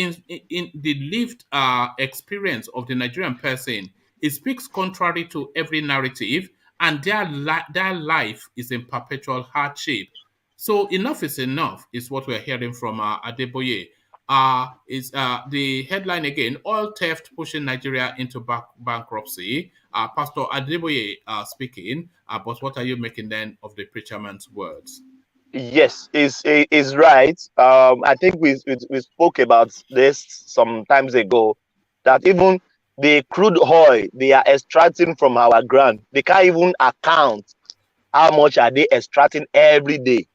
experience of the Nigerian person, it speaks contrary to every narrative, and their life is in perpetual hardship. So enough is enough is what we're hearing from Adeboye. Is the headline again, oil theft pushing Nigeria into bankruptcy. Pastor Adeboye speaking, but what are you making then of the preacher man's words? Yes, is right. I think we spoke about this some times ago, that even the crude oil they are extracting from our ground, they can't even account how much are they extracting every day.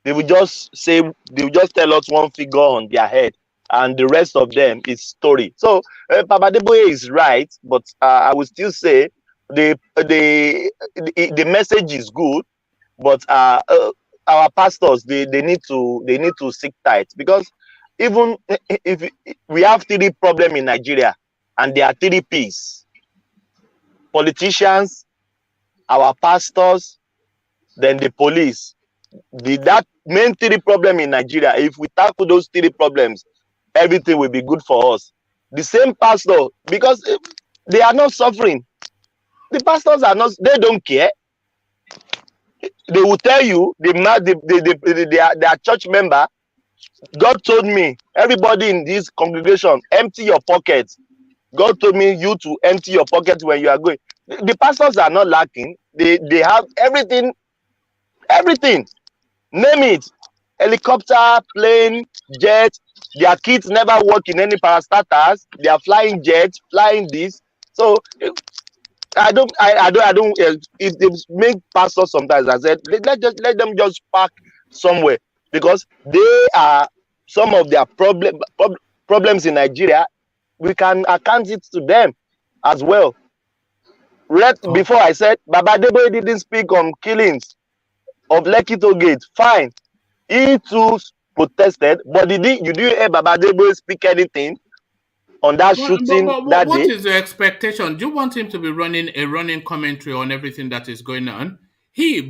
They will just tell us one figure on their head, and the rest of them is story. So Papa Adeboye is right, but I would still say the message is good, but our pastors they need to seek tithe, because even if we have 3 problems in Nigeria, and there are 3 P's: politicians, our pastors, then the police. That main 3 problems in Nigeria, if we tackle those 3 problems, everything will be good for us. The same pastor, because they are not suffering. The pastors are not, they don't care. They will tell you, their church member, God told me, everybody in this congregation, empty your pockets. God told me you to empty your pockets when you are going. The pastors are not lacking. They have everything. Name it. Helicopter, plane, jet. Their kids never work in any parastatals. They are flying jets, flying this. So I don't. If they make pastors sometimes, I said let them just park somewhere, because they are some of their problems in Nigeria. We can account it to them as well. Before I said Baba Adeboye didn't speak on killings of Lekki Toll Gate. Fine, he too protested, but you didn't hear Baba Adeboye speak anything on that shooting that what day? What is the expectation? Do you want him to be running a running commentary on everything that is going on? I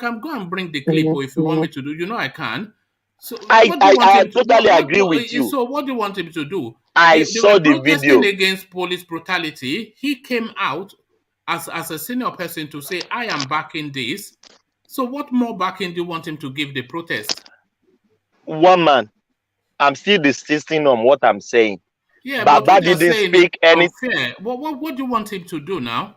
can go and bring the clip, or if you want me to do, I can. So I totally agree with you. So what do you want him to do? I saw the video against police brutality. He came out as a senior person to say, I am backing this. So what more backing do you want him to give the protest? One man, I'm still insisting on what I'm saying. Yeah, Baba didn't speak anything. What do you want him to do now?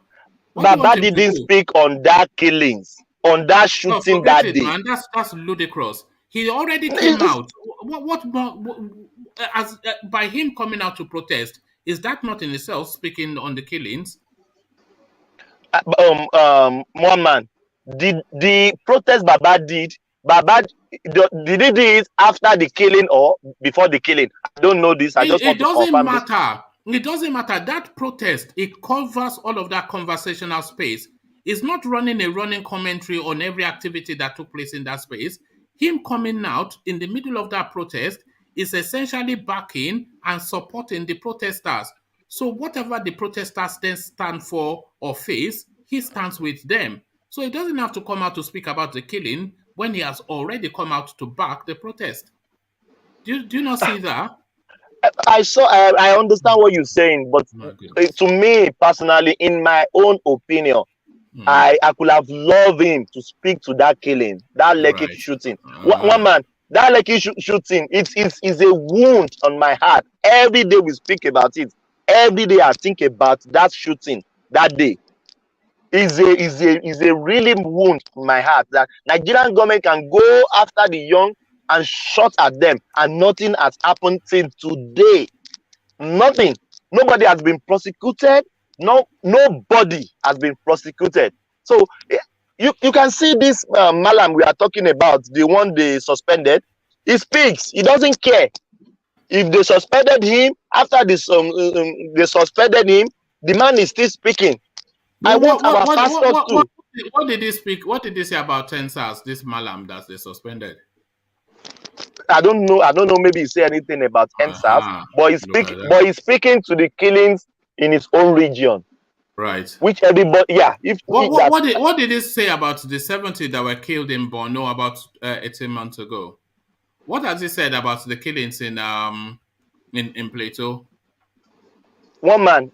Baba didn't speak on that killings, on that shooting that day. Man. That's ludicrous. He already came out. What by him coming out to protest, is that not in itself speaking on the killings? One man, Did the protest Baba did he do it after the killing or before the killing? I don't know this. I just want It to doesn't confirm this. matter. It doesn't matter. That protest, it covers all of that conversational space. It's not running a running commentary on every activity that took place in that space. Him coming out in the middle of that protest is essentially backing and supporting the protesters. So whatever the protesters then stand for or face, he stands with them. So he doesn't have to come out to speak about the killing when he has already come out to back the protest. Do you not see that? I understand what you're saying, but to me personally, in my own opinion, I could have loved him to speak to that killing, that Lekki shooting. One man, that Lekki shooting, it's a wound on my heart. Every day we speak about it. Every day I think about that shooting that day. Is a really wound in my heart that Nigerian government can go after the young and shot at them, and nothing has happened till today. Nothing. Nobody has been prosecuted. Nobody has been prosecuted. So you can see this Malam we are talking about, the one they suspended. He speaks. He doesn't care if they suspended him. After this, they suspended him. The man is still speaking. I want our pastors too. What did he speak? What did he say about 10 SARS, this Malam that they suspended? I don't know. Maybe he said anything about NSAS, but he's speaking to the killings in his own region. Right. Which everybody, yeah. What did he say about the 70 that were killed in Borno about 18 months ago? What has he said about the killings in Plateau? One man,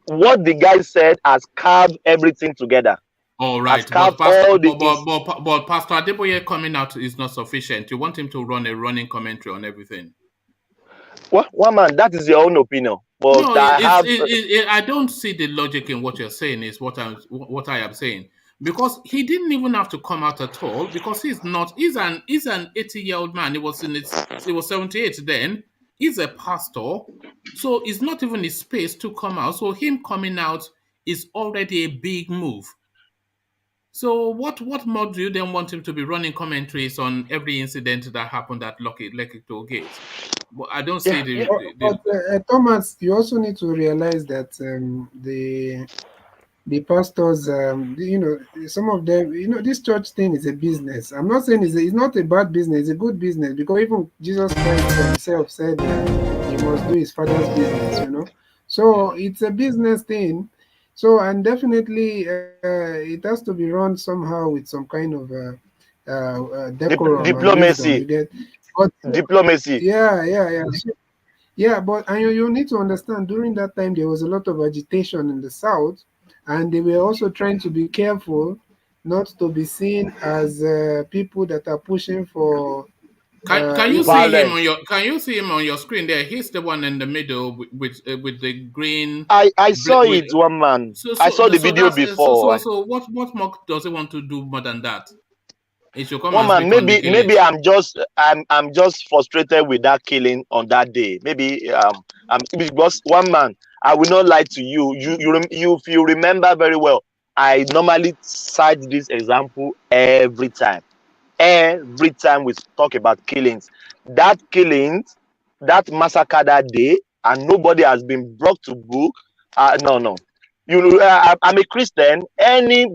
what the guy said has carved everything together. All right, but Pastor Adeboye coming out is not sufficient. You want him to run a running commentary on everything. Well, one man, that is your own opinion. But no, I don't see the logic in what you're saying. Is what I am saying, because he didn't even have to come out at all, because he's an 80-year-old man. He was 78 then. He's a pastor, so it's not even his space to come out. So him coming out is already a big move. So what more do you then want him to be running commentaries on every incident that happened at Lekki Toll Gate? But I don't see Thomas, you also need to realize that the pastors, some of them, this church thing is a business. I'm not saying it's not a bad business; it's a good business, because even Jesus Christ himself said that he must do his father's business. So it's a business thing. So, and definitely it has to be run somehow with some kind of decorum. Diplomacy. Diplomacy. Yeah, but you need to understand, during that time, there was a lot of agitation in the South, and they were also trying to be careful not to be seen as people that are pushing for... Can you see him on your screen there? He's the one in the middle with the green. I saw it, one man. I saw the video before. So what more does he want to do more than that? One man, maybe I'm just frustrated with that killing on that day. Maybe because one man, I will not lie to you. If you remember very well, I normally cite this example every time. Every time we talk about killings, that massacre that day, and nobody has been brought to book. No. I'm a Christian. Any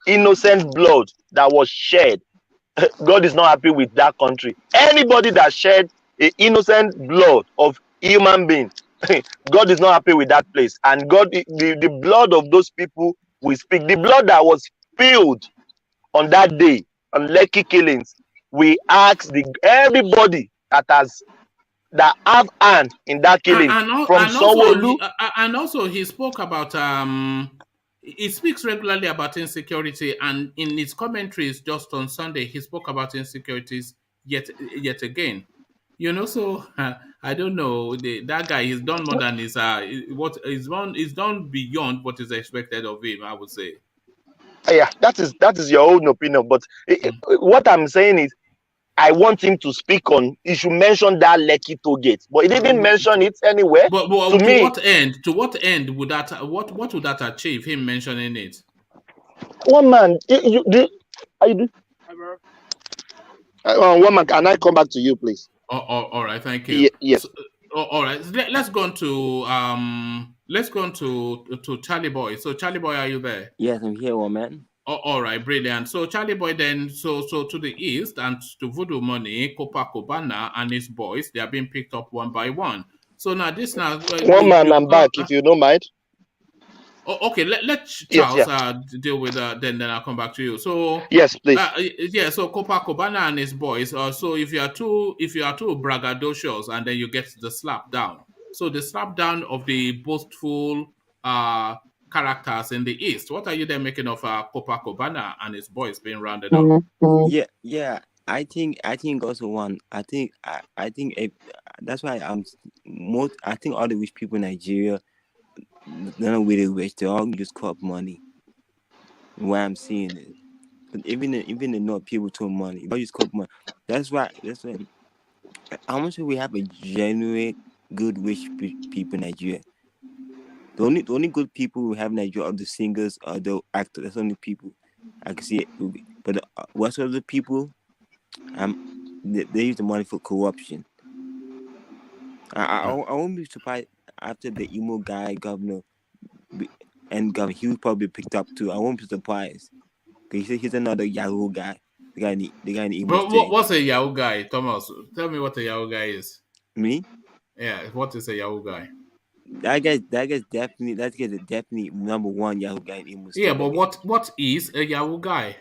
innocent blood that was shed, God is not happy with that country. Anybody that shed an innocent blood of human being, God is not happy with that place. And God, the blood of those people will speak. The blood that was spilled on that day, on Lekki killings, we ask everybody that have hand in that killing, and also he spoke about he speaks regularly about insecurity, and in his commentaries just on Sunday he spoke about insecurities yet again. So I don't know, that guy, he's done more than he's done beyond what is expected of him, I would say. Yeah, that is your own opinion, but what I'm saying is, I want him to speak on. He should mention that Lekki Toll Gate, but he didn't mention it anywhere. But to what end would that? What would that achieve? Him mentioning it? One man, one man, can I come back to you, please? All right, thank you. Yes. So, all right, let's go on to Charlie Boy. So Charlie Boy, are you there? Yes, I'm here, one man. All right, brilliant. So Charlie Boy, then, so to the east and to Voodoo Money, Copacabana and his boys, they are being picked up one by one. So now this now one man, I'm back. If you don't mind. Oh, okay. Let Yes, Charles deal with then I'll come back to you. So yes, please. Yeah. So Copacabana and his boys. So if you are too braggadocious and then you get the slap down. So the slap down of the boastful characters in the east. What are you then making of Copacabana and his boys being rounded up? Yeah. I think also one. I think that's why I think all the rich people in Nigeria, they're not really rich. They all use corrupt money. Why I'm seeing it, but even the North people too money. They all use corrupt money. That's why. How much do we have a genuine good rich people in Nigeria? The only good people we have in Nigeria are the singers or the actors. That's the only people I can see it. But what's other people? They use the money for corruption. I won't be surprised after the emo guy governor he was probably picked up too. I won't be surprised because he's another Yahoo guy. The guy in the emo. But what's a Yahoo guy, Thomas? Tell me what a Yahoo guy is. Me? Yeah, what is a Yahoo guy? That guy's definitely number one Yahoo guy in emo. Yeah, but what is a Yahoo guy?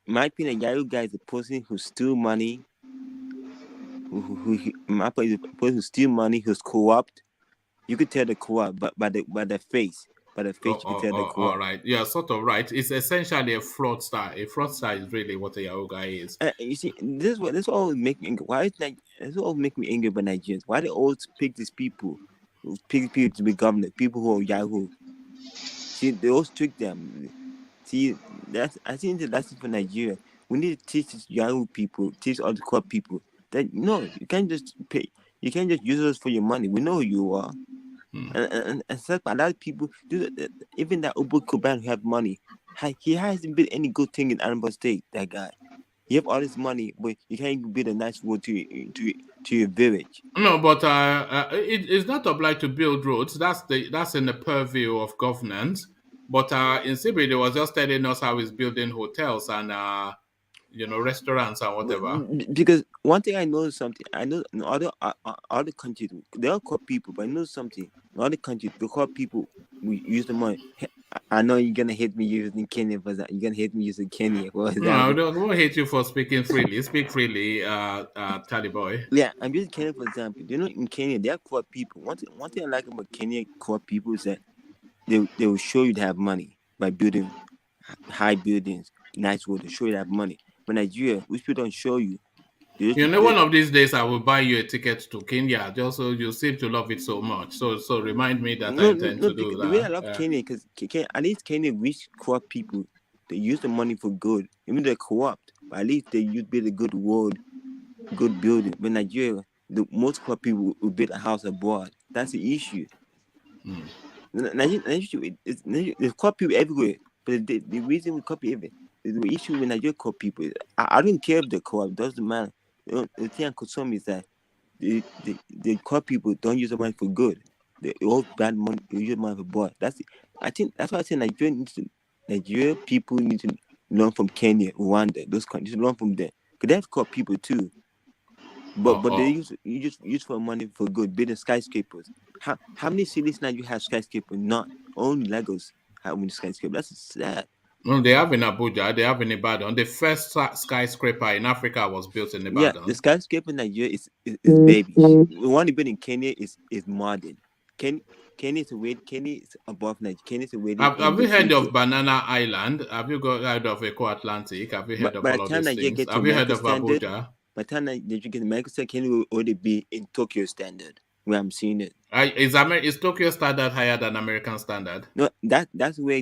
In my opinion, a Yahoo guy is a person who steals money. My opinion, is a person who steals money, who's corrupt. You could tell the corrupt, but by the face. By the face, you can tell the corrupt. All right, yeah, sort of right. It's essentially a fraudster. A fraudster is really what a Yahoo guy is. You see, this all make me angry. This all make me angry about Nigerians. Why they always pick these people? Pick people to be governor, people who are Yahoo. See, they all trick them. See, I think that's it for Nigeria. We need to teach these Yahoo people, teach all the corrupt people that no, you can't just pay. You can't just use us for your money. We know who you are. And such a lot of people do even that Ubu Kuban who have money. He hasn't built any good thing in Anambra State. That guy, he have all this money, but you can't even build a nice road to your village. No, but it's not obliged to build roads. That's in the purview of governance. But in Sibi, they was just telling us how he's building hotels and restaurants and whatever. Because one thing I know in other countries they all call people, but I know something. In other countries, the call people we use the money. I know you're gonna hate me using Kenya for that. You're gonna hate me using Kenya for that. No, I won't hate you for speaking freely. Speak freely, Charlie Boy. Yeah, I'm using Kenya for example. You know, in Kenya, they are core people. One thing I like about Kenya core people is that they will show you they have money by building high buildings, nice roads. They show you they have money. But Nigeria, which people don't show you. One of these days I will buy you a ticket to Kenya. Just so you seem to love it so much. So remind me that I intend to do that. The way I love Kenya because at least Kenya rich corrupt people. They use the money for good. Even they're corrupt, but at least they build a good road, good building. But Nigeria, the most corrupt people will build a house abroad. That's the issue. Nigeria, there's corrupt people everywhere. But the reason we copy everything. The issue with Nigerian corrupt people, I don't care if they're corrupt, doesn't matter. The thing I'm concerned with is that the corrupt people don't use the money for good. They all bad money, they use money for bad. I think that's why I say Nigeria people need to learn from Kenya, Rwanda, those countries, learn from them. Because they have corrupt people too. But they use for money for good, building skyscrapers. How many cities now you have skyscrapers? Not only Lagos have many skyscrapers. That's sad. No, they have in Abuja, they have in Ibadan. The first skyscraper in Africa was built in Ibadan. Yeah, the skyscraper in Nigeria is baby. The one built in Kenya is modern. Kenya is above Nigeria. Kenya is a Have you heard of Banana Island? Have you heard of Eco Atlantic? Have you heard of all of these things? Have you heard of Abuja? By the time Nigeria get to American standard, Kenya will already be in Tokyo standard. Where I'm seeing it. Is Tokyo standard higher than American standard? No, that's where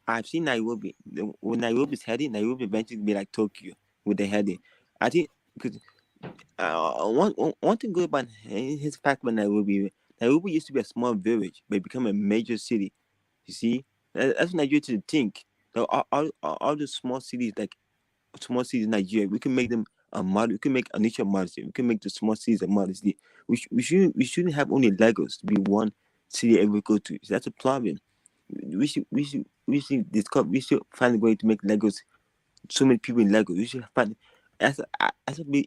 I've seen Nairobi. When Nairobi's heading, Nairobi eventually be like Tokyo with the heading. I think because one thing good about his fact about Nairobi used to be a small village, but it became a major city. You see, that's what Nigeria to think. All the small cities, like small cities in Nigeria, we can make them a model. We can make a nature modesty. We can make the small cities a modesty. We shouldn't have only Lagos to be one city every go to. So that's a problem. We should find a way to make Lagos so many people in Lagos. We should find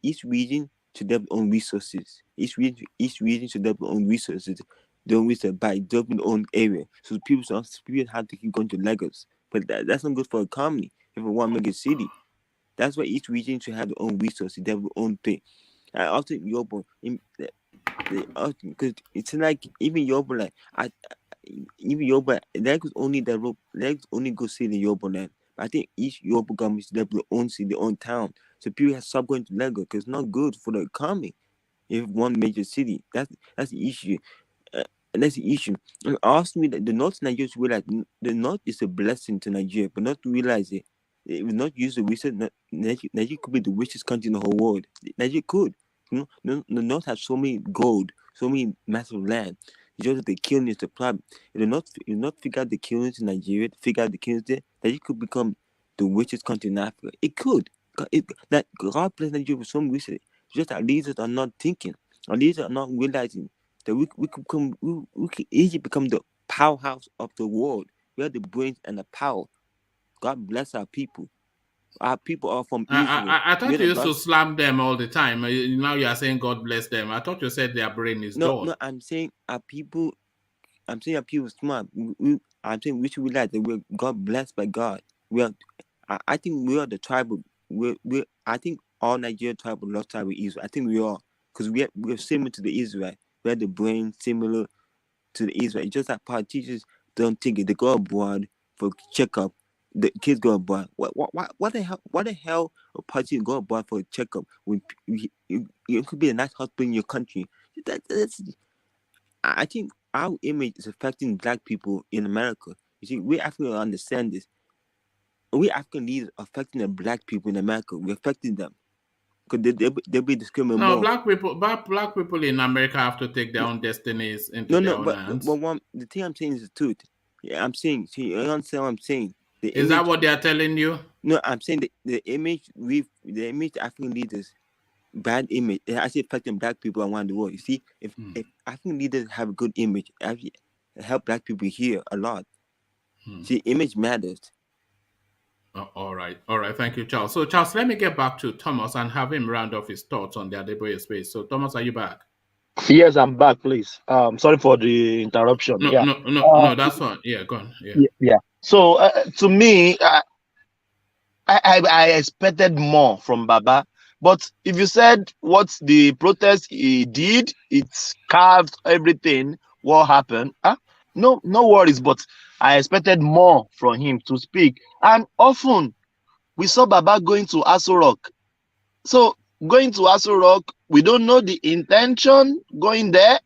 each region should have their own resources. Each region should have their own resources. Their own resources by developing their own area. So people have to keep going to Lagos. But that's not good for the economy. If we want to make a city, that's why each region should have their own resources, they have their own thing. I also Yobo, because it's like even Yobo, like even Yobo, Lagos only go see the Yobo land. But I think each Yobo government should have their own city, their own town. So people have to stop going to Lagos because it's not good for the economy. If one major city, that's the issue. And that's the issue. And ask me that the North Nigeria realize the North is a blessing to Nigeria, but not to realize it. It will not use the research. Nigeria could be the richest country in the whole world. Nigeria could. The North has so many gold, so many massive land. It's just that the killing is the problem. If the not figure out the killings in Nigeria, figure out the killings there, Nigeria could become the richest country in Africa. It could. That God bless Nigeria with some research. Just our leaders are not thinking. Our leaders are not realizing that we could easily become the powerhouse of the world. We have the brains and the power. God bless our people. Our people are from Israel. I thought you used to slam them all the time. Now you are saying God bless them. I thought you said their brain is dull. No, I'm saying our people. I'm saying our people smart. I'm saying we should realize that we're God blessed by God. I think we are the tribal. I think all Nigerian tribal lost tribal Israel. I think we are because we're similar to the Israel. We have the brain similar to the Israel. It's just that politicians don't think it. They go abroad for checkup. The kids go abroad. What the hell? What the hell? A party go abroad for a checkup when it could be a nice hospital in your country. I think our image is affecting Black people in America. You see, we Africans understand this. We African leaders are affecting the Black people in America. We're affecting them because they'll be discriminated more. Black people in America have to take their own destinies into their own hands. But the thing I'm saying is the truth. Yeah, I'm saying. See, you understand what I'm saying? Is that what they are telling you? No, I'm saying the image African leaders, bad image, it actually affecting Black people around the world. You see, if African leaders have a good image, actually help Black people here a lot. See, image matters. All right. Thank you, Charles. So, Charles, let me get back to Thomas and have him round off his thoughts on the Adeboye space. So, Thomas, are you back? Yes, I'm back, please. Sorry for the interruption. No, that's fine. Yeah, go on. Yeah. So, to me, I expected more from Baba. But if you said what the protest he did, it's carved everything, what happened? No worries, but I expected more from him to speak. And often we saw Baba going to Aso Rock. So going to Aso Rock, we don't know the intention going there,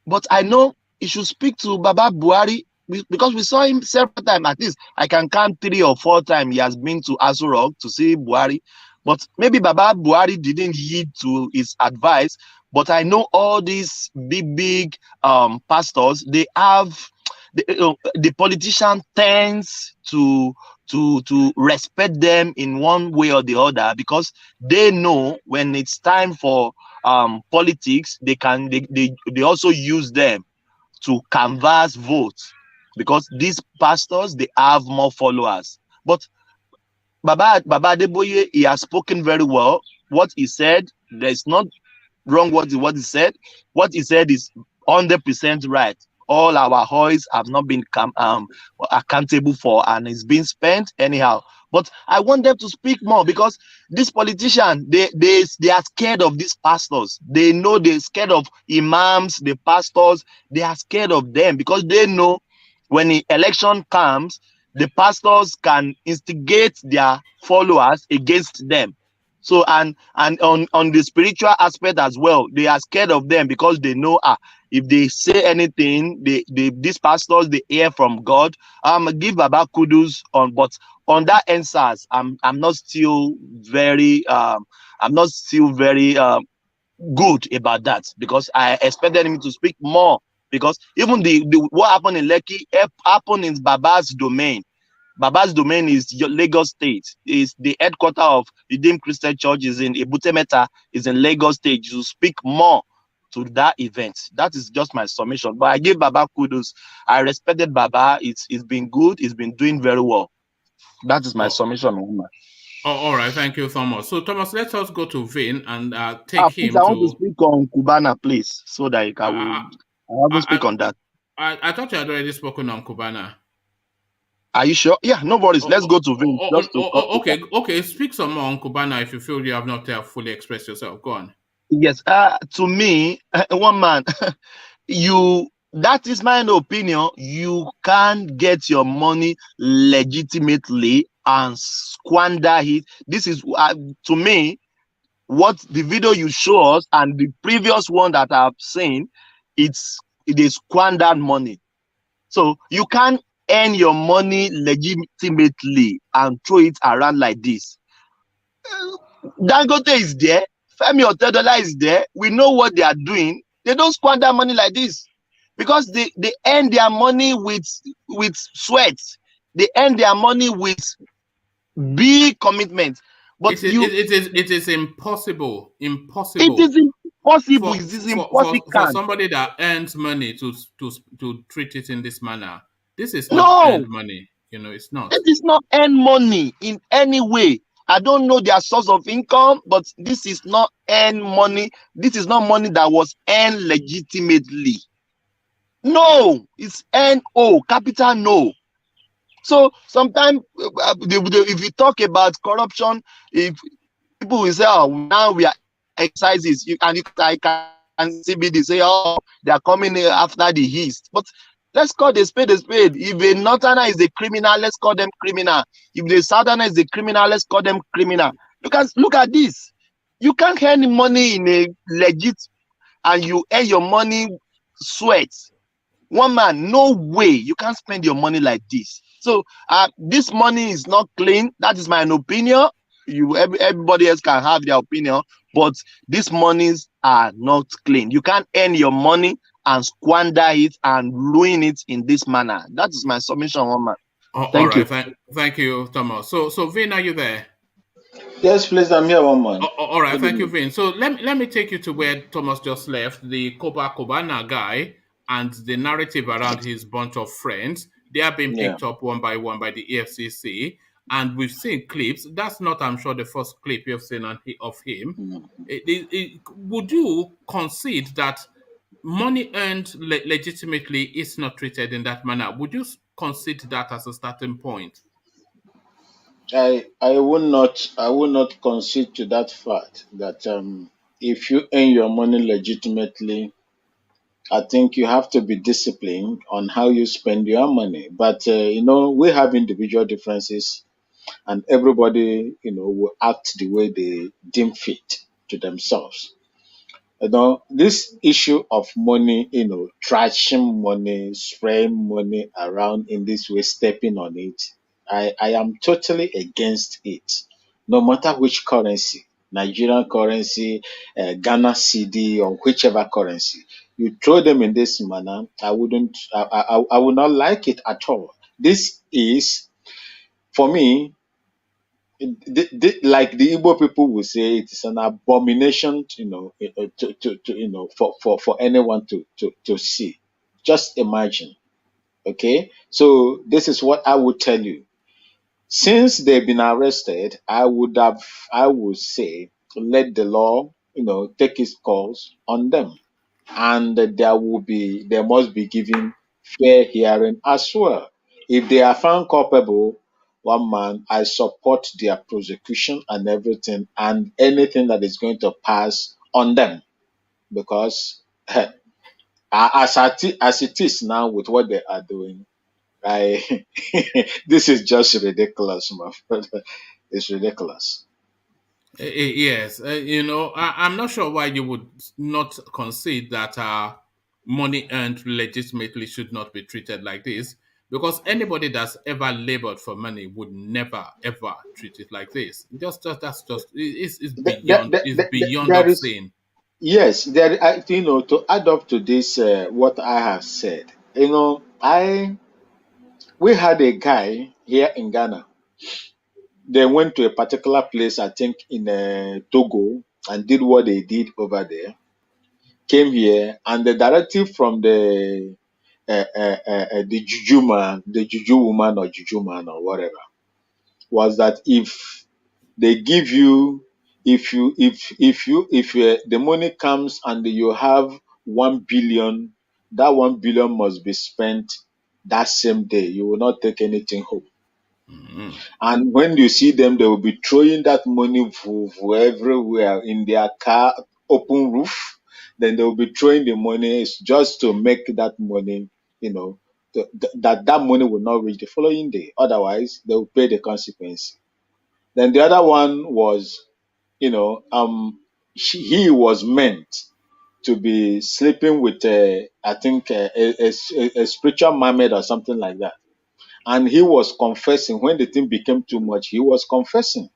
but I know he should speak to Baba Buhari because we saw him several times. At least I can count 3 or 4 times he has been to Aso Rock to see Buhari. But maybe Baba Buhari didn't heed to his advice. But I know all these big pastors, they have the politician tends to respect them in one way or the other because they know when it's time for politics, they also use them to canvass votes because these pastors, they have more followers. But Baba Adeboye, he has spoken very well. What he said, there's not wrong what he said. What he said is 100% right. All our oils have not been accountable for, and it's been spent anyhow. But I want them to speak more because these politicians, they are scared of these pastors. They know they're scared of imams, the pastors. They are scared of them because they know when the election comes, the pastors can instigate their followers against them. So and on the spiritual aspect as well, they are scared of them because they know if they say anything, these pastors, they hear from God. Give Baba kudos on, but on that answers, I'm not still very good about that because I expected him to speak more because even the what happened in Lekki happened in Baba's domain. Baba's domain is Lagos State. Is the headquarter of Redeemed Christian Church is in Ebutemeta, is in Lagos State. You speak more to that event. That is just my summation. But I give Baba kudos. I respected Baba. It's been good. It's been doing very well. That is my summation. All right, thank you, Thomas. So, Thomas, let us go to Vin and take please, him I want to to speak on Cubana, please, so that I will speak on that. I thought you had already spoken on Cubana. Are you sure? Yeah, no worries. Let's go to Vin. Okay. Speak some more on Cubana if you feel you have not fully expressed yourself. Go on. Yes. To me, one man, that is my opinion. You can't get your money legitimately and squander it. This is to me what the video you show us and the previous one that I've seen. It is squandered money. So you can't earn your money legitimately and throw it around like this. Dangote is there. Femi Otedola is there. We know what they are doing. They don't squander money like this because they earn their money with sweat. They earn their money with big commitment. But it is impossible. Impossible. It is impossible. It is impossible for somebody that earns money to treat it in this manner. This is not earned money. It's not. It is not earned money in any way. I don't know their source of income, but this is not earned money. This is not money that was earned legitimately. No, it's N-O, capital no. So sometimes if you talk about corruption, if people will say, oh, now we are exercises, I can see they say, oh, they are coming after the East. But let's call the spade a spade. If a Northerner is a criminal, let's call them criminal. If the Southerner is a criminal, let's call them criminal. Because look at this. You can't earn money in a legit and you earn your money sweat. One man, no way. You can't spend your money like this. So this money is not clean. That is my opinion. Everybody else can have their opinion, but these monies are not clean. You can't earn your money and squander it and ruin it in this manner. That is my submission, one man. Thank you. Thank you, Thomas. So Vin, are you there? Yes, please. I'm here, one man. All right. Thank you, Vin. So let me take you to where Thomas just left. The Cubana guy and the narrative around his bunch of friends. They are being picked up one by one by the EFCC. And we've seen clips. That's not, I'm sure, the first clip you've seen of him. Would you concede that money earned legitimately is not treated in that manner? Would you concede that as a starting point? I will not concede to that fact that if you earn your money legitimately, I think you have to be disciplined on how you spend your money. But we have individual differences, and everybody will act the way they deem fit to themselves. This issue of money, trashing money, spraying money around in this way, stepping on it, I am totally against it. No matter which currency, Nigerian currency, Ghana CD, or whichever currency, you throw them in this manner, I would not like it at all. This is, for me, like the Igbo people will say, it is an abomination, for anyone to see. Just imagine. Okay, so this is what I would tell you. Since they've been arrested, I would say, let the law, take its course on them, and there must be given fair hearing as well. If they are found culpable, one man, I support their prosecution and everything, and anything that is going to pass on them, because as it is now with what they are doing, this is just ridiculous, my friend. It's ridiculous. Yes, I'm not sure why you would not concede that money earned legitimately should not be treated like this, because anybody that's ever labored for money would never ever treat it like this. It's beyond obscene. Yes, to add up to this, what I have said, we had a guy here in Ghana. They went to a particular place, I think in Togo, and did what they did over there. Came here, and the directive from the juju man, the juju woman or juju man or whatever, was that if they give you, if the money comes and you have 1 billion, that 1 billion must be spent that same day. You will not take anything home. And when you see them, they will be throwing that money everywhere in their car, open roof. Then they will be throwing the money just to make that money, that money will not reach the following day. Otherwise, they will pay the consequence. Then the other one was, he was meant to be sleeping with, I think, a spiritual mermaid or something like that. And he was confessing, when the thing became too much, he was confessing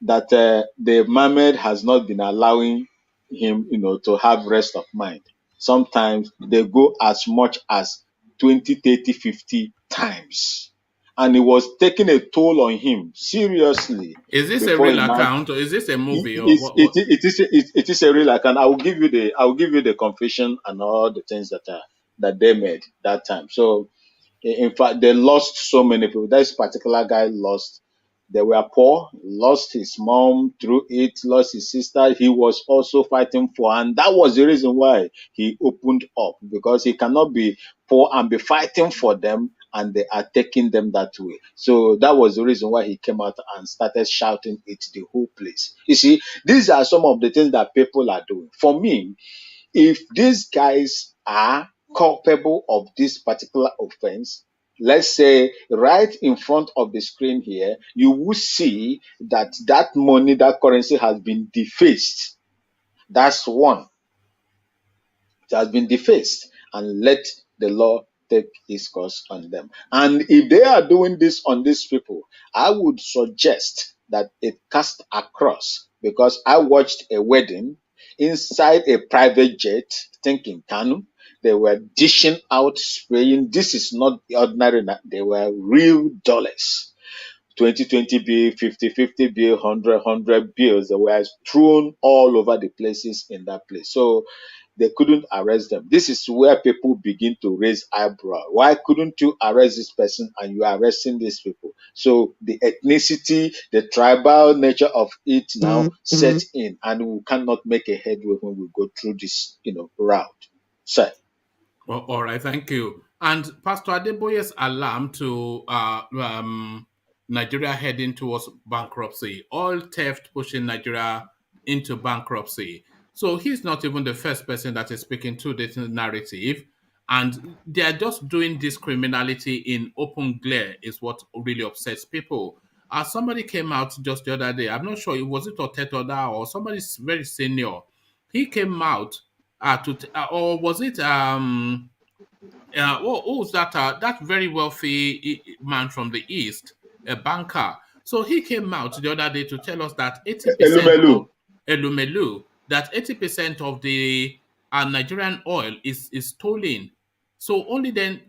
that the mermaid has not been allowing him, to have rest of mind. Sometimes they go as much as 20, 30, 50 times. And it was taking a toll on him, seriously. Is this a real account, or is this a movie, or what? It is a real account. I will give you the confession and all the things that they made that time. So in fact, they lost so many people. This particular guy lost. They were poor, lost his mom through it, lost his sister. He was also fighting for, and that was the reason why he opened up, because he cannot be poor and be fighting for them, and they are taking them that way. So that was the reason why he came out and started shouting it the whole place. You see, these are some of the things that people are doing. For me, if these guys are culpable of this particular offense, let's say right in front of the screen here, you will see that money, that currency has been defaced. That's one. It has been defaced, and let the law take its course on them. And if they are doing this on these people, I would suggest that it cast across, because I watched a wedding inside a private jet, thinking Kanu. They were dishing out, spraying. This is not ordinary, they were real dollars. 2020 bill, 50 bill, 100 bills. They were thrown all over the places in that place. So they couldn't arrest them. This is where people begin to raise eyebrow. Why couldn't you arrest this person and you are arresting these people? So the ethnicity, the tribal nature of it now sets in, and we cannot make a headway when we go through this, route. Sir. Well, all right, thank you. And Pastor Adeboye's alarm to Nigeria heading towards bankruptcy, all theft pushing Nigeria into bankruptcy. So he's not even the first person that is speaking to this narrative. And they are just doing this criminality in open glare is what really upsets people. Somebody came out just the other day. I'm not sure, was it Otetoda or somebody very senior. He came out or was it what was that that very wealthy man from the east, a banker? So he came out the other day to tell us that 80% of Elumelu, that 80% of the Nigerian oil is stolen. So only then,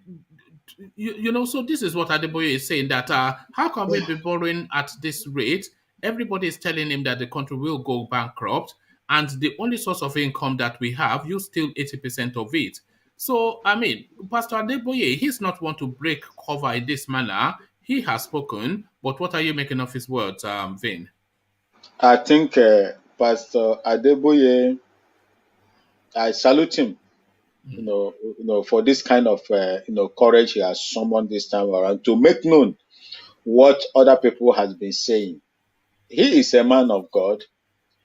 so this is what Adeboye is saying, that how can we be borrowing at this rate? Everybody is telling him that the country will go bankrupt, and the only source of income that we have, you steal 80% of it. So, I mean, Pastor Adeboye, he's not one to break cover in this manner. He has spoken, but what are you making of his words, Vin? I think Pastor Adeboye, I salute him. For this kind of courage he has summoned this time around to make known what other people has been saying. He is a man of God.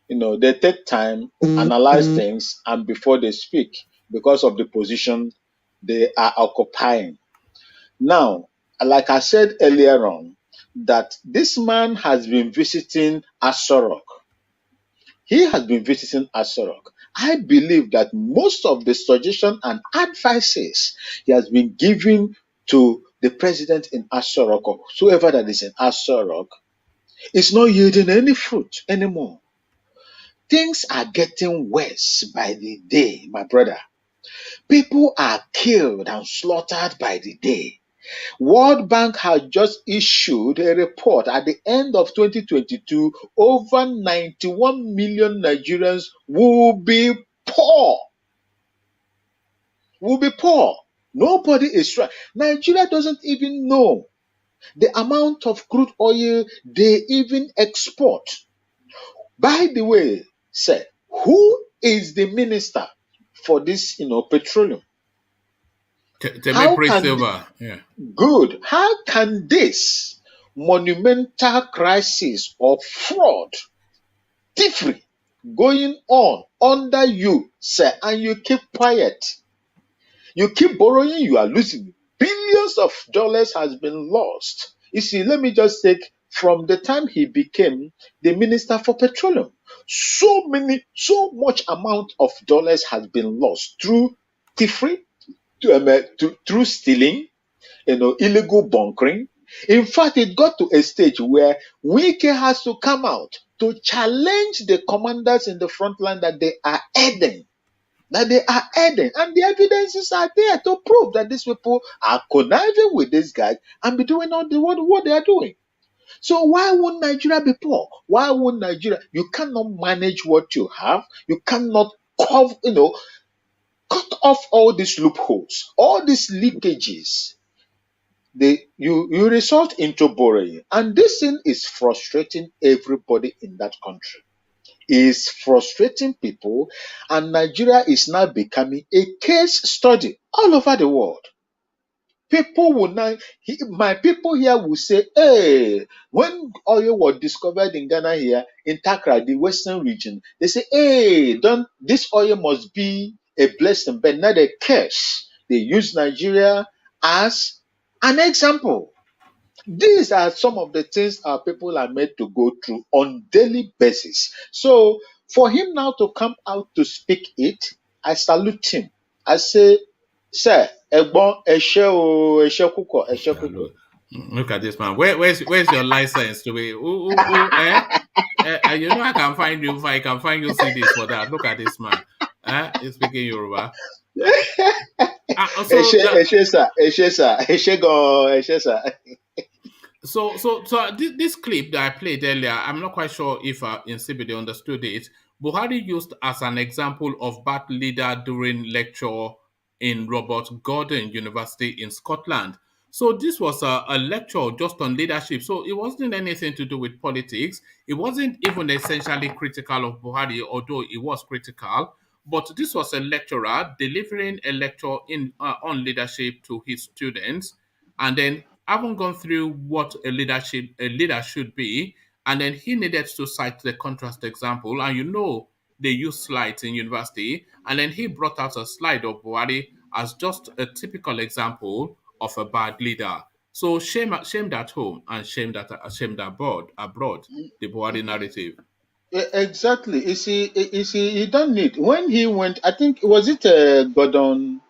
They take time, analyze things, and before they speak, because of the position they are occupying. Now, like I said earlier on, that this man has been visiting Asorok. He has been visiting Asorok. I believe that most of the suggestion and advices he has been giving to the president in Asorok, or whoever that is in Asorok, is not yielding any fruit anymore. Things are getting worse by the day, my brother. People are killed and slaughtered by the day. World Bank has just issued a report at the end of 2022. Over 91 million Nigerians will be poor. Will be poor. Nobody is trying. Nigeria doesn't even know the amount of crude oil they even export. By the way, sir, who is the minister for this, petroleum? How can Yeah. good? How can this monumental crisis of fraud, thievery going on under you, sir, and you keep quiet? You keep borrowing, you are losing. Billions of dollars has been lost. You see, let me just take from the time he became the minister for petroleum. So much amount of dollars has been lost through thievery, through stealing, illegal bunkering. In fact, it got to a stage where Wike has to come out to challenge the commanders in the front line that they are aiding. And the evidences are there to prove that these people are conniving with these guys and be doing all what they are doing. So why would Nigeria be poor? Why would Nigeria? You cannot manage what you have. You cannot cut off all these loopholes, all these leakages. You result into borrowing, and this thing is frustrating everybody in that country. Is frustrating people, and Nigeria is now becoming a case study all over the world. People will now, my people here will say, hey, when oil was discovered in Ghana here, in Takra, the western region, they say, hey, this oil must be a blessing, but not a curse. They use Nigeria as an example. These are some of the things our people are made to go through on daily basis. So for him now to come out to speak it, I salute him. I say, sir, Egbon, Eshe o, Eshe kuko, Eshe kuko. Look at this man. Where's your license to be? You know I can find you if I can find you CDs for that. Look at this man. He's speaking Yoruba. Eshe sir, Eshe go, Eshe sir. So this clip that I played earlier, I'm not quite sure if Insibide understood it. Buhari used as an example of bad leader during lecture in Robert Gordon University in Scotland. So this was a lecture just on leadership. So it wasn't anything to do with politics. It wasn't even essentially critical of Buhari, although it was critical. But this was a lecturer delivering a lecture on leadership to his students, and then having gone through what a leader should be, and then he needed to cite the contrast example, and they use slides in university, and then he brought out a slide of Buhari as just a typical example of a bad leader. So shamed at home and shamed abroad, the Buhari narrative. Exactly. You see, he don't need. When he went, I think, was it Gordon,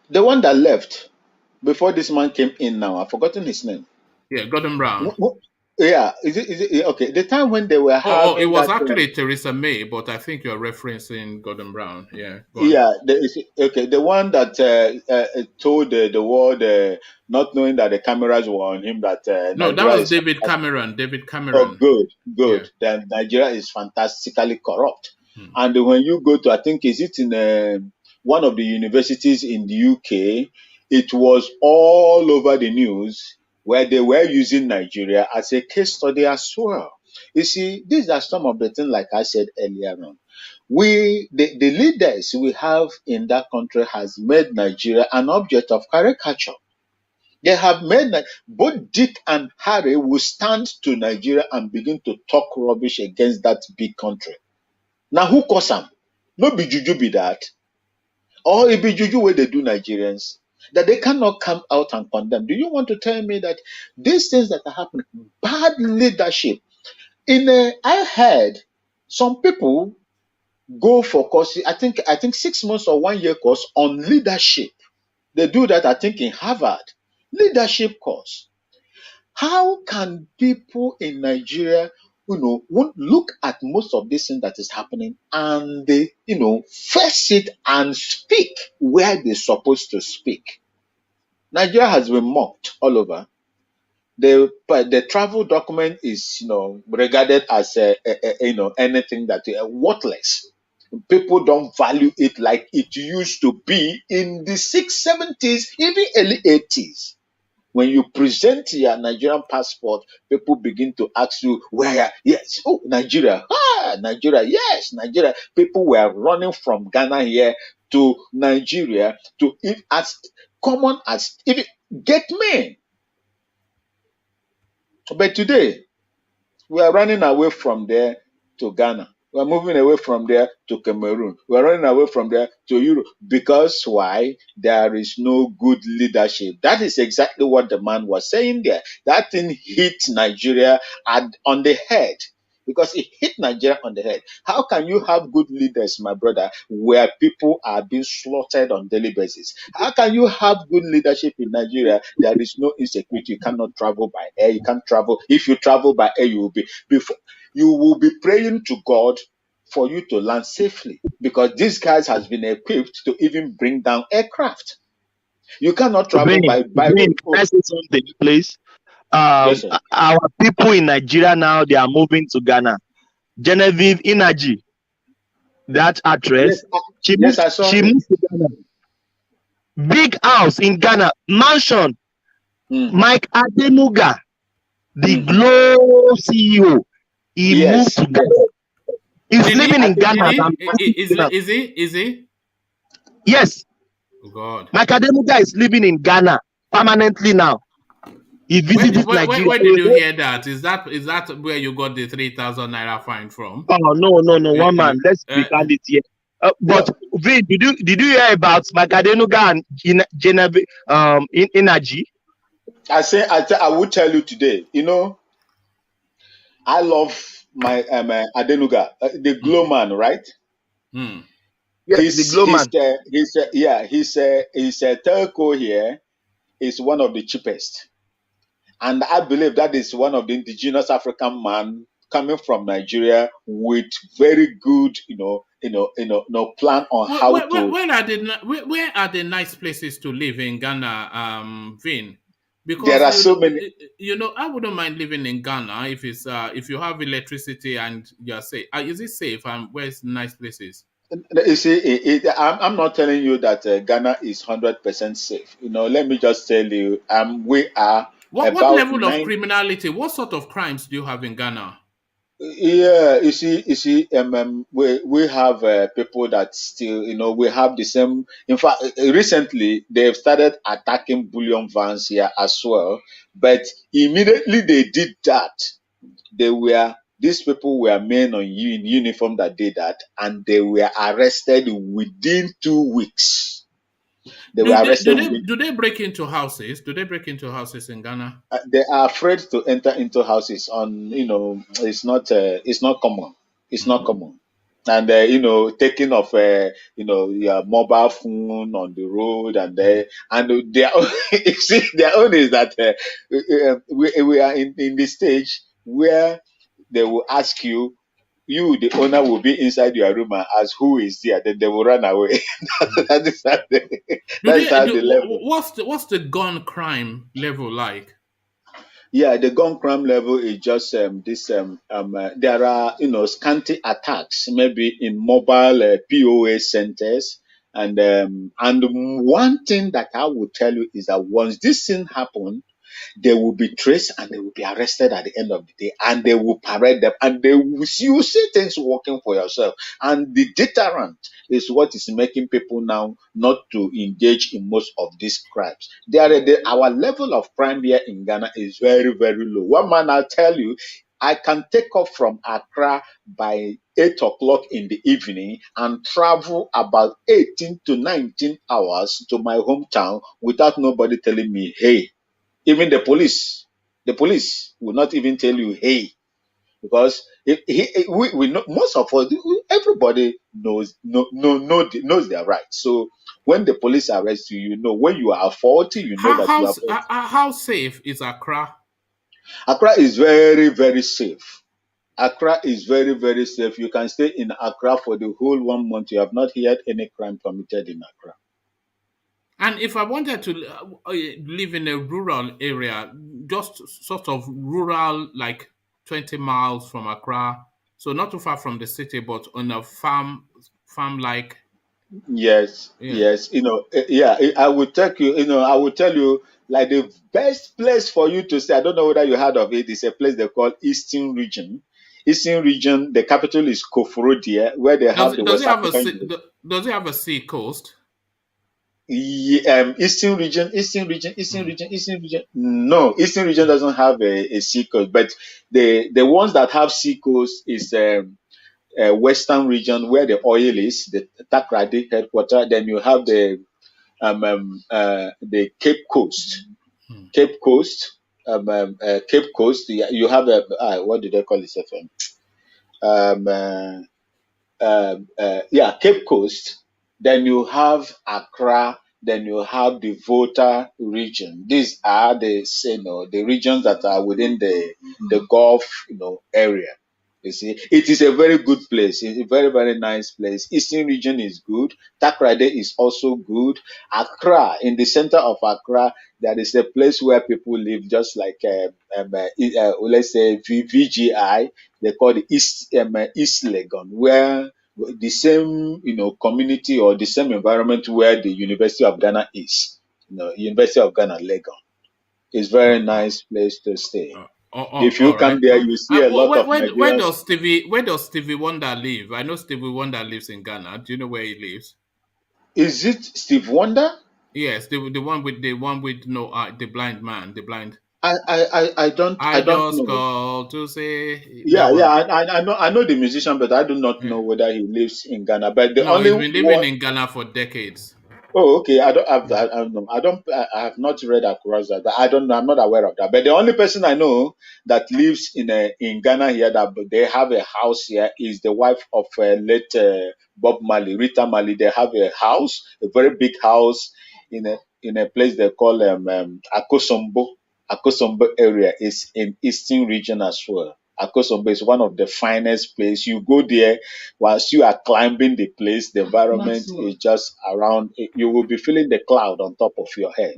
the one that left before this man came in now? I've forgotten his name. Yeah, Gordon Brown. Yeah, is it okay? The time when they were having it was that, actually Theresa May, but I think you're referencing Gordon Brown. Yeah, the one that told the world, not knowing that the cameras were on him, that no, that was David Cameron. Oh, good. Yeah. Then Nigeria is fantastically corrupt. And when you go to, I think, is it in one of the universities in the UK, it was all over the news where they were using Nigeria as a case study as well. You see, these are some of the things, like I said earlier on. The leaders we have in that country has made Nigeria an object of caricature. They have made both Dick and Harry will stand to Nigeria and begin to talk rubbish against that big country. Now, who cause them? No be juju be that. Or it be juju where they do Nigerians, that they cannot come out and condemn. Do you want to tell me that these things that are happening, bad leadership? I heard some people go for course, I think 6 months or 1 year course on leadership. They do that, I think, in Harvard. Leadership course. How can people in Nigeria, look at most of this thing that is happening and they, face it and speak where they're supposed to speak? Nigeria has been mocked all over. The travel document is, regarded as anything that worthless. People don't value it like it used to be in the 670s, even early 80s. When you present your Nigerian passport, people begin to ask you, where? Yes. Oh, Nigeria. Ah, Nigeria. Yes, Nigeria. People were running from Ghana here to Nigeria to if as common as if get me. But today, we are running away from there to Ghana. We're moving away from there to Cameroon. We're running away from there to Europe. Because why? There is no good leadership. That is exactly what the man was saying there. That thing hit Nigeria on the head. Because it hit Nigeria on the head. How can you have good leaders, my brother, where people are being slaughtered on daily basis? How can you have good leadership in Nigeria? There is no insecurity. You cannot travel by air. You can't travel. If you travel by air, you will be before you will be praying to God for you to land safely, because these guys has been equipped to even bring down aircraft. You cannot travel by Can I say something, please? Yes, sir. Our people in Nigeria now, they are moving to Ghana. Genevieve Inaji, that actress, Yes, I saw she it. moved to Ghana. Big house in Ghana, mansion. Mike Adenuga, the Glow CEO, he moved to Ghana. He's living in Ghana. Is he? Yes. Oh God. Mike Adenuga is living in Ghana permanently now. He visited Nigeria. Where did you hear that? Is that where you got the 3,000 naira fine from? Oh no, one man. Let's be candid here. But Vin, did you hear about Mike Adenuga and Genevieve Inaji? I will tell you today. I love my Adenuga, the Glow man, right? Yes, the Glow man. His telco here is one of the cheapest, and I believe that is one of the indigenous African man coming from Nigeria with very good, plan on how to. Where are the nice places to live in Ghana, Vin? Because there are so many. I wouldn't mind living in Ghana if you have electricity and you're safe. Is it safe? And where's nice places? You see, I'm not telling you that Ghana is 100% safe. Let me just tell you, we are what about level of criminality? What sort of crimes do you have in Ghana? Yeah, you see, we have people that still, we have the same. In fact, recently they've started attacking bullion vans here as well. But immediately they did that, these people were men in uniform that did that, and they were arrested within 2 weeks. They were arrested. Do they break into houses? Do they break into houses in Ghana? They are afraid to enter into houses. It's not common. It's not common. And taking of your mobile phone on the road, and their you see, their own is that we are in the stage where they will ask you. You, the owner, will be inside your room and ask who is there. Then they will run away. That is how the level. What's the gun crime level like? Yeah, the gun crime level is just there are scanty attacks maybe in mobile POS centers, and one thing that I will tell you is that once this thing happens, they will be traced and they will be arrested at the end of the day, and they will parade them, and you see things working for yourself. And the deterrent is what is making people now not to engage in most of these crimes. Our level of crime here in Ghana is very, very low. One man, I'll tell you, I can take off from Accra by 8 o'clock in the evening and travel about 18 to 19 hours to my hometown without nobody telling me, hey. Even the police will not even tell you, hey, because we know, most of us, everybody knows their rights. So when the police arrest you, when you are faulty, you know that you are faulty. How safe is Accra? Accra is very, very safe. Accra is very, very safe. You can stay in Accra for the whole 1 month. You have not heard any crime committed in Accra. And if I wanted to live in a rural area, just sort of rural, like 20 miles from Accra, so not too far from the city, but on a farm like, Yes, yeah. yes. Yeah, I would take you, I would tell you like the best place for you to stay. I don't know whether you heard of it. It's a place they call Eastern Region. Eastern Region, the capital is Koforidua, where they have the Does West it have a African sea, does it have a sea coast? Eastern region, Eastern region, Eastern Mm. region, Eastern region. No, Eastern region doesn't have a sea coast, but the ones that have sea coast is Western region where the oil is, the Takrady headquarter. Then you have the Cape Coast, Mm. Cape Coast, Cape Coast. You have what do they call it? Um, uh, Cape Coast. Then you have Accra. Then you have the Volta region. These are the regions that are within the Gulf area. You see, it is a very good place. It's a very, very nice place. Eastern region is good. Takrady is also good. Accra, in the center of Accra, there is a place where people live, just like let's say VGI. They call it East Legon, where the same community or the same environment where the University of Ghana is. University of Ghana, Legon. It's very nice place to stay. If you All come right. there, you see a lot of Where Nigerians. does Stevie Wonder live? I know Stevie Wonder lives in Ghana. Do you know where he lives? Is it Steve Wonder? Yes, the one with no the blind man, the blind. I I don't just know. called to say that Yeah, one. I know the musician, but I do not Yeah. know whether he lives in Ghana. But the No, only he's been living one. in Ghana for decades. Oh, okay. I don't have that. I have not read across that. I don't know. I'm not aware of that. But the only person I know that lives in Ghana here that they have a house here is the wife of late Bob Marley, Rita Marley. They have a house, a very big house in a place they call Akosombo. Akosombo area is in Eastern region as well. Akosombo is one of the finest place. You go there, whilst you are climbing the place, the environment is just around. You will be feeling the cloud on top of your head.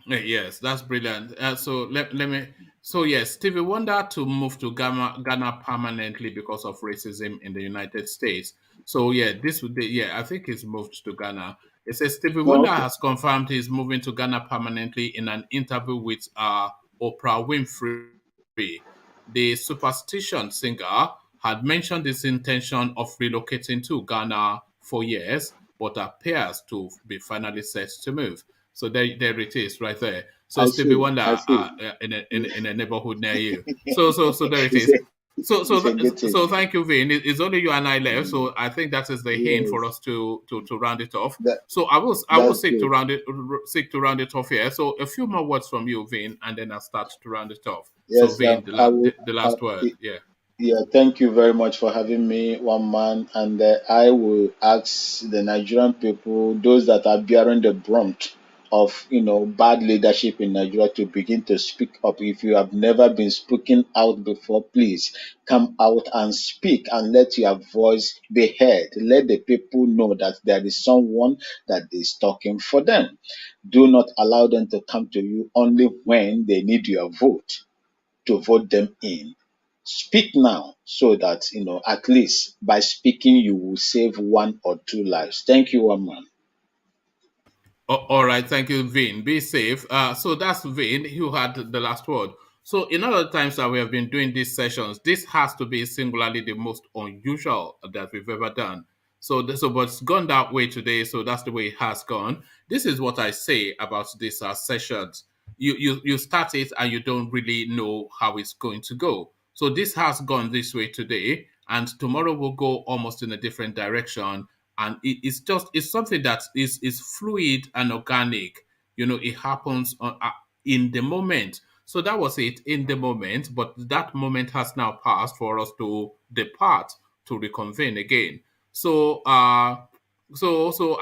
Yes, that's brilliant. So let me. So yes, Stevie Wonder to move to Ghana permanently because of racism in the United States. So yeah, this would be, yeah, I think he's moved to Ghana. It says Stevie Oh, Wonder okay. has confirmed he's moving to Ghana permanently in an interview with Oprah Winfrey. The superstition singer had mentioned his intention of relocating to Ghana for years, but appears to be finally set to move. So there it is, right there. So I Stevie see. I Wonder see. in a neighborhood near you. So there it it's is. a it's a good thing. So thank you, Vin. It's only you and I left, so I think that is the hint for Yes, us to round it off. that So I will that's seek to good. round it off here. So a few more words from you, Vin, and then I'll start to round it off. So Yes, Vin, I will. the Uh, last word, yeah. Yeah, thank you very much for having me, one man. And I will ask the Nigerian people, those that are bearing the brunt of bad leadership in Nigeria, to begin to speak up. If you have never been speaking out before, please come out and speak and let your voice be heard. Let the people know that there is someone that is talking for them. Do not allow them to come to you only when they need your vote to vote them in. Speak now so that at least by speaking you will save one or two lives. Thank you, one man. All right, thank you, Vin. Be safe. So that's Vin who had the last word. So in other times that we have been doing these sessions, this has to be singularly the most unusual that we've ever done. So but it's gone that way today. So that's the way it has gone. This is what I say about these sessions. You start it and you don't really know how it's going to go. So this has gone this way today, and tomorrow will go almost in a different direction, and it's something that is fluid and organic. It happens in the moment. So that was it in the moment, but that moment has now passed for us to depart to reconvene again. So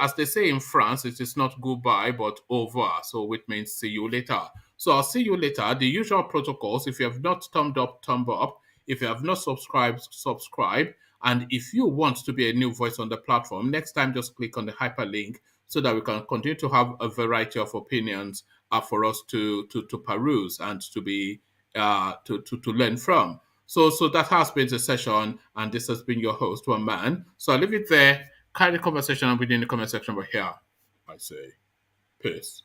as they say in France, it is not goodbye but over, so which means see you later. So I'll see you later. The usual protocols: if you have not thumbed up, thumb up. If you have not subscribed, subscribe. And if you want to be a new voice on the platform, next time just click on the hyperlink so that we can continue to have a variety of opinions for us to peruse and to be to learn from. So that has been the session, and this has been your host, One Man. So I'll leave it there. Carry the conversation within the comment section over here. I say peace.